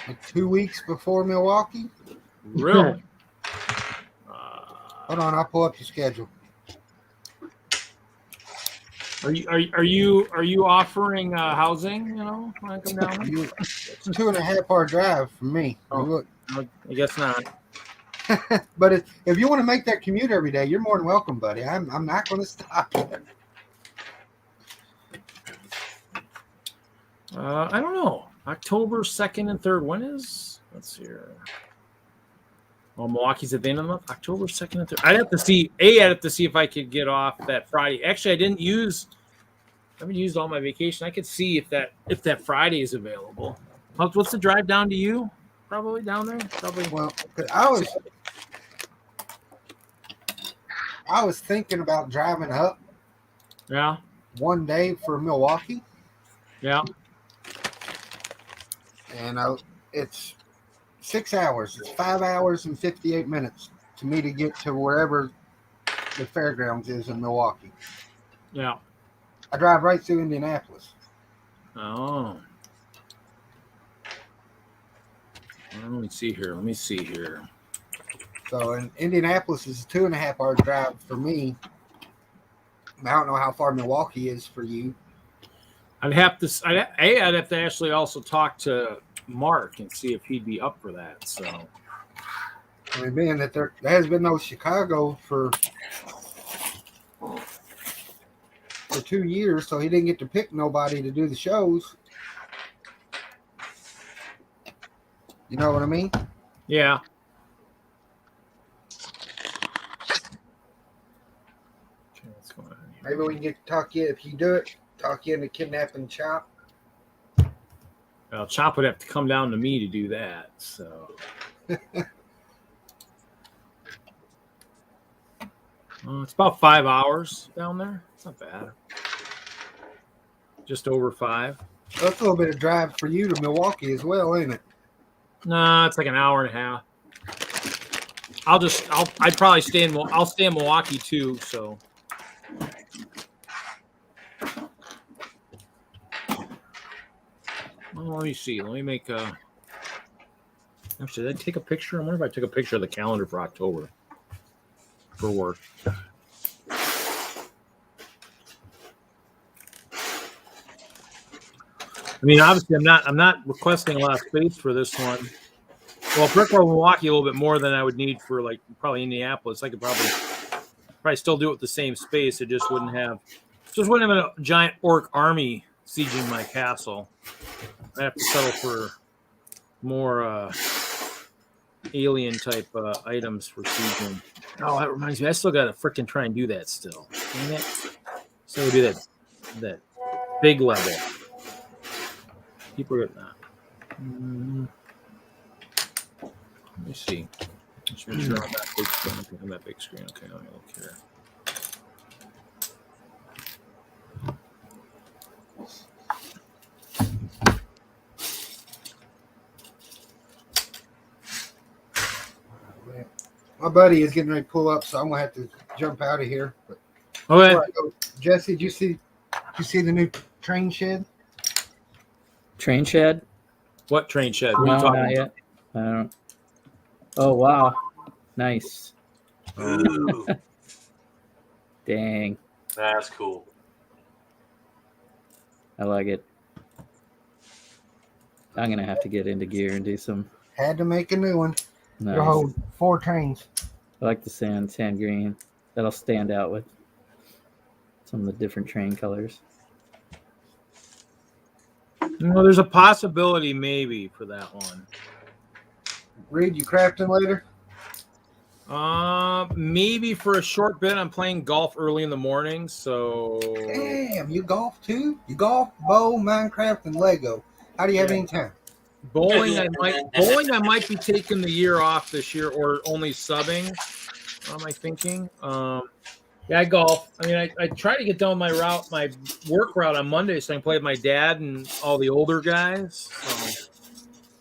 Like 2 weeks before Milwaukee? Really? Hold on, I'll pull up your schedule. Are you offering housing? You know, when I come down. It's a 2.5 hour drive from me. Oh, I guess not. But if you want to make that commute every day, you're more than welcome, buddy. I'm not going to stop you. I don't know. October 2nd and 3rd. When is? Let's see here. Oh, Milwaukee's at the end of the month. October 2nd and 3rd. I'd have to see if I could get off that Friday. Actually, I haven't used all my vacation. I could see if that Friday is available. What's the drive down to you? Probably down there. Probably. Well, I was thinking about driving up. Yeah. One day for Milwaukee. Yeah. And it's 6 hours. It's 5 hours and 58 minutes to me to get to wherever the fairgrounds is in Milwaukee. Yeah. I drive right through Indianapolis. Oh. Let me see here. So in Indianapolis is a 2.5 hour drive for me. I don't know how far Milwaukee is for you. I'd have to actually also talk to Mark and see if he'd be up for that. So, I mean, being that there has been no Chicago for 2 years, so he didn't get to pick nobody to do the shows. You know what I mean? Yeah. Okay, what's going on here? Maybe we can get to talk you if you do it. Talk you into kidnapping Chop. Well, Chop would have to come down to me to do that. So, it's about 5 hours down there. It's not bad. Just over 5. That's a little bit of drive for you to Milwaukee as well, ain't it? Nah, it's like an hour and a half. I'd probably stay in Milwaukee too. So. Well, let me see. Let me make a. Actually, did I take a picture? I wonder if I took a picture of the calendar for October for work. I mean, obviously, I'm not requesting a lot of space for this one. Well, Brickworld Milwaukee a little bit more than I would need for like probably Indianapolis. I could probably still do it with the same space. It just wouldn't have a giant orc army sieging my castle. I have to settle for more alien type items for sieging. Oh, that reminds me, I still got to freaking try and do that still. Dang it. So do that big level. People are not. Let me see. Just make sure I'm that big screen. Okay, I'm that big screen. Okay, let me look here. My buddy is getting ready to pull up, so I'm gonna have to jump out of here. But Okay. Jesse, did you see the new train shed? Train shed? What train shed? What are No, you talking not about? yet. I don't. Oh wow, nice. Ooh, Dang, that's cool. I like it. I'm gonna have to get into gear and do some. Had to make a new one. Nice. You'll hold 4 trains. I like the sand green. That'll stand out with some of the different train colors. No, there's a possibility maybe for that one. Reed, you crafting later? Maybe for a short bit. I'm playing golf early in the morning, so. Damn, you golf too? You golf, bow, Minecraft, and Lego. How do you have any time? Bowling, I might be taking the year off this year, or only subbing. What am I thinking? Yeah, I golf. I mean, I try to get done my work route on Monday, so I can play with my dad and all the older guys.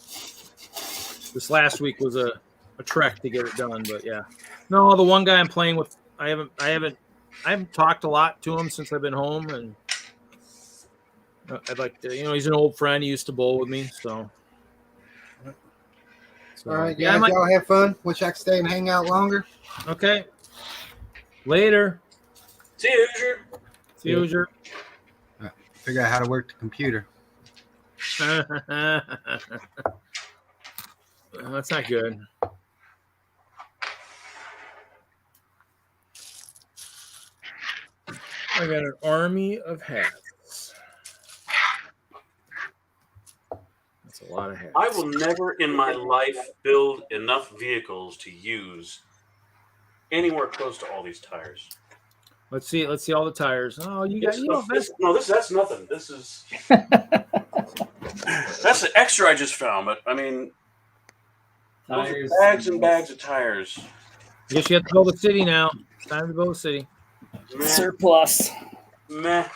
So this last week was a trek to get it done, but yeah. No, the one guy I'm playing with, I haven't talked a lot to him since I've been home, and I'd like to, he's an old friend. He used to bowl with me, so. All right, guys, y'all have fun. Wish I could stay and hang out longer. Okay. Later. See you, Hoosier. See you, Hoosier. Figure out how to work the computer. That's not good. I got an army of hats. That's a lot of hats. I will never in my life build enough vehicles to use anywhere close to all these tires. Let's see all the tires. Oh, you got that's nothing. This is that's the extra I just found, but I mean those are bags and bags of tires. I guess you have to build a city now. It's time to build a city. Meh. Surplus. Meh.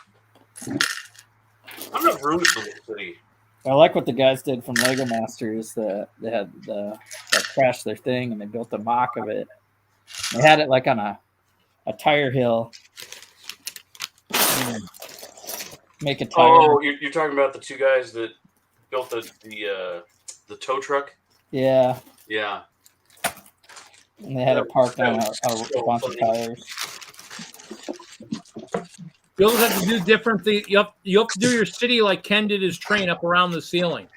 I'm not room for the city. I like what the guys did from Lego Masters. They had that crashed their thing and they built a mock of it. They had it like on a tire hill. Make a tire. Oh, you're talking about the two guys that built the tow truck? Yeah. Yeah. And they had it parked on a bunch of tires. You also have to do different things. You have to do your city like Ken did his train up around the ceiling.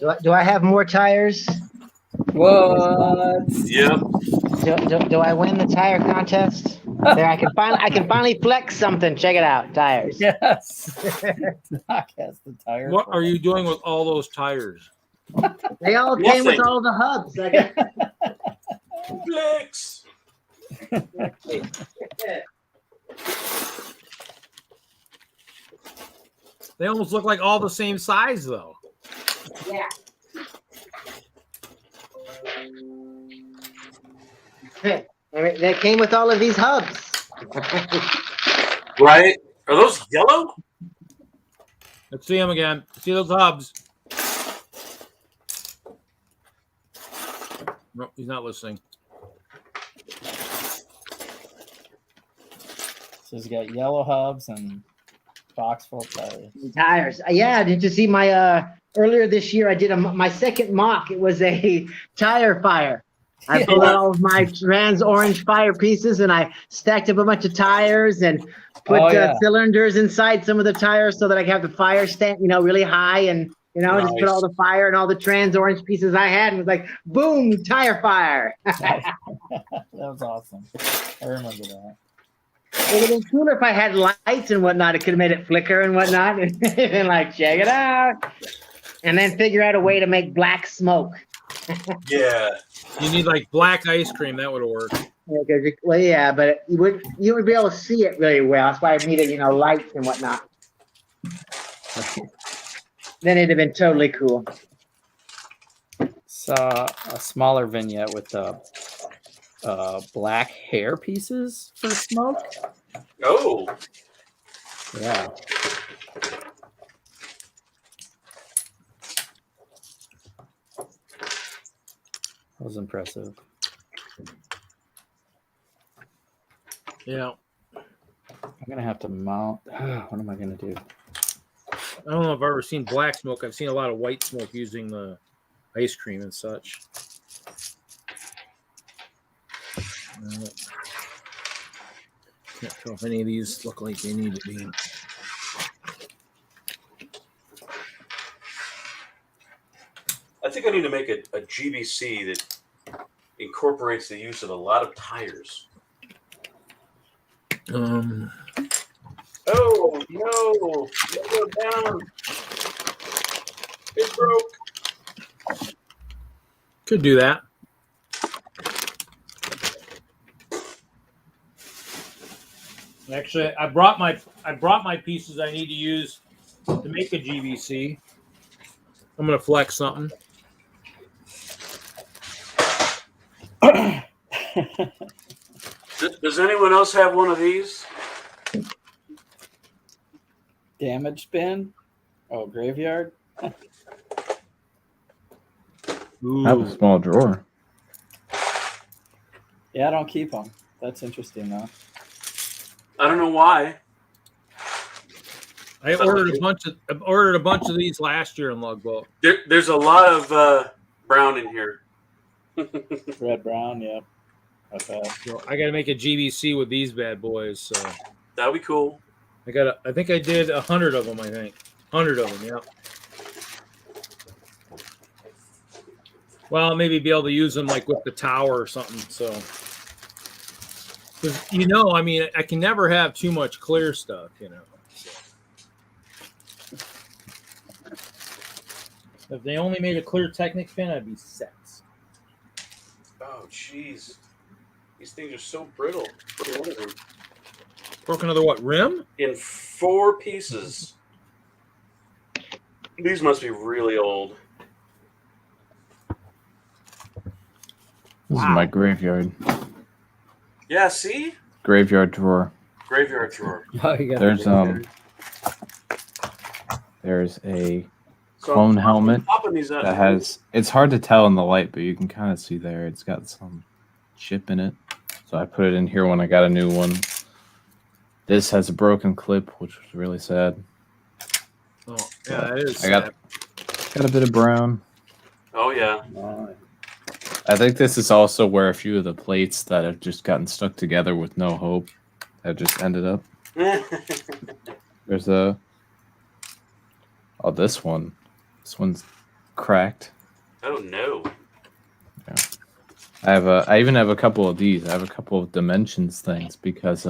Do I have more tires? What? Yep. Do I win the tire contest? There, I can finally flex something. Check it out, tires. Yes. Doc has the tire. What are you doing with all those tires? They all came with all the hubs. Flex. They almost look like all the same size, though. Yeah. They came with all of these hubs. Right? Are those yellow? Let's see him again. See those hubs? No, he's not listening. So he's got yellow hubs and Foxville tires. Tires. Yeah, did you see my earlier this year I did my second mock. It was a tire fire. I pulled out all of my trans orange fire pieces and I stacked up a bunch of tires and put cylinders inside some of the tires so that I could have the fire stand, really high and just put all the fire and all the trans orange pieces I had and was like, boom, tire fire. That was awesome. I remember that. It would have been cooler if I had lights and whatnot. It could have made it flicker and whatnot and like, check it out. And then figure out a way to make black smoke. Yeah. You need like black ice cream. That would have worked. Well, yeah, but you would be able to see it really well. That's why I needed, lights and whatnot. Then it'd have been totally cool. Saw a smaller vignette with black hair pieces for smoke. Oh. Yeah. That was impressive. Yeah. I'm gonna have to mount. What am I gonna do? I don't know if I've ever seen black smoke. I've seen a lot of white smoke using the ice cream and such. Can't tell if any of these look like they need to be. I think I need to make a GBC that incorporates the use of a lot of tires. Oh, no. Go down. It broke. Could do that. Actually, I brought my pieces I need to use to make a GBC. I'm gonna flex something. Does anyone else have one of these? Damage bin? Oh, graveyard? I have a small drawer. Yeah, I don't keep them. That's interesting, though. I don't know why. I ordered a bunch of these last year in Lugboat. There's a lot of brown in here. Red, brown, yep. Okay. So I got to make a GBC with these bad boys. So that'd be cool. I think I did 100 of them. I think 100 of them. Yeah. Well, maybe be able to use them like with the tower or something. So, because I mean, I can never have too much clear stuff. If they only made a clear Technic pin, I'd be set. Oh, jeez. These things are so brittle. Broke another what, rim? In 4 pieces. These must be really old. This is my graveyard. Yeah, see? Graveyard drawer. Graveyard drawer. Oh, you got there's a clone helmet that has, it's hard to tell in the light, but you can kind of see there it's got some chip in it. So I put it in here when I got a new one. This has a broken clip, which was really sad. Oh, yeah, that is I got a bit of brown. Oh, yeah. I think this is also where a few of the plates that have just gotten stuck together with no hope have just ended up. There's this one. This one's cracked. Oh, no. Yeah. I even have a couple of these. I have a couple of dimensions things because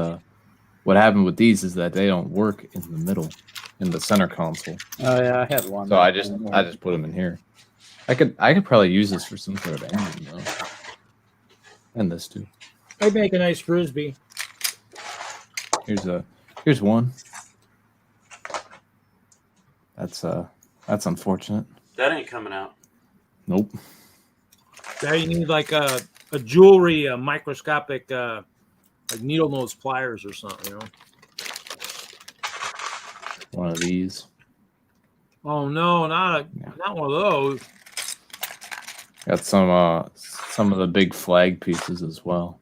what happened with these is that they don't work in the middle, in the center console. Oh yeah, I had one. So I just put them in here. I could probably use this for some sort of engine though. And this too. I'd make a nice frisbee. Here's one. That's unfortunate. That ain't coming out. Nope. Now you need like a jewelry, a microscopic, like needle nose pliers or something, one of these. Oh no, not one of those. Got some of the big flag pieces as well.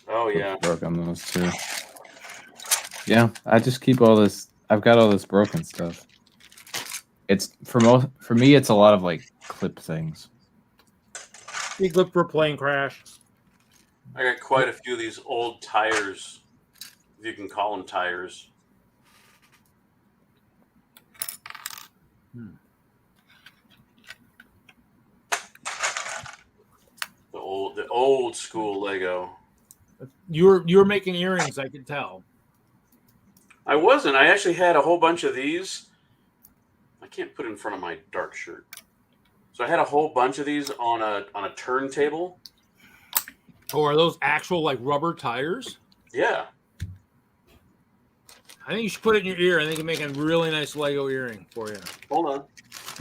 Oh yeah. Broke on those too. Yeah, I just keep all this. I've got all this broken stuff. It's for me. It's a lot of like clip things. Big clip for a plane crash. I got quite a few of these old tires, if you can call them tires. The old school Lego. You were making earrings, I could tell. I wasn't. I actually had a whole bunch of these. I can't put it in front of my dark shirt. So I had a whole bunch of these on a turntable. Oh, are those actual like rubber tires? Yeah. I think you should put it in your ear. I think you make a really nice Lego earring for you. Hold on.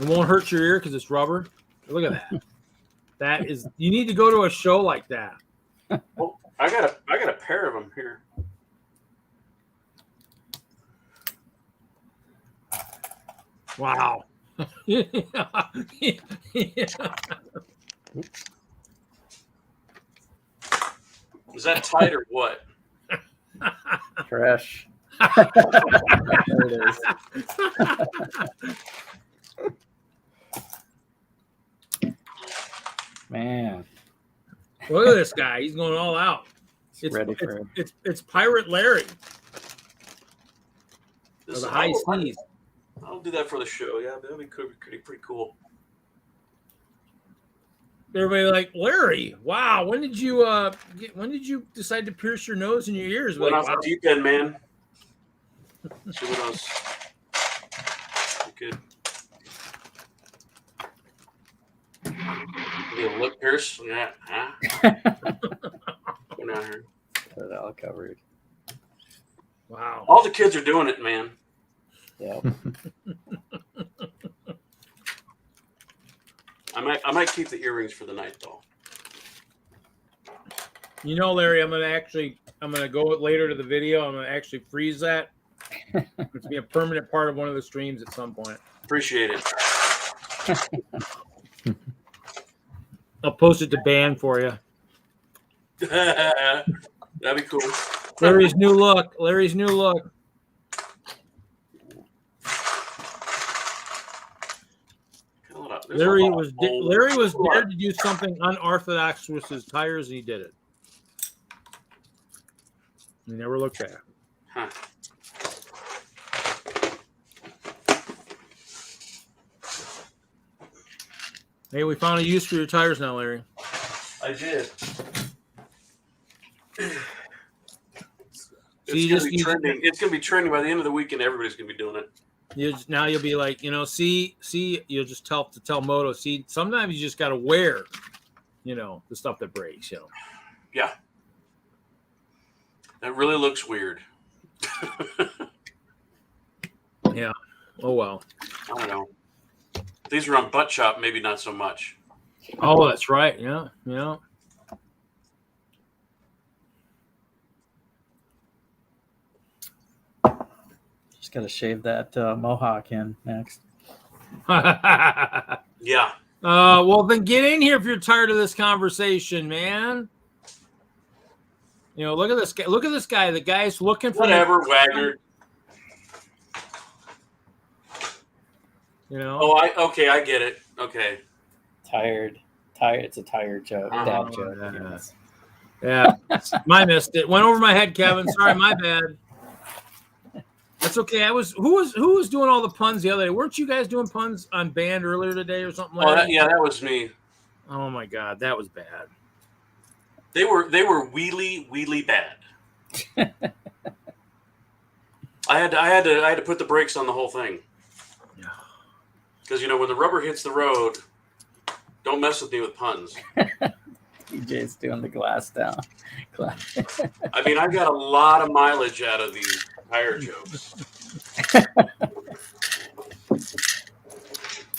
It won't hurt your ear because it's rubber. Look at that. That is. You need to go to a show like that. Well, I got a pair of them here. Wow. Yeah. Is that tight or what? Fresh. There it is. Man. Look at this guy. He's going all out. It's ready for it. It's Pirate Larry. This Or the is high seas. I'll do that for the show. Yeah, that'd be pretty cool. Everybody like, Larry, wow, when did you decide to pierce your nose and your ears? Went Like, off wow. the deep end, man. See what else? Good. Need a lip pierce? Yeah. Huh? Go down here. Got it all covered. Wow. All the kids are doing it, man. Yep. I might keep the earrings for the night though. You know, Larry, I'm gonna go later to the video. I'm gonna actually freeze that. It's gonna be a permanent part of one of the streams at some point. Appreciate it. I'll post it to ban for you. That'd be cool. Larry's new look. Larry's new look. Larry was dared to do something unorthodox with his tires, and he did it. He never looked back. Huh. Hey, we found a use for your tires now, Larry. I did. It's gonna be trending by the end of the weekend. Everybody's gonna be doing it. Now you'll be like, see, you'll just tell Moto, see, sometimes you just got to wear, the stuff that breaks, Yeah. That really looks weird. Yeah. Oh, well. I don't know. If these are on Buttchop, maybe not so much. Oh, that's right. Yeah. Yeah. Just got to shave that mohawk in next. Yeah. Well, then get in here if you're tired of this conversation, man. Look at this guy. Look at this guy. The guy's looking for whatever, Wagner. Okay, I get it. Okay. Tired. It's a tired joke. Dad joke. Yeah. I missed it. Went over my head, Kevin. Sorry, my bad. That's okay. Who was doing all the puns the other day? Weren't you guys doing puns on band earlier today or something like that? Yeah, that was me. Oh my God, that was bad. They were wheelie bad. I had to put the brakes on the whole thing. Because when the rubber hits the road, don't mess with me with puns. DJ's doing the glass down. I mean, I got a lot of mileage out of these tire jokes.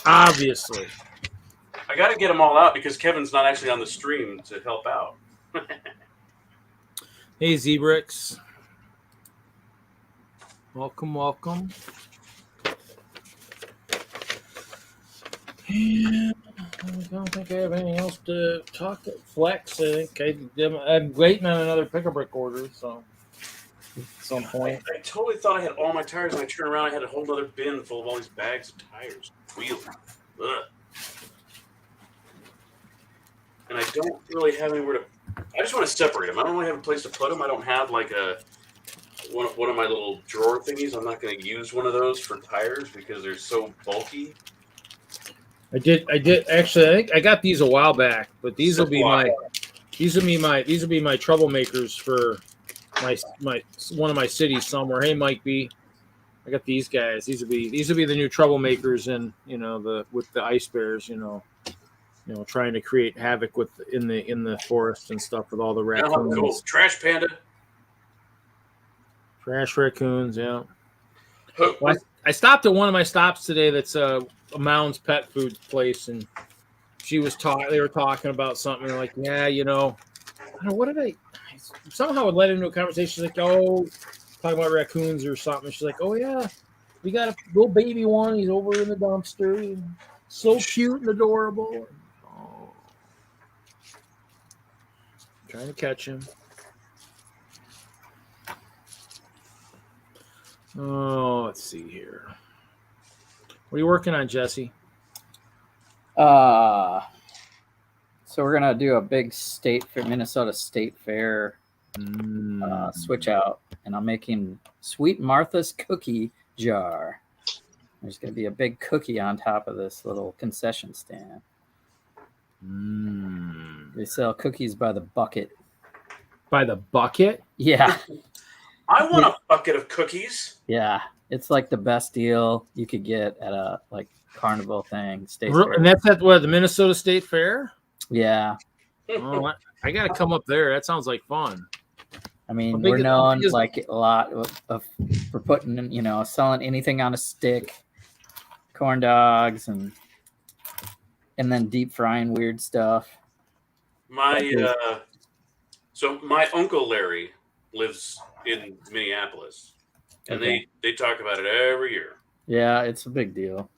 Obviously. I got to get them all out because Kevin's not actually on the stream to help out. Hey, Z Bricks. Welcome, welcome. And I don't think I have anything else to talk to Flex. I think I'm waiting on another pick-a-brick order, so at some point. I totally thought I had all my tires, and I turned around, I had a whole other bin full of all these bags of tires. Wheel. Ugh. And I don't really have anywhere to. I just want to separate them. I don't really have a place to put them. I don't have like one of my little drawer thingies. I'm not going to use one of those for tires because they're so bulky. I did actually. I think I got these a while back, but these will be my troublemakers for my one of my cities somewhere. Hey, Mike B, I got these guys. These will be the new troublemakers in with the ice bears. Trying to create havoc in the forest and stuff with all the raccoons. Cool. Trash panda. Trash raccoons, yeah. Well, I stopped at one of my stops today. That's a Mound's pet food place, and they were talking about something. They're like, yeah, I don't know, what did I somehow it led into a conversation. She's like, oh, talking about raccoons or something. She's like, oh yeah, we got a little baby one. He's over in the dumpster. So cute and adorable. Oh. Trying to catch him. Oh, let's see here. What are you working on, Jesse? So we're gonna do a big Minnesota State Fair switch out, and I'm making Sweet Martha's cookie jar. There's gonna be a big cookie on top of this little concession stand. They sell cookies by the bucket. By the bucket? Yeah. I want a bucket of cookies. Yeah, it's like the best deal you could get at a carnival thing. And that's at the Minnesota State Fair? Yeah. Oh, I got to come up there. That sounds like fun. I mean, we're known a lot for putting, selling anything on a stick, corn dogs, and then deep frying weird stuff. So my uncle Larry lives in Minneapolis, and they talk about it every year. Yeah, it's a big deal.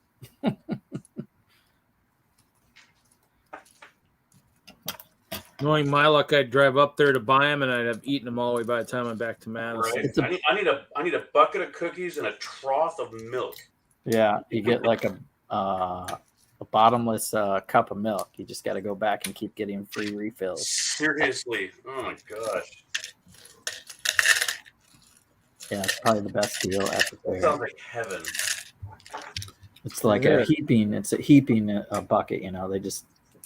Knowing my luck, I'd drive up there to buy them, and I'd have eaten them all the way by the time I'm back to Madison. Right. I need a bucket of cookies and a trough of milk. Yeah, you get like a bottomless cup of milk. You just got to go back and keep getting free refills. Seriously, oh my gosh. Yeah, it's probably the best deal at the fair. Sounds like heaven. It's like a heaping bucket.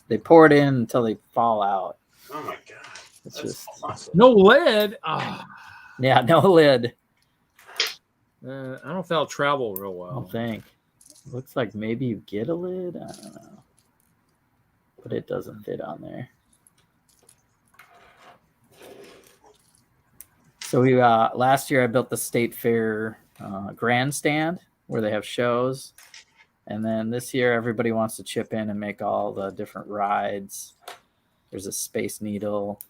They pour it in until they fall out. Oh my god, it's just awesome. No lid. Oh. Yeah, no lid. I don't know if that'll travel real well. I don't think. Looks like maybe you get a lid. I don't know, but it doesn't fit on there. So we last year I built the State Fair grandstand where they have shows, and then this year everybody wants to chip in and make all the different rides. There's a Space Needle,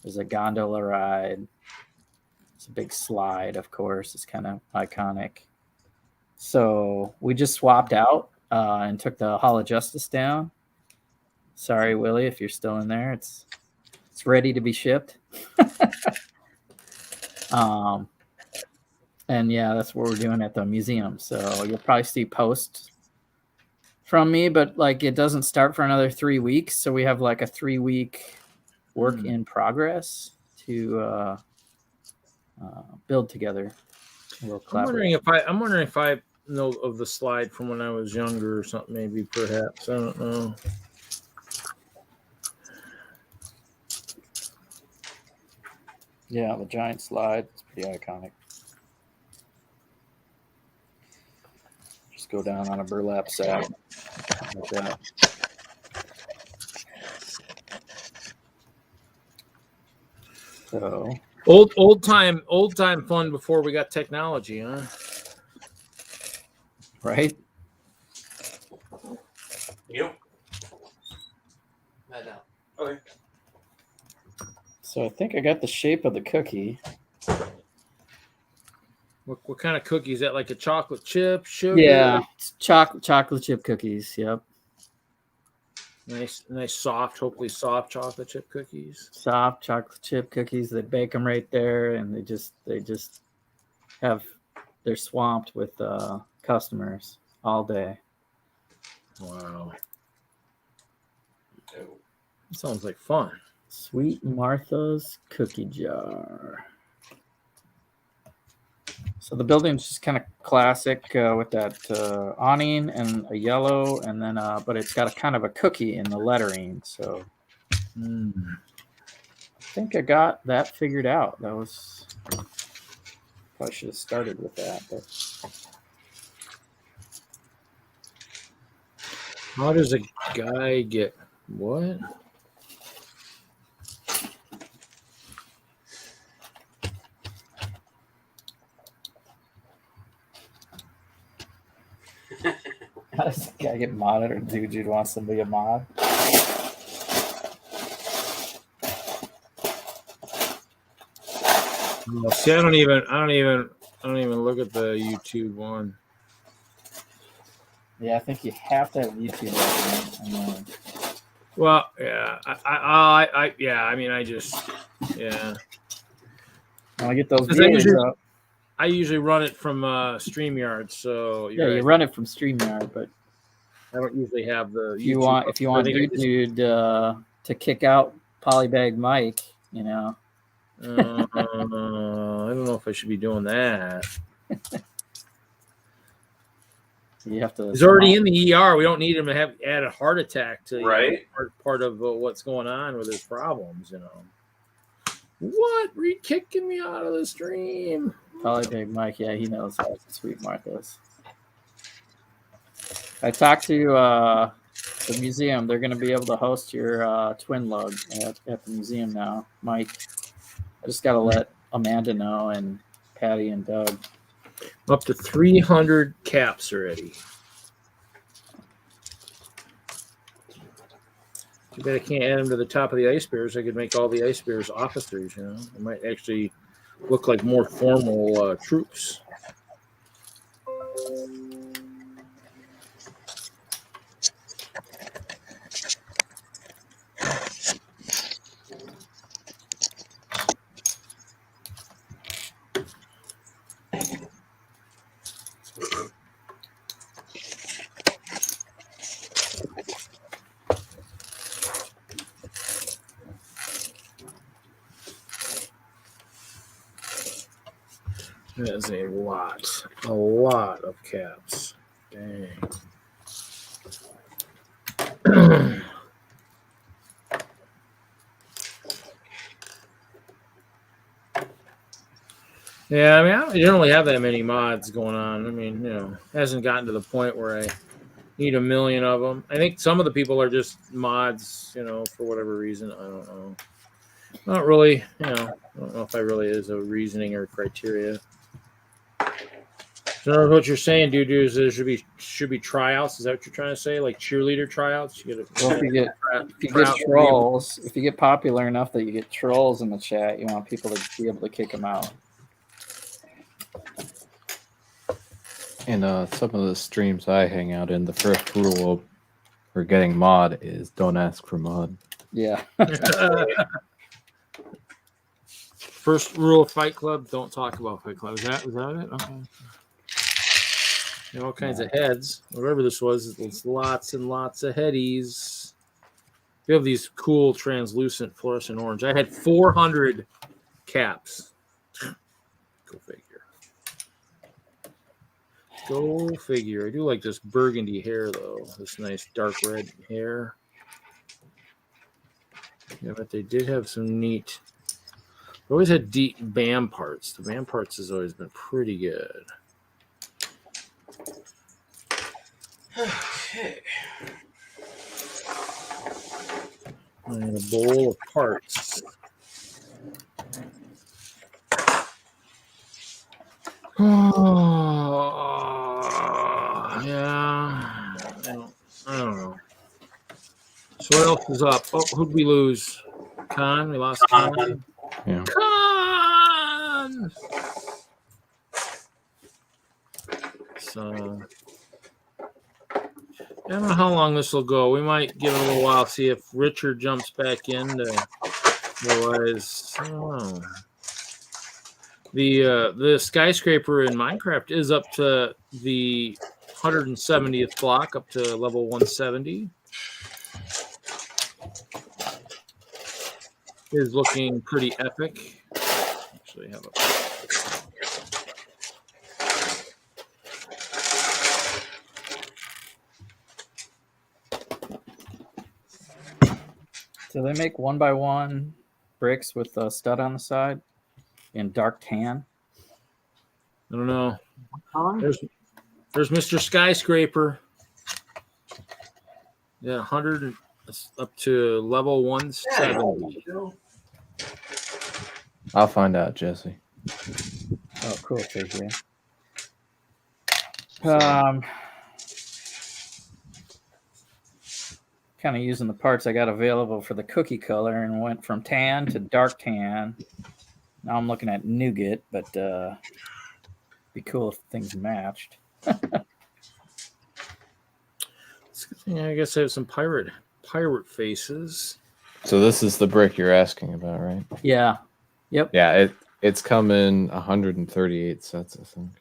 there's a gondola ride, it's a big slide, of course. It's kind of iconic. So we just swapped out and took the Hall of Justice down. Sorry, Willie, if you're still in there. It's ready to be shipped. And yeah, that's what we're doing at the museum. So you'll probably see posts from me, but it doesn't start for another 3 weeks. So we have a 3-week work in progress to build together. We'll I'm wondering if I know of the slide from when I was younger or something, maybe perhaps. I don't know. Yeah, the giant slide. It's pretty iconic. Just go down on a burlap sack like that. So old time fun before we got technology, huh? Right? Yep. Okay. So I think I got the shape of the cookie. What kind of cookie is that? Like a chocolate chip, sugar? Yeah, it's chocolate chip cookies. Yep. Nice, soft, hopefully soft chocolate chip cookies. Soft chocolate chip cookies. They bake them right there, and they just they're swamped with customers all day. Wow. Sounds like fun. Sweet Martha's cookie jar. So the building's just kind of classic with that awning and a yellow, and then but it's got a kind of a cookie in the lettering. So I think I got that figured out. That was probably should have started with that. But how does a guy get what? how does a guy get modded, or dude wants to be a mod? Oh, see, I don't even look at the YouTube one. Yeah, I think you have to have YouTube. Well, yeah, I mean, I just, yeah. I get those. I usually run it from StreamYard, so yeah, you run it from StreamYard, but I don't usually have the. If you want YouTube to kick out Polybag Mike, you know. I don't know if I should be doing that. You have to. He's already in the ER. We don't need him to add a heart attack to right part of what's going on with his problems. You know. What? Are you kicking me out of the stream? Polybag Mike, yeah, he knows how Sweet Martha's. I talked to the museum. They're going to be able to host your twin lug at the museum now, Mike. I just got to let Amanda know, and Patty and Doug. Up to 300 caps already. Too bad I can't add them to the top of the ice bears. I could make all the ice bears officers, you know. It might actually look like more formal troops. That is a lot of caps. Dang. Yeah, I mean, I don't generally have that many mods going on. I mean, you know, it hasn't gotten to the point where I need a million of them. I think some of the people are just mods, you know, for whatever reason. I don't know. Not really, you know, I don't know if I really is a reasoning or criteria. So what you're saying, dude, is there should be tryouts. Is that what you're trying to say? Like cheerleader tryouts? You get trolls, if you get popular enough that you get trolls in the chat, you want people to be able to kick them out. In some of the streams I hang out in, the first rule for getting mod is don't ask for mod. Yeah. First rule of Fight Club: don't talk about Fight Club. Is that it? Okay. You know, all kinds of heads. Whatever this was, it's lots and lots of headies. We have these cool translucent fluorescent orange. I had 400 caps. Go figure. Go figure. I do like this burgundy hair, though. This nice dark red hair. Yeah, but they did have some neat. They always had deep BAM parts. The BAM parts has always been pretty good. Okay. And a bowl of parts. Oh, yeah. I don't know. So what else is up? Oh, who'd we lose? Khan? We lost Khan. Yeah. Khan! So I don't know how long this will go. We might give it a little while, see if Richard jumps back in. Otherwise, I don't know. The skyscraper in Minecraft is up to the 170th block, up to level 170. Is looking pretty epic. Actually, have a. So they make 1x1 bricks with a stud on the side in dark tan. I don't know. There's Mr. Skyscraper. Yeah, 100 up to level 170. I'll find out, Jesse. Oh, cool. Thank you. Kind of using the parts I got available for the cookie color and went from tan to dark tan. Now I'm looking at nougat, but be cool if things matched. It's a good thing I guess I have some pirate faces. So this is the brick you're asking about, right? Yeah. Yep. Yeah, it's coming 138 sets, I think.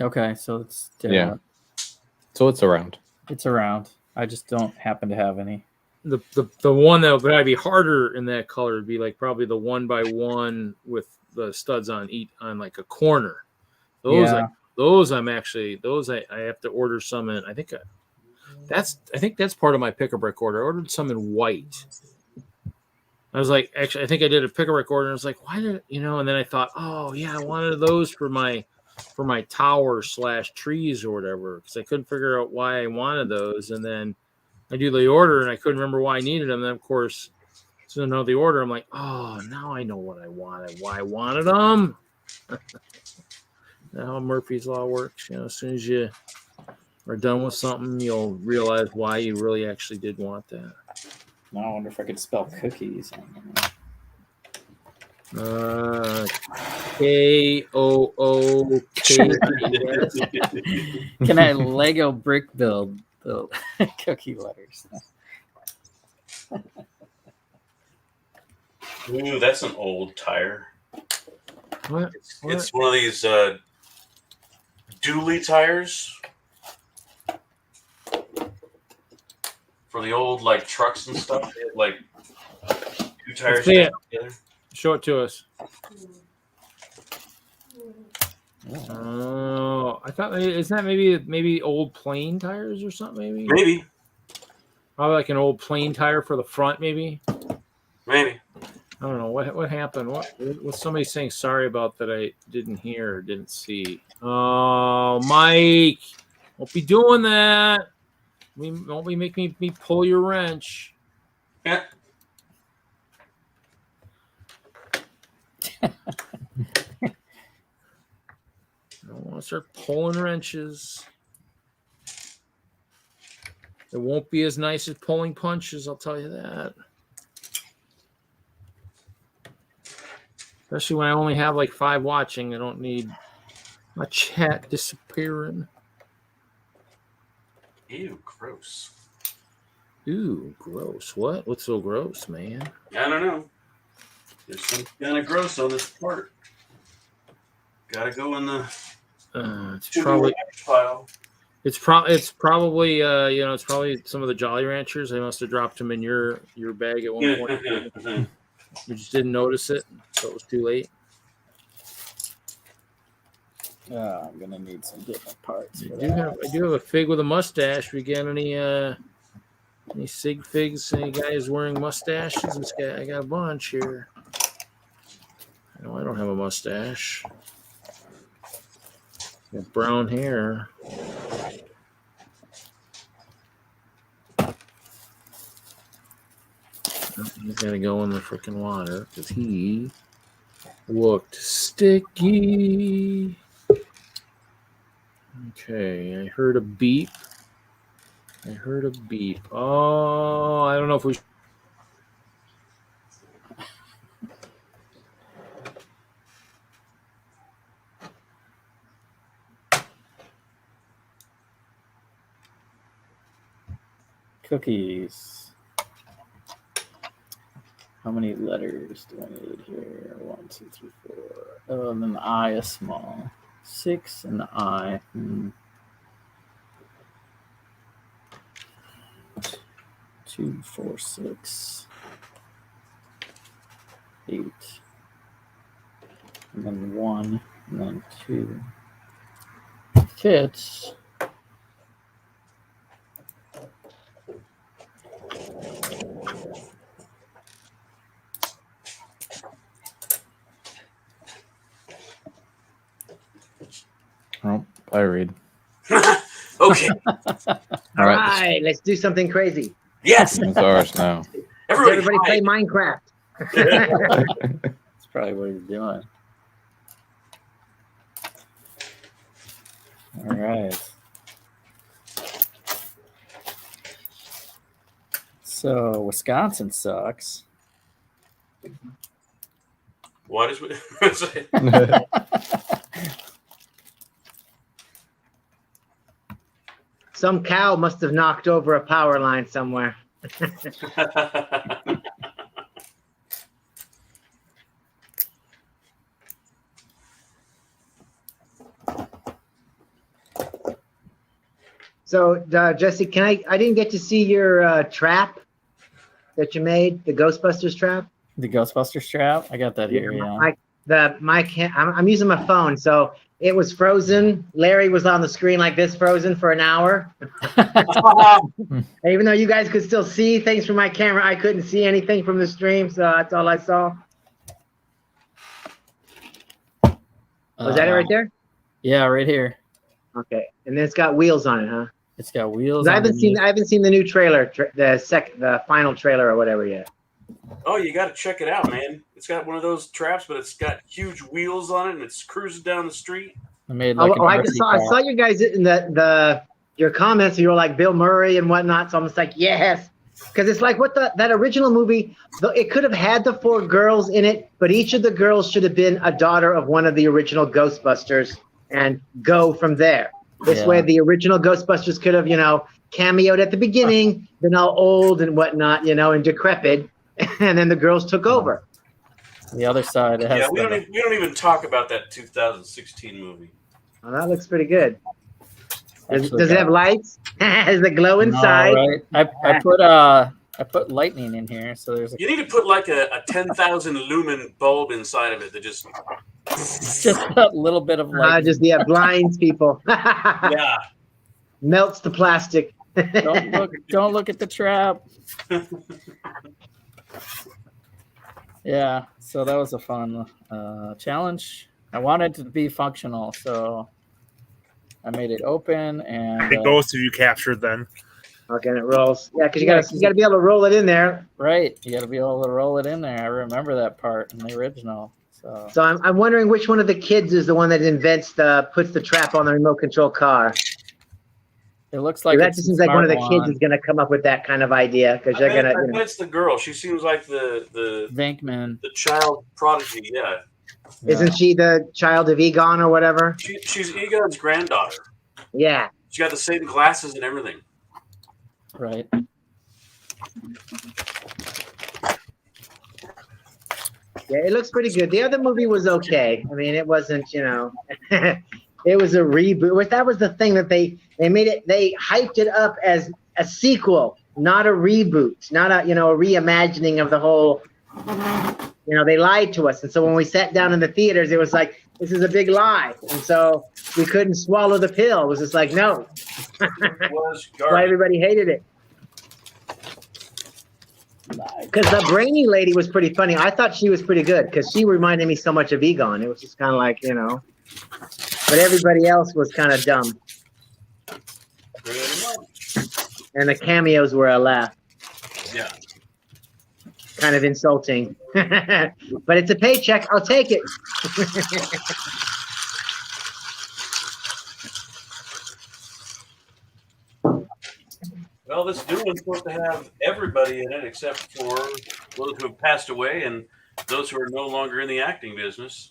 Okay, so it's yeah. So it's around. It's around. I just don't happen to have any. The one that would probably be harder in that color would be like probably the 1x1 with the studs on like a corner. Those I have to order some in. I think that's part of my pick-a-brick order. I ordered some in white. I was like, actually, I think I did a pick-a-brick order. And I was like, why did and then I thought, oh yeah, I wanted those for my tower / trees or whatever, because I couldn't figure out why I wanted those. And then I do the order and I couldn't remember why I needed them. And then of course, as soon as I know the order, I'm like, oh, now I know what I wanted, why I wanted them. How Murphy's Law works. As soon as you are done with something, you'll realize why you really actually did want that. Now I wonder if I could spell cookies. K-O-O-K. Can I Lego brick build the cookie letters? Ooh, that's an old tire. What? It's one of these dually tires for the old like trucks and stuff. They had, like 2 tires together. Show it to us. Oh, I thought isn't that maybe old plane tires or something? Maybe. Probably like an old plane tire for the front, maybe. Maybe. I don't know what happened. What's somebody saying sorry about that I didn't hear or didn't see? Oh, Mike, won't be doing that. Won't be making me pull your wrench. Yeah. I don't want to start pulling wrenches. It won't be as nice as pulling punches, I'll tell you that. Especially when I only have like 5 watching. I don't need my chat disappearing. Ew, gross. Ooh, gross. What? What's so gross, man? I don't know. There's some kind of gross on this part. Gotta go in the it's probably pile. It's probably it's probably some of the Jolly Ranchers. They must have dropped them in your bag at one point. You just didn't notice it, so it was too late. I'm gonna need some different parts. I do have a fig with a mustache. We got any sig figs? Any guys wearing mustaches? I got a bunch here. No, I don't have a mustache. Got brown hair. He's got to go in the freaking water because he looked sticky. Okay, I heard a beep. Oh, I don't know if we. Cookies. How many letters do I need here? 1, 2, 3, 4. Oh, and then the I is small. 6 and the I. 2, 4, 6. 8. And then 1. And then 2. Fits. Oh, I read. Okay. All right, let's do something crazy. Yes. It's ours now. Everybody play Minecraft. That's probably what he's doing. All right. So Wisconsin sucks. What is Some cow must have knocked over a power line somewhere. So, Jesse, I didn't get to see your trap that you made, the Ghostbusters trap. The Ghostbusters trap? I got that here, yeah. I'm using my phone, so it was frozen. Larry was on the screen like this, frozen for an hour. Even though you guys could still see things from my camera, I couldn't see anything from the stream, so that's all I saw. Was that it right there? Yeah, right here. Okay, and then it's got wheels on it, huh? It's got wheels. I haven't seen the new trailer, the final trailer or whatever yet. Oh, you got to check it out, man. It's got one of those traps, but it's got huge wheels on it, and it's cruising down the street. I saw you guys in your comments. You were like Bill Murray and whatnot. So I'm just like, yes, because it's like that original movie. It could have had the 4 girls in it, but each of the girls should have been a daughter of one of the original Ghostbusters, and go from there. This way, the original Ghostbusters could have, cameoed at the beginning, been all old and whatnot, and decrepit, and then the girls took over. The other side, it has we don't even talk about that 2016 movie. Well, that looks pretty good. Does it have lights? Has the glow inside? Right. I put lightning in here, so there's. You need to put like a 10,000 lumen bulb inside of it that just a little bit of light. Blinds people. Yeah. Melts the plastic. Don't look at the trap. Yeah, so that was a fun challenge. I wanted to be functional, so I made it open, and it goes to you captured then. Okay, and it rolls. Yeah, because you gotta be able to roll it in there. Right, you gotta be able to roll it in there. I remember that part in the original. So I'm wondering which one of the kids is the one that puts the trap on the remote control car. It looks like that just seems like one of the kids is gonna come up with that kind of idea because they're gonna. I bet it's the girl. She seems like the Venkman, the child prodigy. Yeah. Isn't she the child of Egon or whatever? She's Egon's granddaughter. Yeah. She got the same glasses and everything. Right. Yeah, it looks pretty good. The other movie was okay. I mean, it wasn't, it was a reboot. That was the thing that they made it. They hyped it up as a sequel, not a reboot, not a reimagining of the whole. They lied to us, and so when we sat down in the theaters, it was like this is a big lie, and so we couldn't swallow the pill. It was just like no. That's why everybody hated it. Because the brainy lady was pretty funny. I thought she was pretty good because she reminded me so much of Egon. It was just kind of like, but everybody else was kind of dumb. And the cameos were a laugh. Yeah. Kind of insulting. But it's a paycheck. I'll take it. Well, this new one's supposed to have everybody in it except for those who have passed away and those who are no longer in the acting business.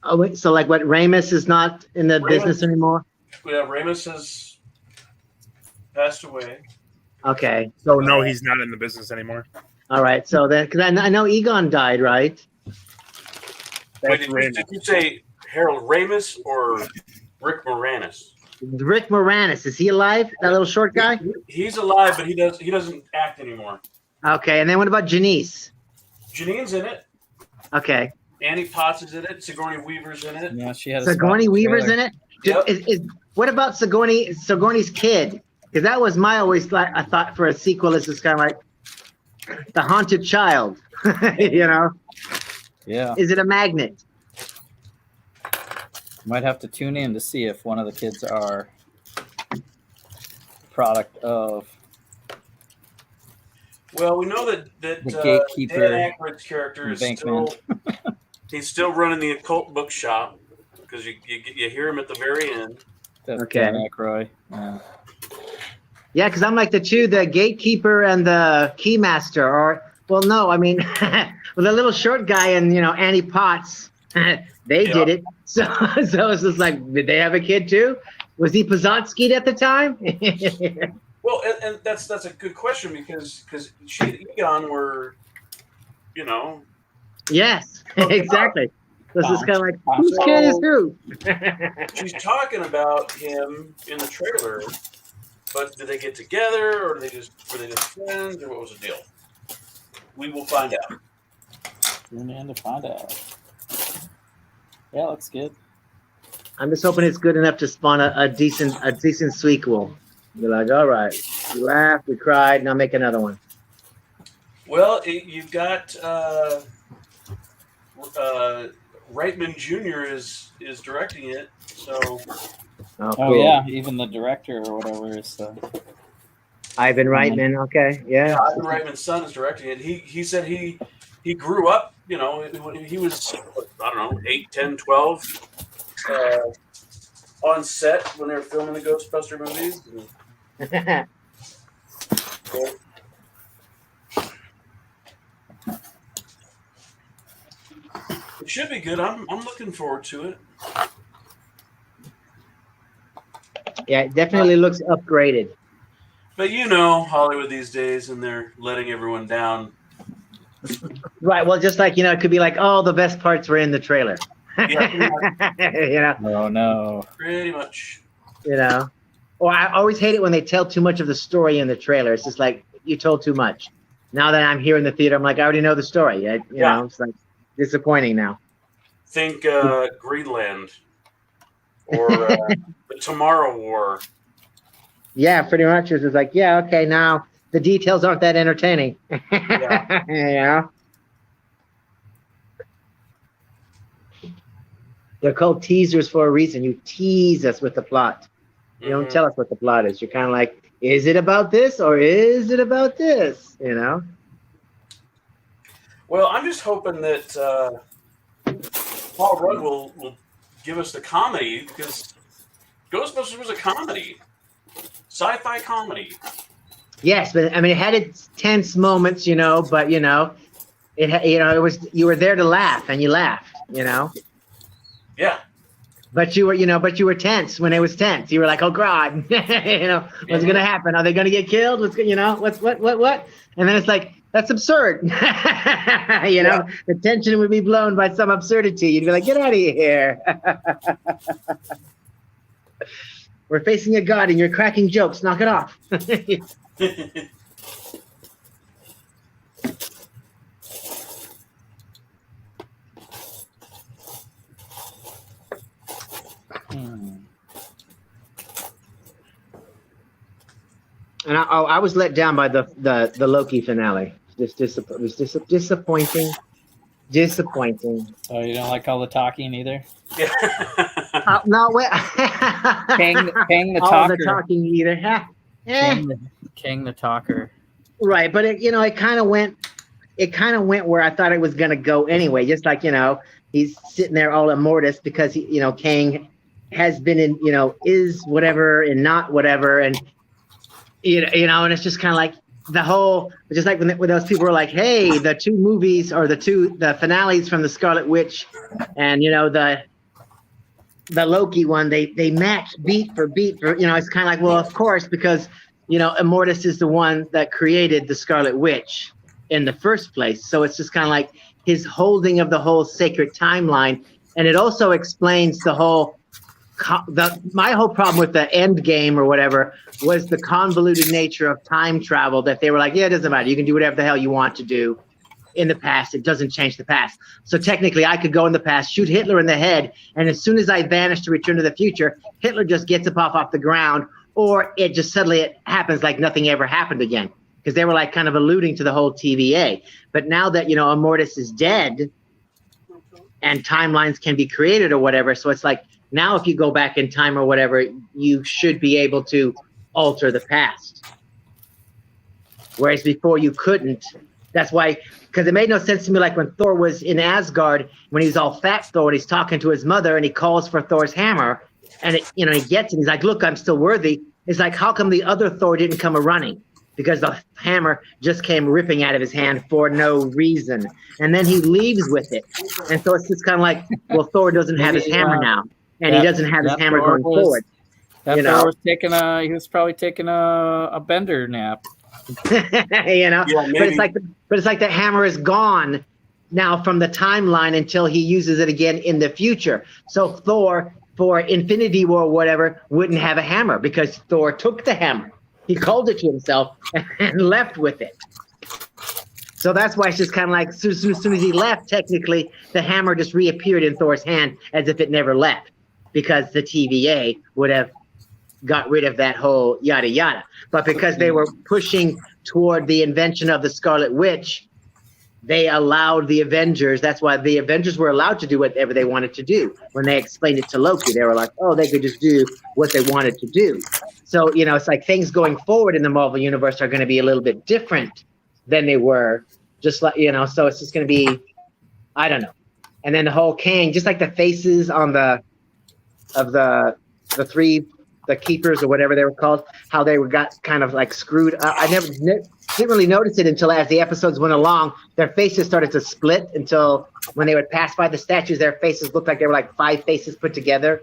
Oh, wait, so like what, Ramus is not in the business anymore? Yeah, Ramus has passed away. Okay. So no, he's not in the business anymore. All right. So then, because I know Egon died, right? Wait, did you say Harold Ramis or Rick Moranis? Rick Moranis, is he alive? That little short guy? He's alive, but he doesn't act anymore. Okay, and then what about Janice? Janine's in it. Okay. Annie Potts is in it. Sigourney Weaver's in it. Yeah, she had Sigourney Weaver's in it? Yep. What about Sigourney's kid? Because that was my always I thought for a sequel, this is kind of like the haunted child. You know? Yeah. Is it a magnet? Might have to tune in to see if one of the kids are product of. Well, we know that The gatekeeper Dan Aykroyd's character is embankment. still he's still running the occult bookshop because you hear him at the very end. That's Okay. Dan Aykroyd. Yeah. Yeah, because I'm like the gatekeeper and the keymaster are, well, no, I mean, well, the little short guy and, Annie Potts, they did it. So it's just like, did they have a kid too? Was he Pozotsky at the time? Well, and that's a good question because she and Egon were, Yes, exactly. This is kind of like, whose kid is who? She's talking about him in the trailer, but did they get together or were they just friends or what was the deal? We will find out. Tune in to find out. Yeah, looks good. I'm just hoping it's good enough to spawn a decent sequel. You're like, all right, we laughed, we cried, now make another one. Well, you've got Reitman Jr. is directing it, so. Oh, Oh yeah, even the director or whatever is. Ivan Reitman, okay, yeah. Ivan Reitman's son is directing it. He said he grew up, he was, I don't know, 8, 10, 12 on set when they were filming the Ghostbuster movies. It should be good. I'm looking forward to it. Yeah, it definitely looks upgraded. But Hollywood these days, and they're letting everyone down. Right. Well, just like, it could be like, oh, the best parts were in the trailer. Yeah, Oh no. pretty much. Or I always hate it when they tell too much of the story in the trailer. It's just like, you told too much. Now that I'm here in the theater, I'm like, I already know the story. You know, it's like disappointing now. Think Greenland or the Tomorrow War. Yeah, pretty much. It's just like, yeah, okay, now the details aren't that entertaining. Yeah. They're called teasers for a reason. You tease us with the plot. You don't tell us what the plot is. You're kind of like, is it about this or is it about this? Well, I'm just hoping that Paul Rudd will give us the comedy because Ghostbusters was a comedy, sci-fi comedy. Yes, but I mean, it had its tense moments, but it was, you were there to laugh and you laughed, Yeah. But you were tense when it was tense. You were like, oh God, what's going to happen? Are they going to get killed? What? And then it's like, that's absurd. The tension would be blown by some absurdity. You'd be like, get out of here. We're facing a God and you're cracking jokes. Knock it off. And I was let down by the Loki finale. It was disappointing. Disappointing. Oh, you don't like all the talking either? No, wait. King the all talker. the talking either. King the talker. Right, but it kind of went where I thought it was gonna go anyway. Just like he's sitting there all immortus because Kang has been in is whatever and not whatever, and and it's just kind of like the whole, just like when those people were like, hey, the two movies or the finales from the Scarlet Witch and the Loki one, they match beat for beat for it's kind of like, well, of course, because Immortus is the one that created the Scarlet Witch in the first place. So it's just kind of like his holding of the whole sacred timeline. And it also explains the whole, my whole problem with the end game or whatever was the convoluted nature of time travel, that they were like, yeah, it doesn't matter. You can do whatever the hell you want to do in the past. It doesn't change the past. So technically I could go in the past, shoot Hitler in the head. And as soon as I vanish to return to the future, Hitler just gets up off the ground, or it just suddenly it happens like nothing ever happened again. Because they were like kind of alluding to the whole TVA. But now that, Immortus is dead and timelines can be created or whatever. So it's like, now if you go back in time or whatever, you should be able to alter the past. Whereas before you couldn't. That's why, because it made no sense to me, like when Thor was in Asgard, when he's all fat Thor and he's talking to his mother and he calls for Thor's hammer and he gets it. He's like, look, I'm still worthy. It's like, how come the other Thor didn't come a-running? Because the hammer just came ripping out of his hand for no reason. And then he leaves with it. And so it's just kind of like, well, Thor doesn't have his hammer now. And he doesn't have his hammer going forward. Thor was he was probably taking a bender nap. But it's like the hammer is gone now from the timeline until he uses it again in the future. So Thor, for Infinity War or whatever, wouldn't have a hammer because Thor took the hammer. He called it to himself and left with it. So that's why it's just kind of like, as soon as he left, technically, the hammer just reappeared in Thor's hand as if it never left, because the TVA would have got rid of that whole yada yada. But because they were pushing toward the invention of the Scarlet Witch, they allowed the Avengers. That's why the Avengers were allowed to do whatever they wanted to do. When they explained it to Loki, they were like, oh, they could just do what they wanted to do. So, it's like things going forward in the Marvel Universe are going to be a little bit different than they were. Just like, so it's just going to be, I don't know. And then the whole Kang, just like the faces on the keepers or whatever they were called, how they got kind of like screwed up. I didn't really notice it until as the episodes went along, their faces started to split until when they would pass by the statues, their faces looked like they were like 5 faces put together,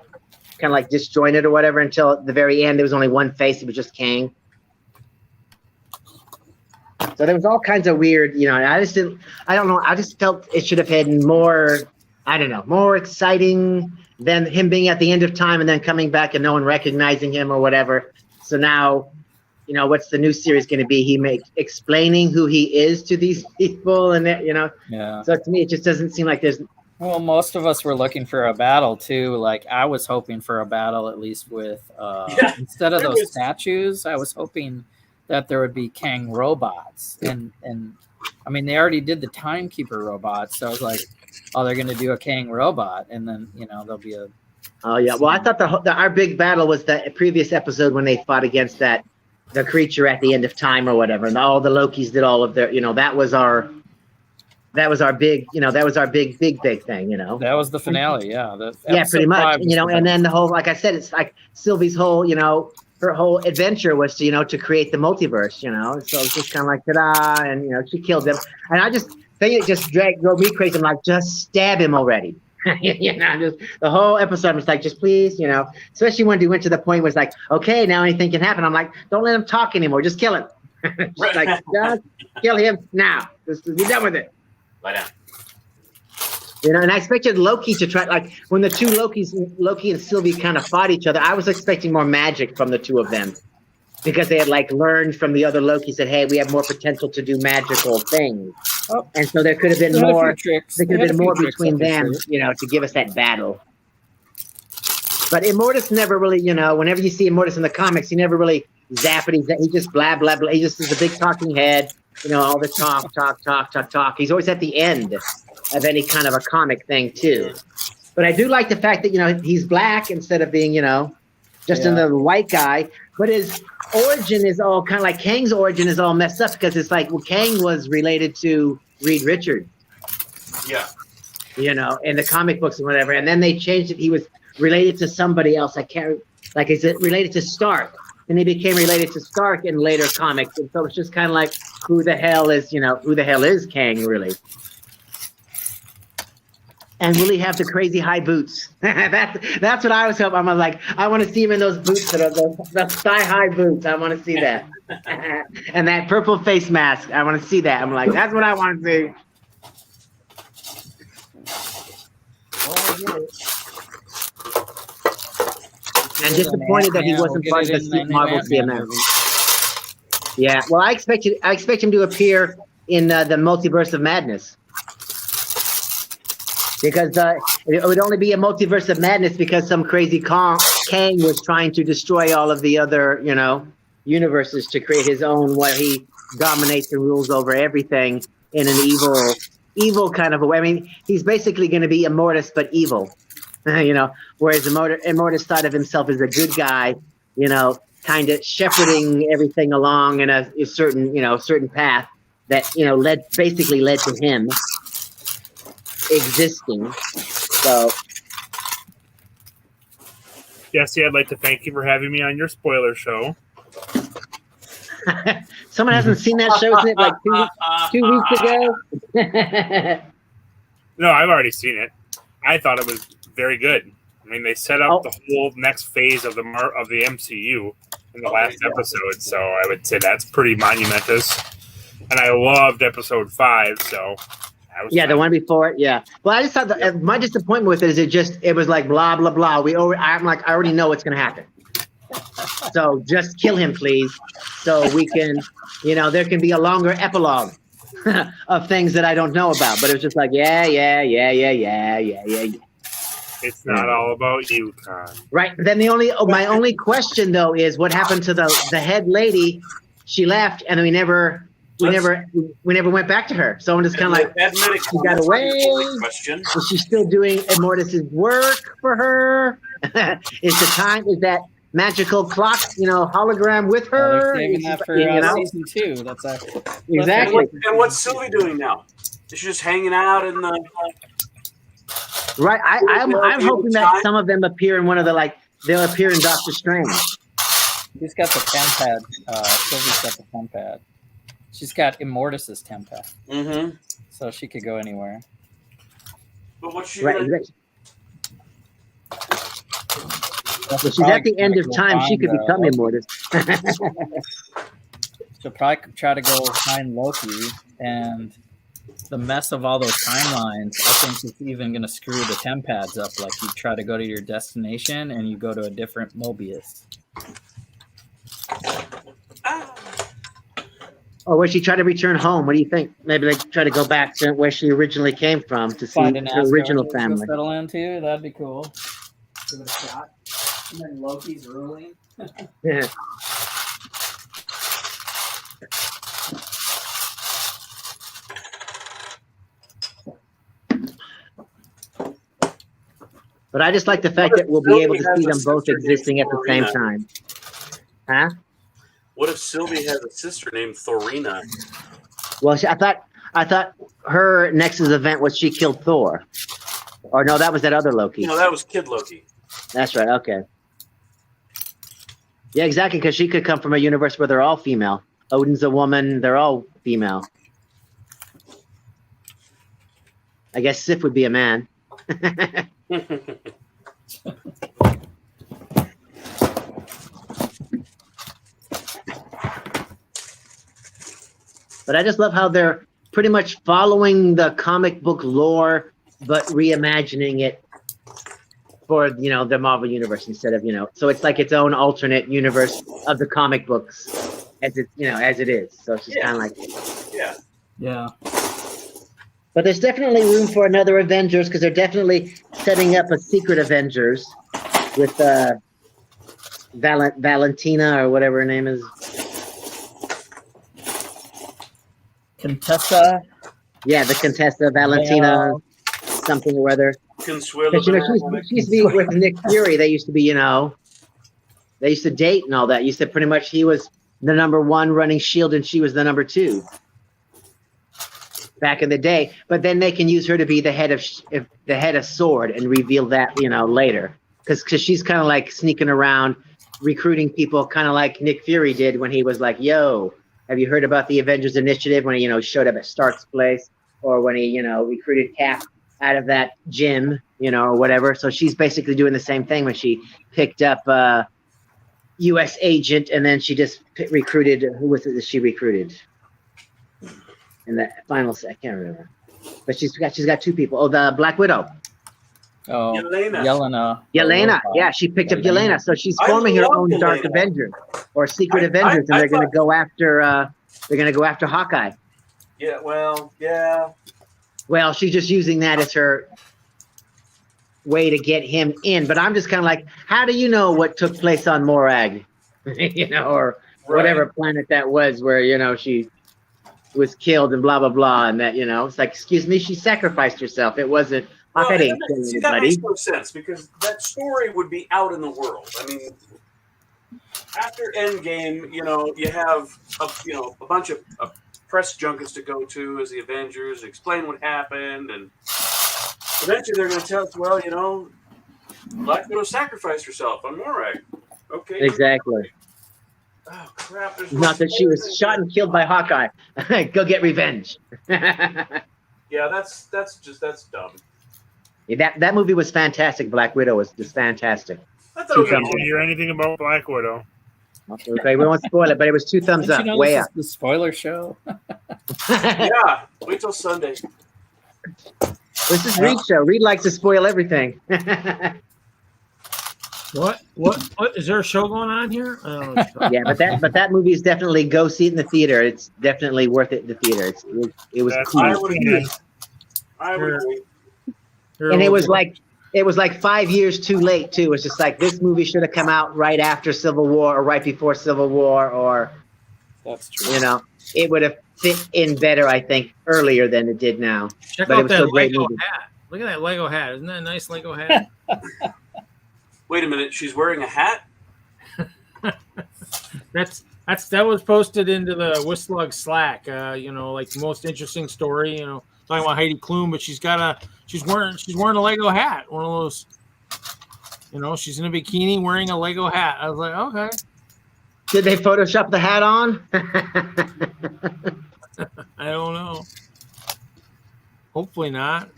kind of like disjointed or whatever, until at the very end, there was only one face. It was just Kang. So there was all kinds of weird, I just felt it should have had more, more exciting than him being at the end of time and then coming back and no one recognizing him or whatever. So now, what's the new series going to be? He explaining who he is to these people and Yeah. So to me, it just doesn't seem like there's. Well, most of us were looking for a battle too. Like I was hoping for a battle at least with instead of those statues, I was hoping that there would be Kang robots. And I mean, they already did the timekeeper robots, so I was like, oh, they're going to do a Kang robot, and then there'll be a. Oh yeah, well I thought our big battle was the previous episode when they fought against the creature at the end of time or whatever, and all the Lokis did all of their, that was our big, that was our big thing, That was the finale, yeah. Yeah, pretty much, and then the whole, like I said, it's like Sylvie's whole, her whole adventure was to, to create the multiverse, so it's just kind of like ta-da, and she killed him, and I just think it just drove me crazy. I'm like, just stab him already. Just the whole episode was like, just please, especially when he went to the point where it's like, okay, now anything can happen. I'm like, don't let him talk anymore. Just kill him. Like, just kill him now. Just be done with it. Lie down. And I expected Loki to try, like when the two Loki and Sylvie kind of fought each other, I was expecting more magic from the two of them because they had like learned from the other Lokis that, hey, we have more potential to do magical things. Oh. And so there could have been more. There could have been more between them, to give us that battle. But Immortus never really, whenever you see Immortus in the comics, he never really zappity. He just blah blah blah. He just is a big talking head. All the talk. He's always at the end of any kind of a comic thing too. But I do like the fact that he's black instead of being just another white guy. But his origin is all kind of like Kang's origin is all messed up because it's like, well, Kang was related to Reed Richards. Yeah. In the comic books and whatever. And then they changed it. He was related to somebody else. I can't, like, is it related to Stark? And he became related to Stark in later comics. And so it's just kind of like, who the hell is Kang really? And will he have the crazy high boots? That's what I was hoping. I'm like, I want to see him in those boots, those thigh high boots. I want to see that. And that purple face mask. I want to see that. I'm like, that's what I want to see. And disappointed that he wasn't part of the Marvel CMS. Yeah, well, I expect him to appear in the Multiverse of Madness, because it would only be a Multiverse of Madness because some crazy Kang was trying to destroy all of the other, universes to create his own, where he dominates and rules over everything in an evil kind of a way. I mean, he's basically going to be Immortus but evil. Whereas Immortus thought of himself as a good guy, kind of shepherding everything along in a certain path that, led to him existing. So, Jesse, I'd like to thank you for having me on your spoiler show. Someone hasn't seen that show, isn't it? Like 2 weeks ago. No, I've already seen it. I thought it was very good. I mean, they set up the whole next phase of the MCU in the last episode, so I would say that's pretty monumentous. And I loved episode 5, so the one before it. Yeah. Well, I just thought that my disappointment with it is it was like blah blah blah. I already know what's going to happen. So just kill him, please, so we can, there can be a longer epilogue of things that I don't know about. But it was just like, yeah. It's not all about you, Con. Right. Then my only question though is what happened to the head lady? She left, and we never went back to her. So I'm just kind of like, she got away. Is she still doing Immortus's work for her? Is that magical clock, hologram with her? They're saving that for season 2. That's exactly. And what's Sylvie doing now? Is she just hanging out in the? Right. I'm hoping that some of them appear in they'll appear in Doctor Strange. She's got the tempad. Sylvie's got the tempad. She's got Immortus's tempad. Mm-hmm. So she could go anywhere. But what's she right. So she's at the end of time. She could become Immortus. She'll probably try to go find Loki, and the mess of all those timelines, I think it's even going to screw the tempads up. Like you try to go to your destination and you go to a different Mobius. Or would she try to return home? What do you think? Maybe they try to go back to where she originally came from to see the original family. Settle into that'd be cool. Give it a shot. And then Loki's ruling. Yeah. But I just like the fact that we'll be able to see them both existing at the same time. Huh? What if Sylvie has a sister named Thorina? Well, I thought her Nexus event was she killed Thor. Or no, that was that other Loki. No, that was Kid Loki. That's right. Okay. Yeah, exactly. Because she could come from a universe where they're all female. Odin's a woman. They're all female. I guess Sif would be a man. But I just love how they're pretty much following the comic book lore, but reimagining it for, the Marvel universe instead of, so it's like its own alternate universe of the comic books as it is. So it's just kind of like, yeah. But there's definitely room for another Avengers because they're definitely setting up a secret Avengers with Valentina or whatever her name is. Contessa. Yeah, the Contessa Valentina, something or other. Consuelo. She used to be with Nick Fury. They used to be, they used to date and all that. You said pretty much he was the number 1 running S.H.I.E.L.D. and she was the number 2 back in the day. But then they can use her to be the head of S.W.O.R.D. and reveal that, later. Because she's kind of like sneaking around, recruiting people, kind of like Nick Fury did when he was like, yo, have you heard about the Avengers Initiative when he, showed up at Stark's place, or when he, recruited Cap out of that gym, or whatever. So she's basically doing the same thing when she picked up U.S. agent, and then she just recruited. Who was it that she recruited? In the final, I can't remember. But she's got two people. Oh, the Black Widow. Oh, Yelena. Yelena. Yeah, she picked up Yelena, so she's forming her own Dark Avengers or Secret Avengers, and they're going to go after. They're going to go after Hawkeye. Yeah. Well. Yeah. Well, she's just using that as her way to get him in. But I'm just kind of like, how do you know what took place on Morag? Or whatever planet that was where, she was killed and blah, blah, blah. And that, it's like, excuse me, she sacrificed herself. It wasn't, Hawkeye didn't kill anybody. That makes no sense because that story would be out in the world. I mean, after Endgame, you have, a bunch of press junkets to go to as the Avengers, explain what happened, and eventually they're going to tell us, well, Black Widow sacrificed herself on Morag. Okay. Exactly. Oh, crap. Not that she was shot and killed by Hawkeye. Go get revenge. Yeah, that's dumb. Yeah, that movie was fantastic. Black Widow was just fantastic. I thought we didn't hear anything about Black Widow. Okay, we won't spoil it, but it was 2 thumbs up, way up. The spoiler show. Yeah, wait till Sunday. This is Reed's show. Reed likes to spoil everything. What is there a show going on here? Yeah, but that movie is definitely go see it in the theater. It's definitely worth it in the theater. It was cool. I would agree. And it was like 5 years too late too. It's just like this movie should have come out right after Civil War or right before Civil War, or that's true. It would have fit in better, I think, earlier than it did now. Check but out it was that still a great Lego movie. hat. Look at that Lego hat. Isn't that a nice Lego hat? Wait a minute, she's wearing a hat? That was posted into the WISLUG Slack. Like most interesting story. Talking about Heidi Klum, but she's wearing a Lego hat. One of those. She's in a bikini wearing a Lego hat. I was like, okay. Did they Photoshop the hat on? I don't know. Hopefully not.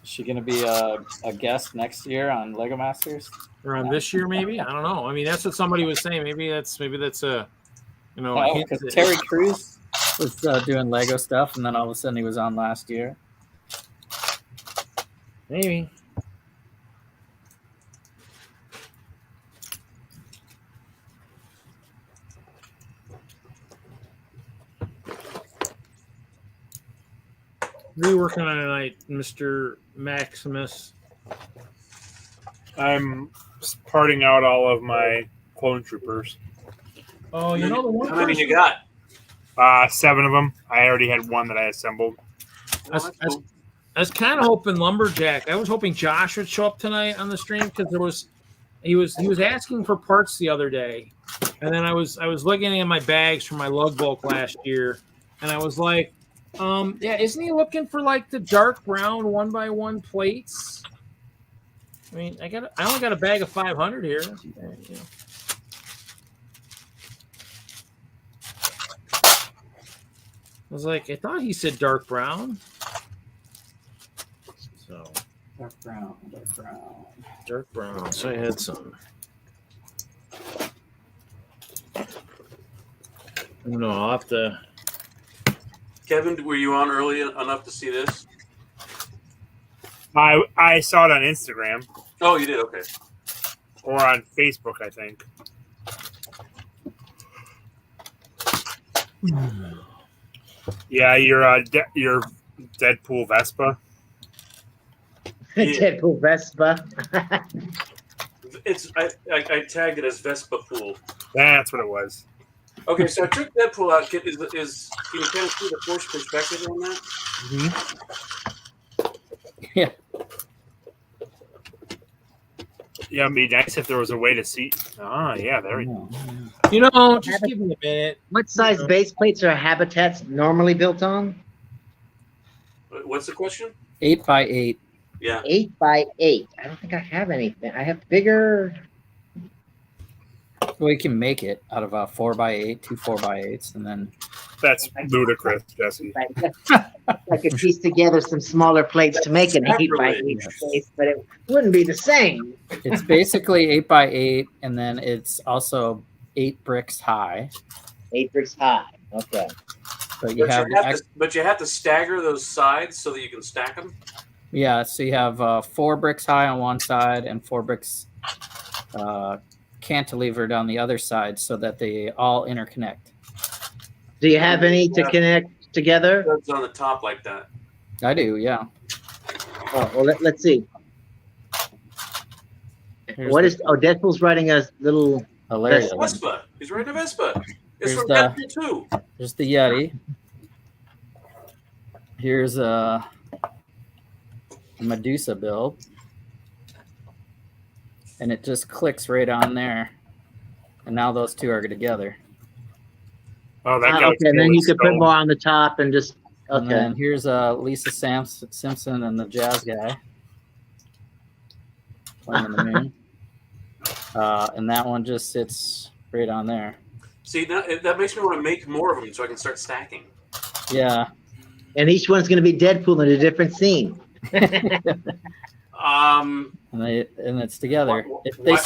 Is she going to be a guest next year on Lego Masters? Or on this year, maybe? I don't know. I mean, that's what somebody was saying. Maybe that's a, because Terry Crews was doing Lego stuff, and then all of a sudden he was on last year. Maybe. What are you working on tonight, Mr. Maximus? I'm parting out all of my clone troopers. Oh, the one. How many you got? 7 of them. I already had one that I assembled. I was kind of hoping Lumberjack. I was hoping Josh would show up tonight on the stream because he was asking for parts the other day, and then I was looking at my bags for my lug bulk last year, and I was like, isn't he looking for like the dark brown 1x1 plates? I mean, I only got a bag of 500 here. I was like, I thought he said dark brown. So dark brown. Dark brown. So I had some. No, I'll have to. Kevin, were you on early enough to see this? I saw it on Instagram. Oh, you did? Okay. Or on Facebook, I think. Yeah, your Deadpool Vespa. Deadpool Vespa. I tagged it as Vespa Pool. That's what it was. Okay, so I took Deadpool out. Can you kind of see the force perspective on that? Mm-hmm. Yeah. Yeah, it'd be nice if there was a way to see. Ah, yeah, there we go. Just give me a minute. What size base plates are habitats normally built on? What's the question? 8x8. Yeah. 8x8. I don't think I have anything. I have bigger. Well, you can make it out of a 4x8, two 4x8s, and then That's ludicrous, Jesse. I could piece together some smaller plates to make an 8x8 space, but it wouldn't be the same. it's basically 8x8, and then it's also 8 bricks high. 8 bricks high. Okay. But you But you have to stagger those sides so that you can stack them. Yeah, so you have 4 bricks high on one side and 4 bricks cantilevered on the other side, so that they all interconnect. Do you have any to connect together? It's on the top like that. I do, yeah. Oh, well, let's see. What is? Oh, Deadpool's riding a little. Hilarious. Vespa. He's riding a Vespa. It's Here's from the- Deadpool 2. Here's the Yeti. Here's a Medusa build. And it just clicks right on there. And now those two are together. Oh, that Okay, and then you could put more on the top and just. And Okay. then here's Lisa Simpson and the jazz guy playing in the moon. And that one just sits right on there. See, that makes me want to make more of them so I can start stacking. Yeah. And each one's going to be Deadpool in a different scene. And it's together.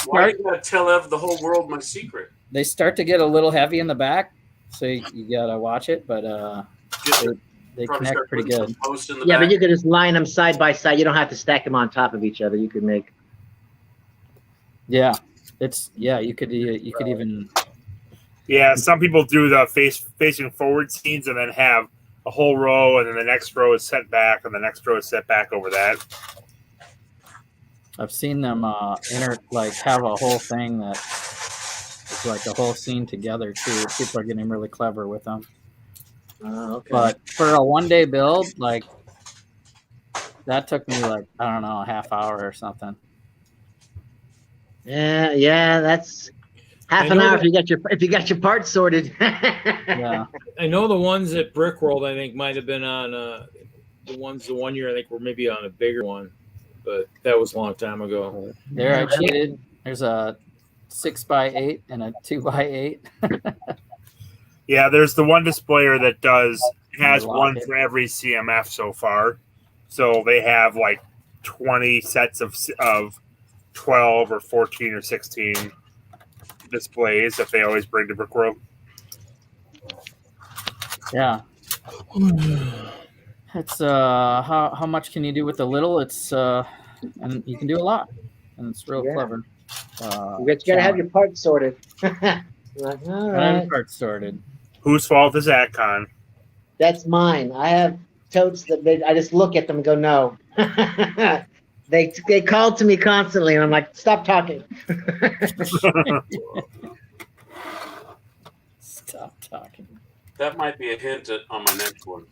Why you gotta tell the whole world my secret? They start to get a little heavy in the back, so you gotta watch it. But they connect pretty good. Yeah, but you could just line them side by side. You don't have to stack them on top of each other. You could make. Yeah, you could even. Yeah, some people do the facing forward scenes and then have a whole row, and then the next row is set back, and the next row is set back over that. I've seen them have a whole thing that it's like a whole scene together too. People are getting really clever with them. Okay. But for a one-day build, like that took me like I don't know, a half hour or something. Yeah, that's half an hour if you got your parts sorted. Yeah. I know the ones at Brickworld I think might have been on the 1 year I think were maybe on a bigger one, but that was a long time ago. There I cheated. There's a 6x8 and a 2x8. Yeah, there's the one displayer that has Lock one it. for every CMF so far. So they have like 20 sets of 12 or 14 or 16 displays that they always bring to Brickworld. Yeah. It's how much can you do with the little? It's and you can do a lot, and it's real clever. You gotta have your parts sorted. Like, all right. Parts sorted. Whose fault is that, Con? That's mine. I have totes that I just look at them and go, no. They call to me constantly, and I'm like, stop talking. Stop talking. That might be a hint on my next one.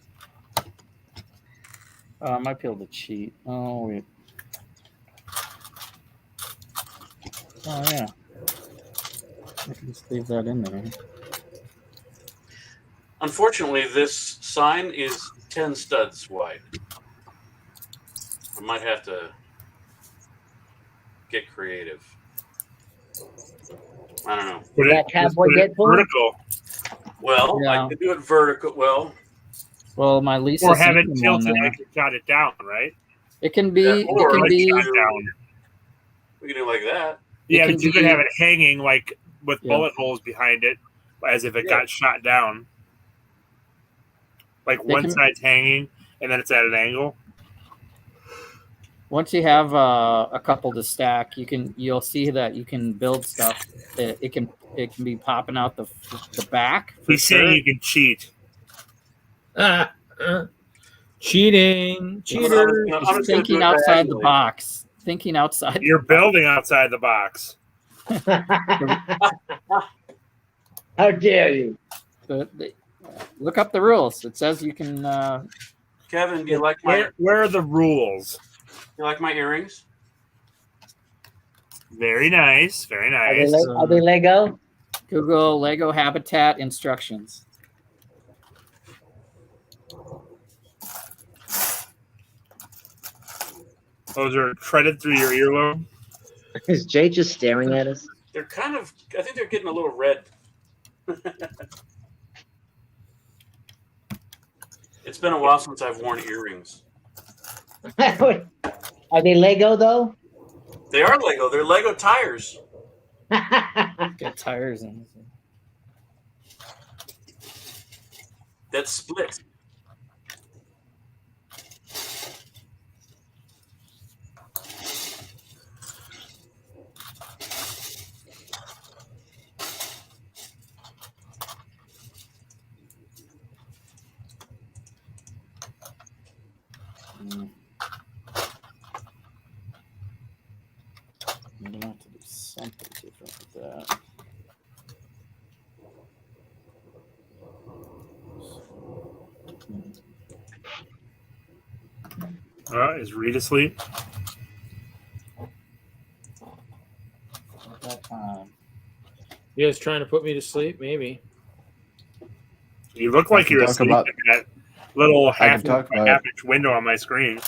I might be able to cheat. Oh wait. Oh yeah. I can just leave that in there. Unfortunately, this sign is 10 studs wide. I might have to get creative. I don't know. Is that Cowboy Deadpool? Vertical. Well, Yeah. I could do it vertical. Well, my Lisa Or have it Simpson tilted one there. like you shot it down, right? It can be. Yeah, It or can like be. Shot down. We can do it like that. Yeah, can but you could be- have it hanging like with Yeah. bullet holes behind it, as if it got shot down. Like They one can- side's hanging, and then it's at an angle. Once you have a couple to stack, you'll see that you can build stuff. It can be popping out the back. for He's saying sure. you can cheat. Cheating. Cheater. I'm just gonna do Thinking it outside the diagonally. box. Thinking outside. You're building outside the box. How dare you? Look up the rules. It says you can. Kevin, do you like my Where are the rules? earrings? Very nice. Very nice. Are they Lego? Google Lego habitat instructions. Those are threaded through your earlobe. Is Jay just staring at us? They're kind of. I think they're getting a little red. It's been a while since I've worn earrings. Are they Lego though? They are Lego. They're Lego tires. Get tires in. That's split. I'm gonna have to do something different with that. Is Reed asleep? At that time. You guys trying to put me to sleep? Maybe. You look like you're asleep in that little half-inch window on my screen.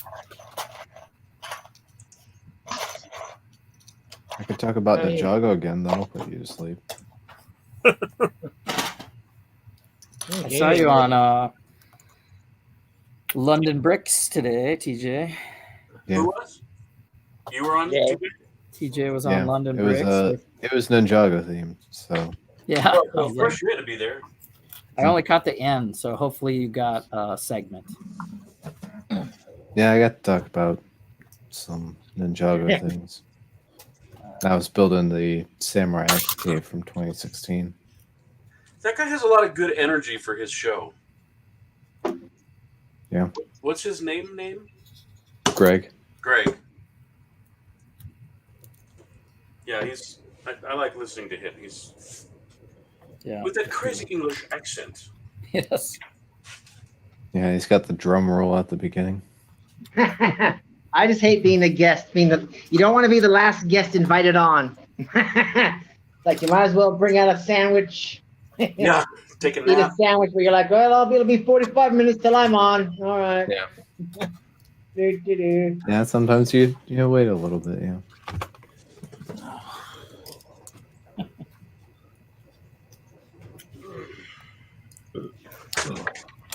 I could talk about Ninjago again, though, put you to sleep. I saw you on London Bricks today, TJ. Yeah. Who was? You were on TJ? TJ was on London Bricks. It was Ninjago themed, so. Yeah. Well, of course you had to be there. I only caught the end, so hopefully you got a segment. Yeah, I got to talk about some Ninjago things. I was building the Samurai Cave from 2016. That guy has a lot of good energy for his show. Yeah. What's his name? Greg. Greg. Yeah, I like listening to him. He's with that crazy English accent. Yes. Yeah, he's got the drum roll at the beginning. I just hate being a guest. You don't want to be the last guest invited on. Like you might as well bring out a sandwich. Yeah, take a Eat a nap. sandwich where you're like, well, it'll be 45 minutes till I'm on. All right. Yeah. Do. Yeah, sometimes you wait a little bit, yeah.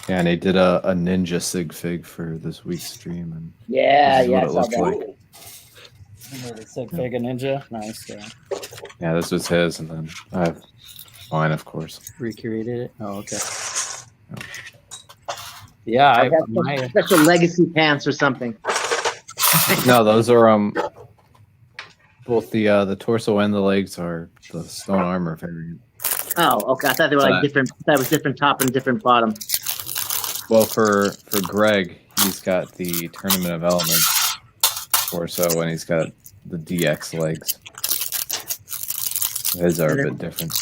Yeah, and they did a ninja sig fig for this week's stream, and yeah, this is what I it saw looked that. like. Sig Fig a Ninja. Nice. Yeah. Yeah, this was his, and then I have mine, of course. Recreated it. Oh, okay. Yeah, I got some special legacy pants or something. No, those are both the torso and the legs are the stone armor variant. Oh, okay. I thought they were like different. That was different top and different bottom. Well, for Greg, he's got the Tournament of Elements torso, and he's got the DX legs. His are a bit different.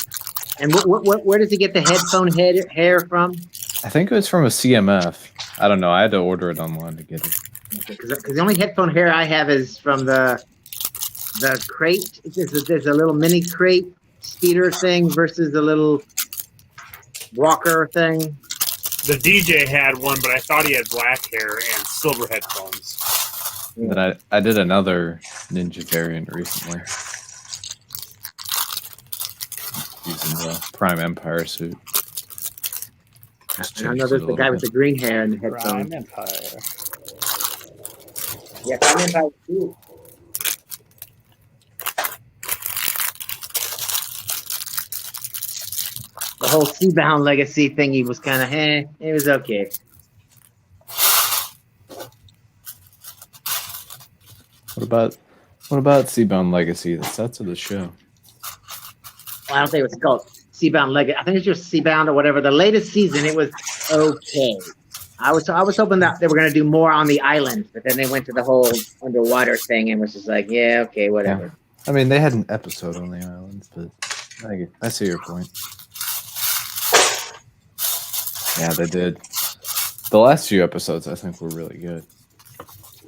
And where does he get the headphone hair from? I think it was from a CMF. I don't know. I had to order it online to get it. Because the only headphone hair I have is from the crate. There's a little mini crate speeder thing versus the little walker thing. The DJ had one, but I thought he had black hair and silver headphones. Then I did another ninja variant recently. Using the Prime Empire suit. I know there's the guy with the green hair and the headphones. Prime Empire. Yeah, Prime Empire too. The whole Seabound Legacy thingy was kind of, it was okay. What about Seabound Legacy, the sets of the show? Well, I don't think it was called Seabound Legacy. I think it's just Seabound or whatever. The latest season, it was okay. I was hoping that they were going to do more on the island, but then they went to the whole underwater thing and was just like, yeah, okay, whatever. Yeah. I mean, they had an episode on the island, but I see your point. Yeah, they did. The last few episodes, I think, were really good.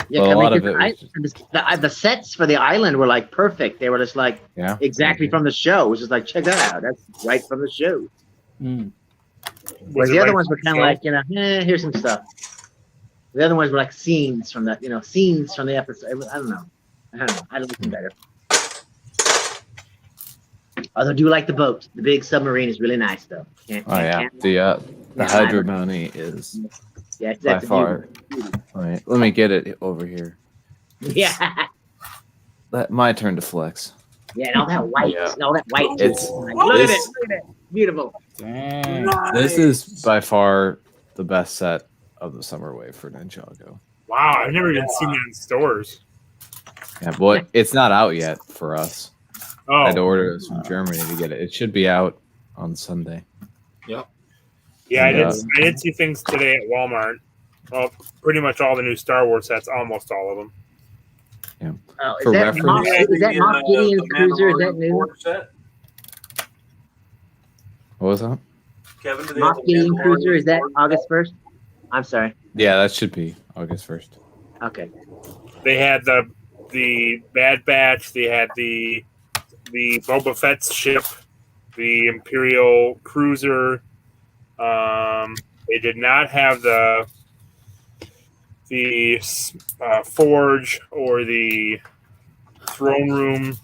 Yeah, well, a lot of it was the sets for the island were like perfect. They were just like exactly from the show. It was just like, check that out. That's right from the show. Whereas the other ones were kind of like, here's some stuff. The other ones were like scenes from the, scenes from the episode. I don't know. I don't know. I don't listen better. Although I do like the boat. The big submarine is really nice, though. The Hydro Bounty is by that's a far. All right, let me get it over here. Yeah. My turn to flex. Yeah, and all that white. Yeah. And all that white. It's look at it. Look at it. Beautiful. This is by far the best set of the summer wave for Ninjago. Wow, I've never even seen that in stores. Yeah, but it's not out yet for us. Oh. I had to order this from Germany to get it. It should be out on Sunday. Yep. Yeah, I did see things today at Walmart. Well, pretty much all the new Star Wars sets, almost all of them. Yeah. Oh, For reference, is that Moff Gideon's cruiser? Is that new? what was that? Kevin, do they have Moff a Gideon Mandalorian cruiser? Is that board August 1st? I'm sorry. Yeah, that should be August 1st. Okay. They had the Bad Batch. They had the Boba Fett's ship, the Imperial cruiser. They did not have the forge or the throne room.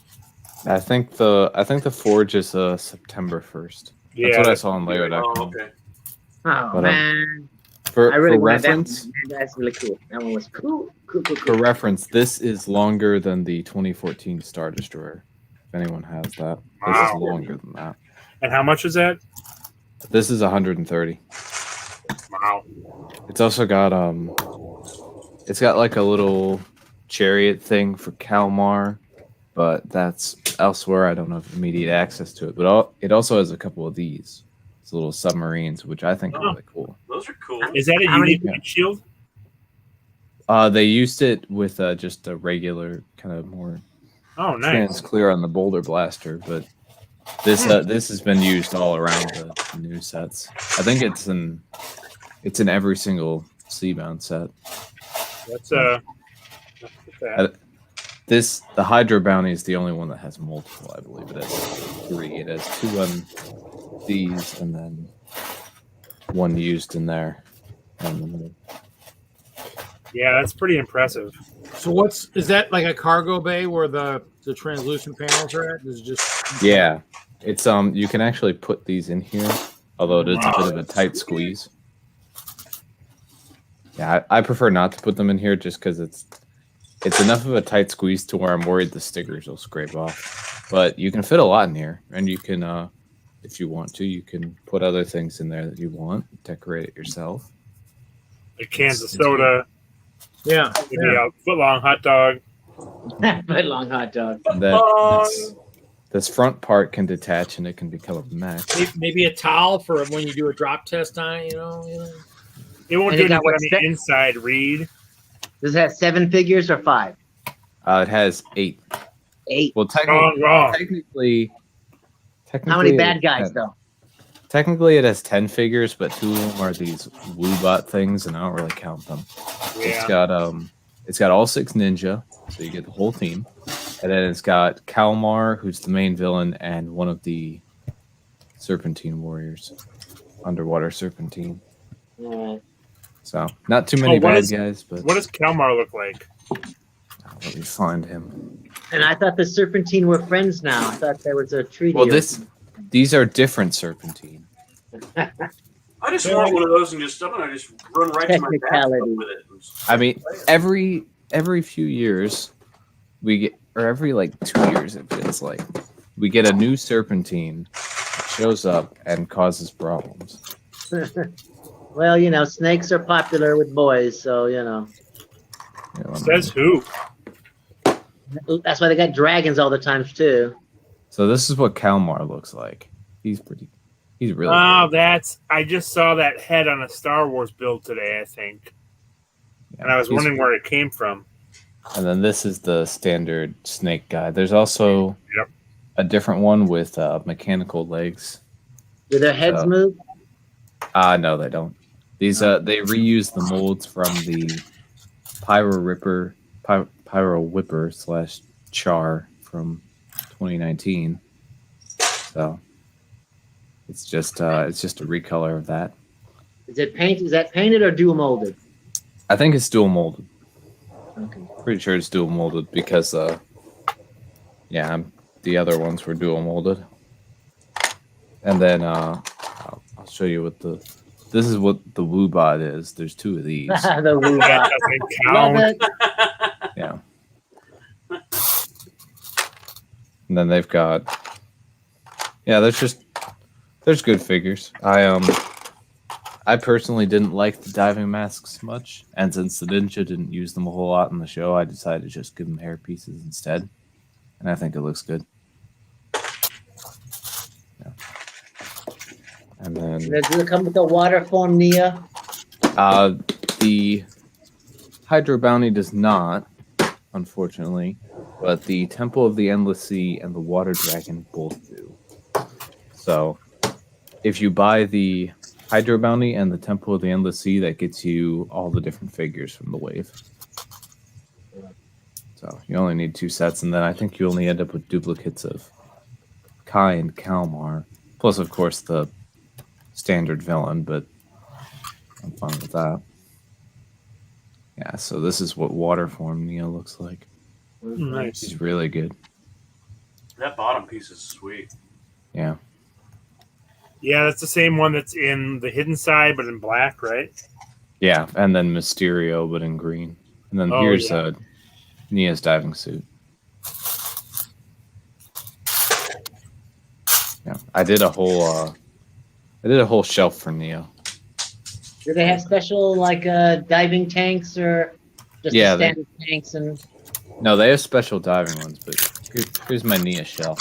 I think the forge is September 1st. That's what I saw on Layout. Oh, okay. Oh, man. For I really wanted reference, that one. That's really cool. That one was cool. for reference, this is longer than the 2014 Star Destroyer. If anyone has that, this is longer than that. And how much is that? This is 130. Wow. It's also got it's got like a little chariot thing for Kalmar, but that's elsewhere. I don't have immediate access to it, but it also has a couple of these. It's little submarines, which I think are really cool. Those are cool. Is that a unique shield? They used it with just a regular kind of more nice clear on the Boulder Blaster, but this has been used all around the new sets. I think it's in every single Seabound set. That's the Hydro Bounty is the only one that has multiple. I believe it has 3. It has 2 on these, and then 1 used in there. Yeah, that's pretty impressive. So is that like a cargo bay where the translucent panels are at? Is it just Yeah, it's you can actually put these in here, although it is a bit of a tight squeeze. Yeah, I prefer not to put them in here just because it's enough of a tight squeeze to where I'm worried the stickers will scrape off. But you can fit a lot in here, and you can, if you want to, you can put other things in there that you want, decorate it yourself. Like cans of soda. Yeah. Maybe a foot-long hot dog. Foot-long hot dog. This front part can detach, and it can become a mech. Maybe a towel for when you do a drop test on it, you know? It won't do anything on the inside read. Does it have 7 figures or 5? It has 8. 8. Well, wrong. Technically, how many bad guys though? Technically, it has 10 figures, but 2 of them are these Woobot things, and I don't really count them. Yeah. It's got all 6 ninja, so you get the whole team, and then it's got Kalmar, who's the main villain, and one of the Serpentine warriors, underwater Serpentine. So not too many bad guys, but what does Kalmar look like? Let me find him. And I thought the Serpentine were friends now. I thought there was a treaty. Well, these are different Serpentine. I just want one of those and just run right to my bathtub with it. I mean, every few years we get, or every like 2 years, it feels like we get a new Serpentine, shows up and causes problems. Well, you know, snakes are popular with boys, so you know. Says who? That's why they got dragons all the time too. So this is what Kalmar looks like. He's really. Oh, I just saw that head on a Star Wars build today, I think. Yeah, and I was wondering where it came from. And then this is the standard snake guy. There's also a different one with mechanical legs. Do their heads move? No, they don't. These they reuse the molds from the Pyro Whipper / Char from 2019. So it's just a recolor of that. Is that painted or dual molded? I think it's dual molded. Okay. Pretty sure it's dual molded because the other ones were dual molded. And then I'll show you what this is what the Woobot is. There's two of these. The Woobot. Love it. Yeah. And then they've got, there's good figures. I personally didn't like the diving masks much, and since the Ninja didn't use them a whole lot in the show, I decided to just give them hair pieces instead, and I think it looks good. Yeah. And then Does it come with the water form, Nia? the Hydro Bounty does not, unfortunately, but the Temple of the Endless Sea and the Water Dragon both do. So, if you buy the Hydro Bounty and the Temple of the Endless Sea, that gets you all the different figures from the wave. So, you only need 2 sets, and then I think you only end up with duplicates of Kai and Kalmar. Plus, of course, the standard villain, but I'm fine with that. Yeah, so this is what water form Neo looks like. Nice. He's really good. That bottom piece is sweet. Yeah. Yeah, that's the same one that's in the hidden side, but in black, right? Yeah, and then Mysterio, but in green. And then here's Nia's diving suit. Yeah, I did a whole shelf for Neo. Do they have special diving tanks or just the standard tanks? And No, they have special diving ones, but here's my Nia shelf.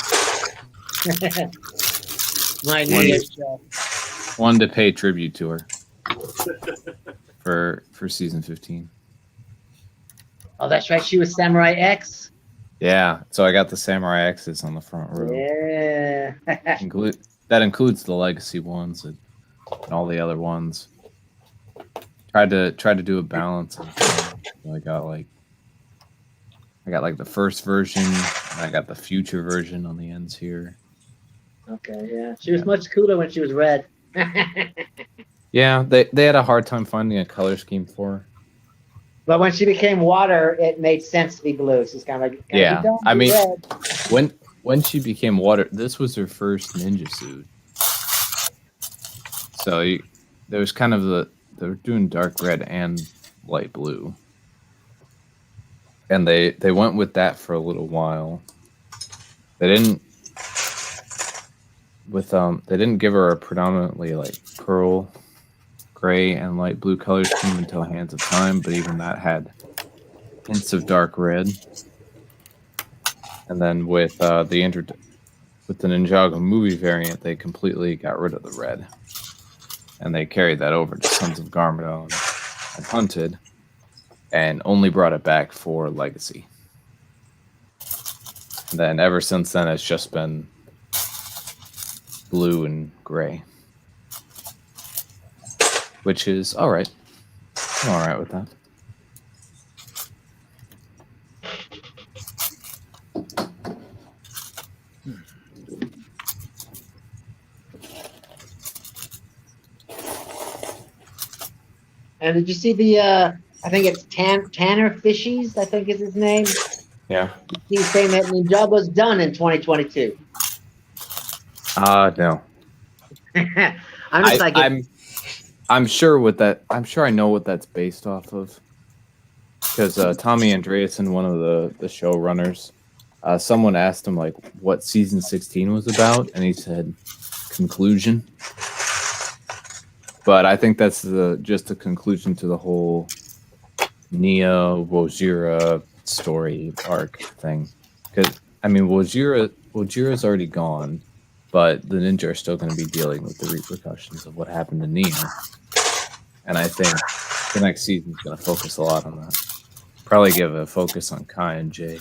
My Nia shelf. One to pay tribute to her for season 15. Oh, that's right. She was Samurai X. Yeah, so I got the Samurai X's on the front row. Yeah. That includes the legacy ones and all the other ones. Tried to do a balance. I got the first version, and I got the future version on the ends here. Okay, yeah. She was much cooler when she was red. Yeah, they had a hard time finding a color scheme for her. But when she became water, it made sense to be blue. She's kind of Yeah, I mean, red. when she became water, this was her first ninja suit. So there was kind of they were doing dark red and light blue. And they went with that for a little while. They didn't give her a predominantly pearl, gray, and light blue color scheme until Hands of Time, but even that had hints of dark red. And then with the Ninjago movie variant, they completely got rid of the red. And they carried that over to Sons of Garmadon and Hunted, and only brought it back for Legacy. And then ever since then, it's just been blue and gray, which is all right. I'm all right with that. And did you see the, I think it's Tanner Fishies, I think is his name. Yeah. He's saying that Ninjago's done in 2022. No. I'm just I'm sure I know what that's based off of. Because Tommy Andreasen, one of the showrunners, someone asked him what season 16 was about, and he said conclusion. But I think that's just a conclusion to the whole Nia Wojira story arc thing. Because I mean, Wojira's already gone, but the ninja are still going to be dealing with the repercussions of what happened to Nia. And I think the next season's going to focus a lot on that. Probably give a focus on Kai and Jay.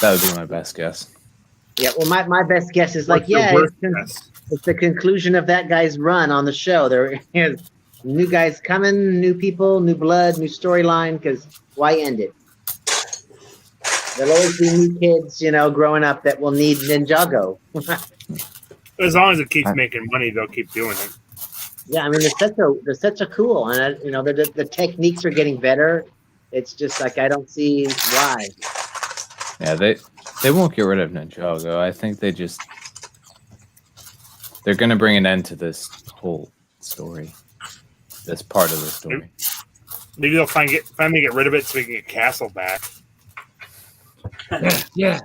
That would be my best guess. Yeah, well, my best guess is it's the conclusion of that guy's run on the show. There is new guys coming, new people, new blood, new storyline, because why end it? There'll always be new kids, growing up that will need Ninjago. As long as it keeps making money, they'll keep doing it. Yeah, I mean, they're such a cool, and the techniques are getting better. It's just I don't see why. Yeah, they won't get rid of Ninjago. I think they just they're going to bring an end to this whole story. This part of the story. Maybe they'll finally get rid of it so we can get Castle back. Yeah.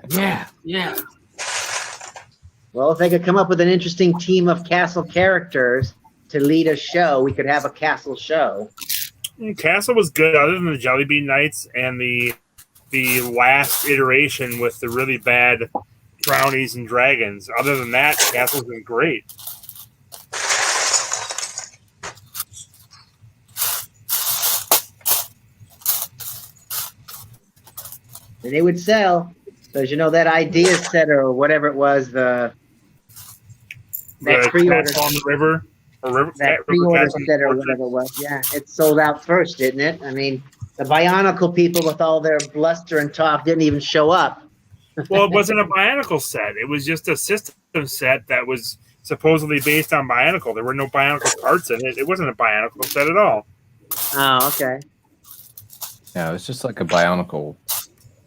Well, if they could come up with an interesting team of Castle characters to lead a show, we could have a Castle show. Castle was good, other than the Jelly Bean Knights and the last iteration with the really bad brownies and dragons. Other than that, Castle's been great. And they would sell. Because, you know, that idea set or whatever it was, that pre-order. Castle on the River. That pre-order set or whatever it was. Yeah, it sold out first, didn't it? I mean, the Bionicle people with all their bluster and talk didn't even show up. Well, it wasn't a Bionicle set. It was just a system set that was supposedly based on Bionicle. There were no Bionicle parts in it. It wasn't a Bionicle set at all. Oh, okay. Yeah, it was just like a Bionicle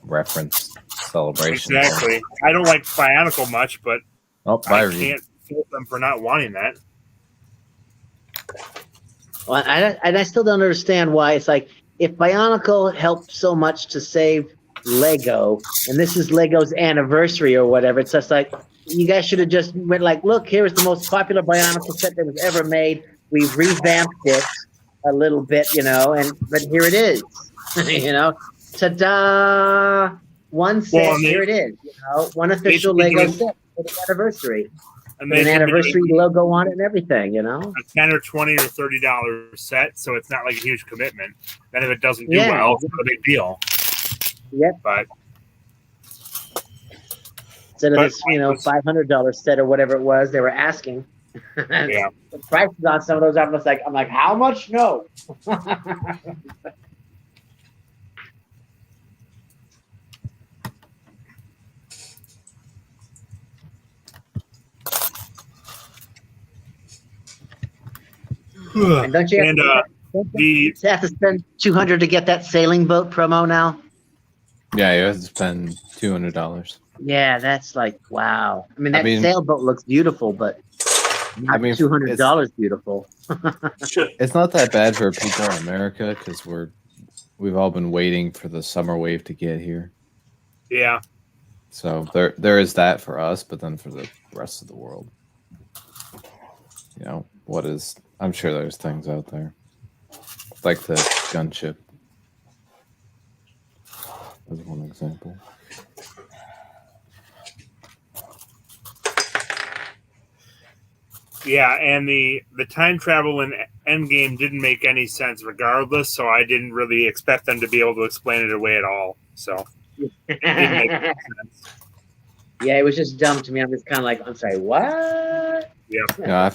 reference celebration. Exactly. I don't like Bionicle much, but I Reed. can't fault them for not wanting that. Well, I still don't understand why it's like, if Bionicle helped so much to save Lego, and this is Lego's anniversary or whatever, it's just like, you guys should have just went like, look, here's the most popular Bionicle set that was ever made. We've revamped it a little bit, you know, but here it is. You know, ta-da! One set, here it is. You know, one official Lego set for the anniversary. And an anniversary logo on it and everything, you know? A $10 or $20 or $30 set, so it's not like a huge commitment. Then if it doesn't do well, it's not a big deal. Yep. But instead of this, you know, $500 set or whatever it was they were asking. Yeah. The prices on some of those, I'm like, how much? No. And don't you have to spend $200 to get that sailing boat promo now? Yeah, you have to spend $200. Yeah, that's like, wow. I mean, that sailboat looks beautiful, but $200 beautiful. It's not that bad for people in America because we've all been waiting for the summer wave to get here. Yeah. So there is that for us, but then for the rest of the world, you know, I'm sure there's things out there like the gunship as one example. Yeah, and the time travel in Endgame didn't make any sense regardless, so I didn't really expect them to be able to explain it away at all. So it didn't make any sense. Yeah, it was just dumb to me. I'm just kind of like, I'm sorry, what? Yeah.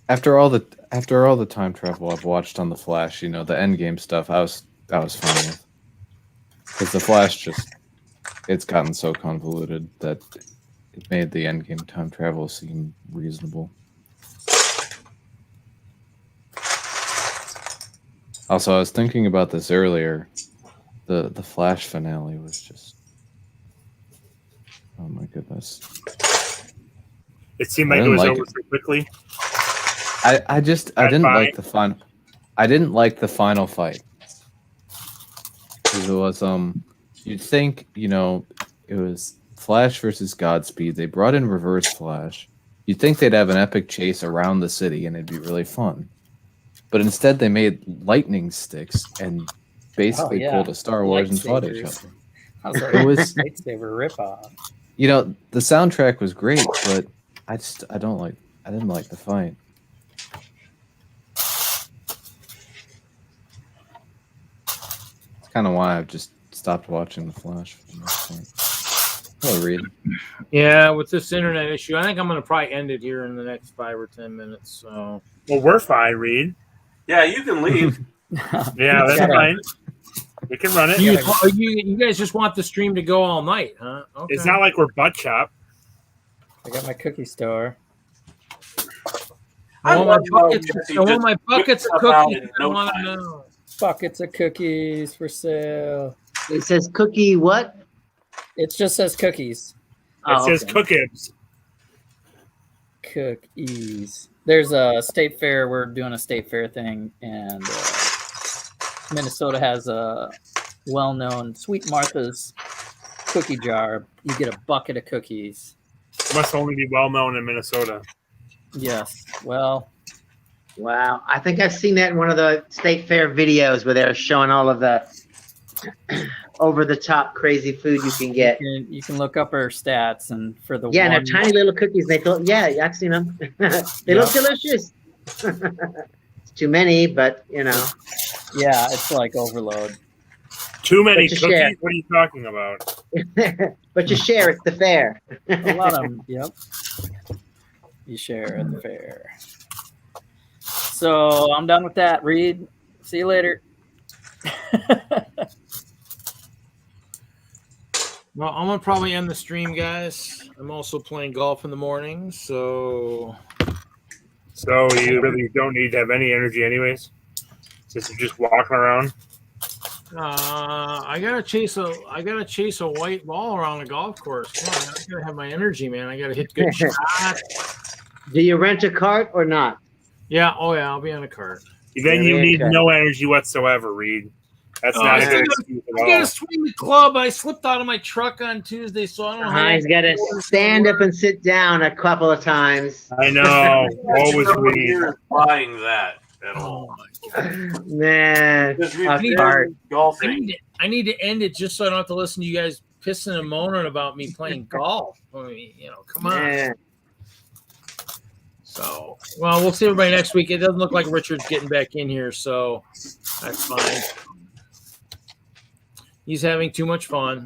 After all the time travel I've watched on the Flash, you know, the Endgame stuff, I was fine with, because the Flash it's gotten so convoluted that it made the Endgame time travel seem reasonable. Also, I was thinking about this earlier. The Flash finale was just, oh my goodness. It seemed like it was over so quickly. I didn't like the fun. I didn't like the final fight. Because it was you'd think, you know, it was Flash versus Godspeed. They brought in Reverse Flash. You'd think they'd have an epic chase around the city and it'd be really fun. But instead they made lightning sticks and basically pulled a Star Wars and fought each other. It was lightsaber ripoff. You know, the soundtrack was great, but I didn't like the fight. It's kind of why I've just stopped watching The Flash for the most part. Hello, Reed. Yeah, with this internet issue, I think I'm going to probably end it here in the next 5 or 10 minutes. So, well, we're fine, Reed. Yeah, you can leave. Yeah, that's fine. We can run it. You guys just want the stream to go all night, huh? Okay. It's not like we're Buttchop. I got my cookie store. I want my buckets of cookies. I want to know. Buckets of cookies for sale. It says cookie what? It just says cookies. It says cookies. cookies. There's a state fair. We're doing a state fair thing, and Minnesota has a well-known Sweet Martha's cookie jar. You get a bucket of cookies. Must only be well known in Minnesota. Yes. Well. Wow. I think I've seen that in one of the state fair videos where they're showing all of the over-the-top crazy food you can get. You can look up her stats, and for the and they're tiny little cookies. They feel, I've seen them. They look delicious. It's too many, but you know. Yeah, it's like overload. Too many cookies? Share. What are you talking about? But you share. It's the fair. A lot of them. Yep. You share at the fair. So I'm done with that. Reed, see you later. Well, I'm gonna probably end the stream, guys. I'm also playing golf in the morning, so You really don't need to have any energy, anyways, since you're just walking around. I gotta chase a white ball around the golf course. Come on, I gotta have my energy, man. I gotta hit good shots. Do you rent a cart or not? Yeah. Oh yeah, I'll be on a cart. Then you need no energy whatsoever, Reed. That's not a good excuse at all. I gotta swing the club. I slipped out of my truck on Tuesday, so I don't know how. He's got to stand up and sit down a couple of times. I know. Always Reed. Buying that at all. Man, golfing. I need to end it just so I don't have to listen to you guys pissing and moaning about me playing golf. I mean, come on. Man. So, well, we'll see everybody next week. It doesn't look like Richard's getting back in here, so that's fine. He's having too much fun.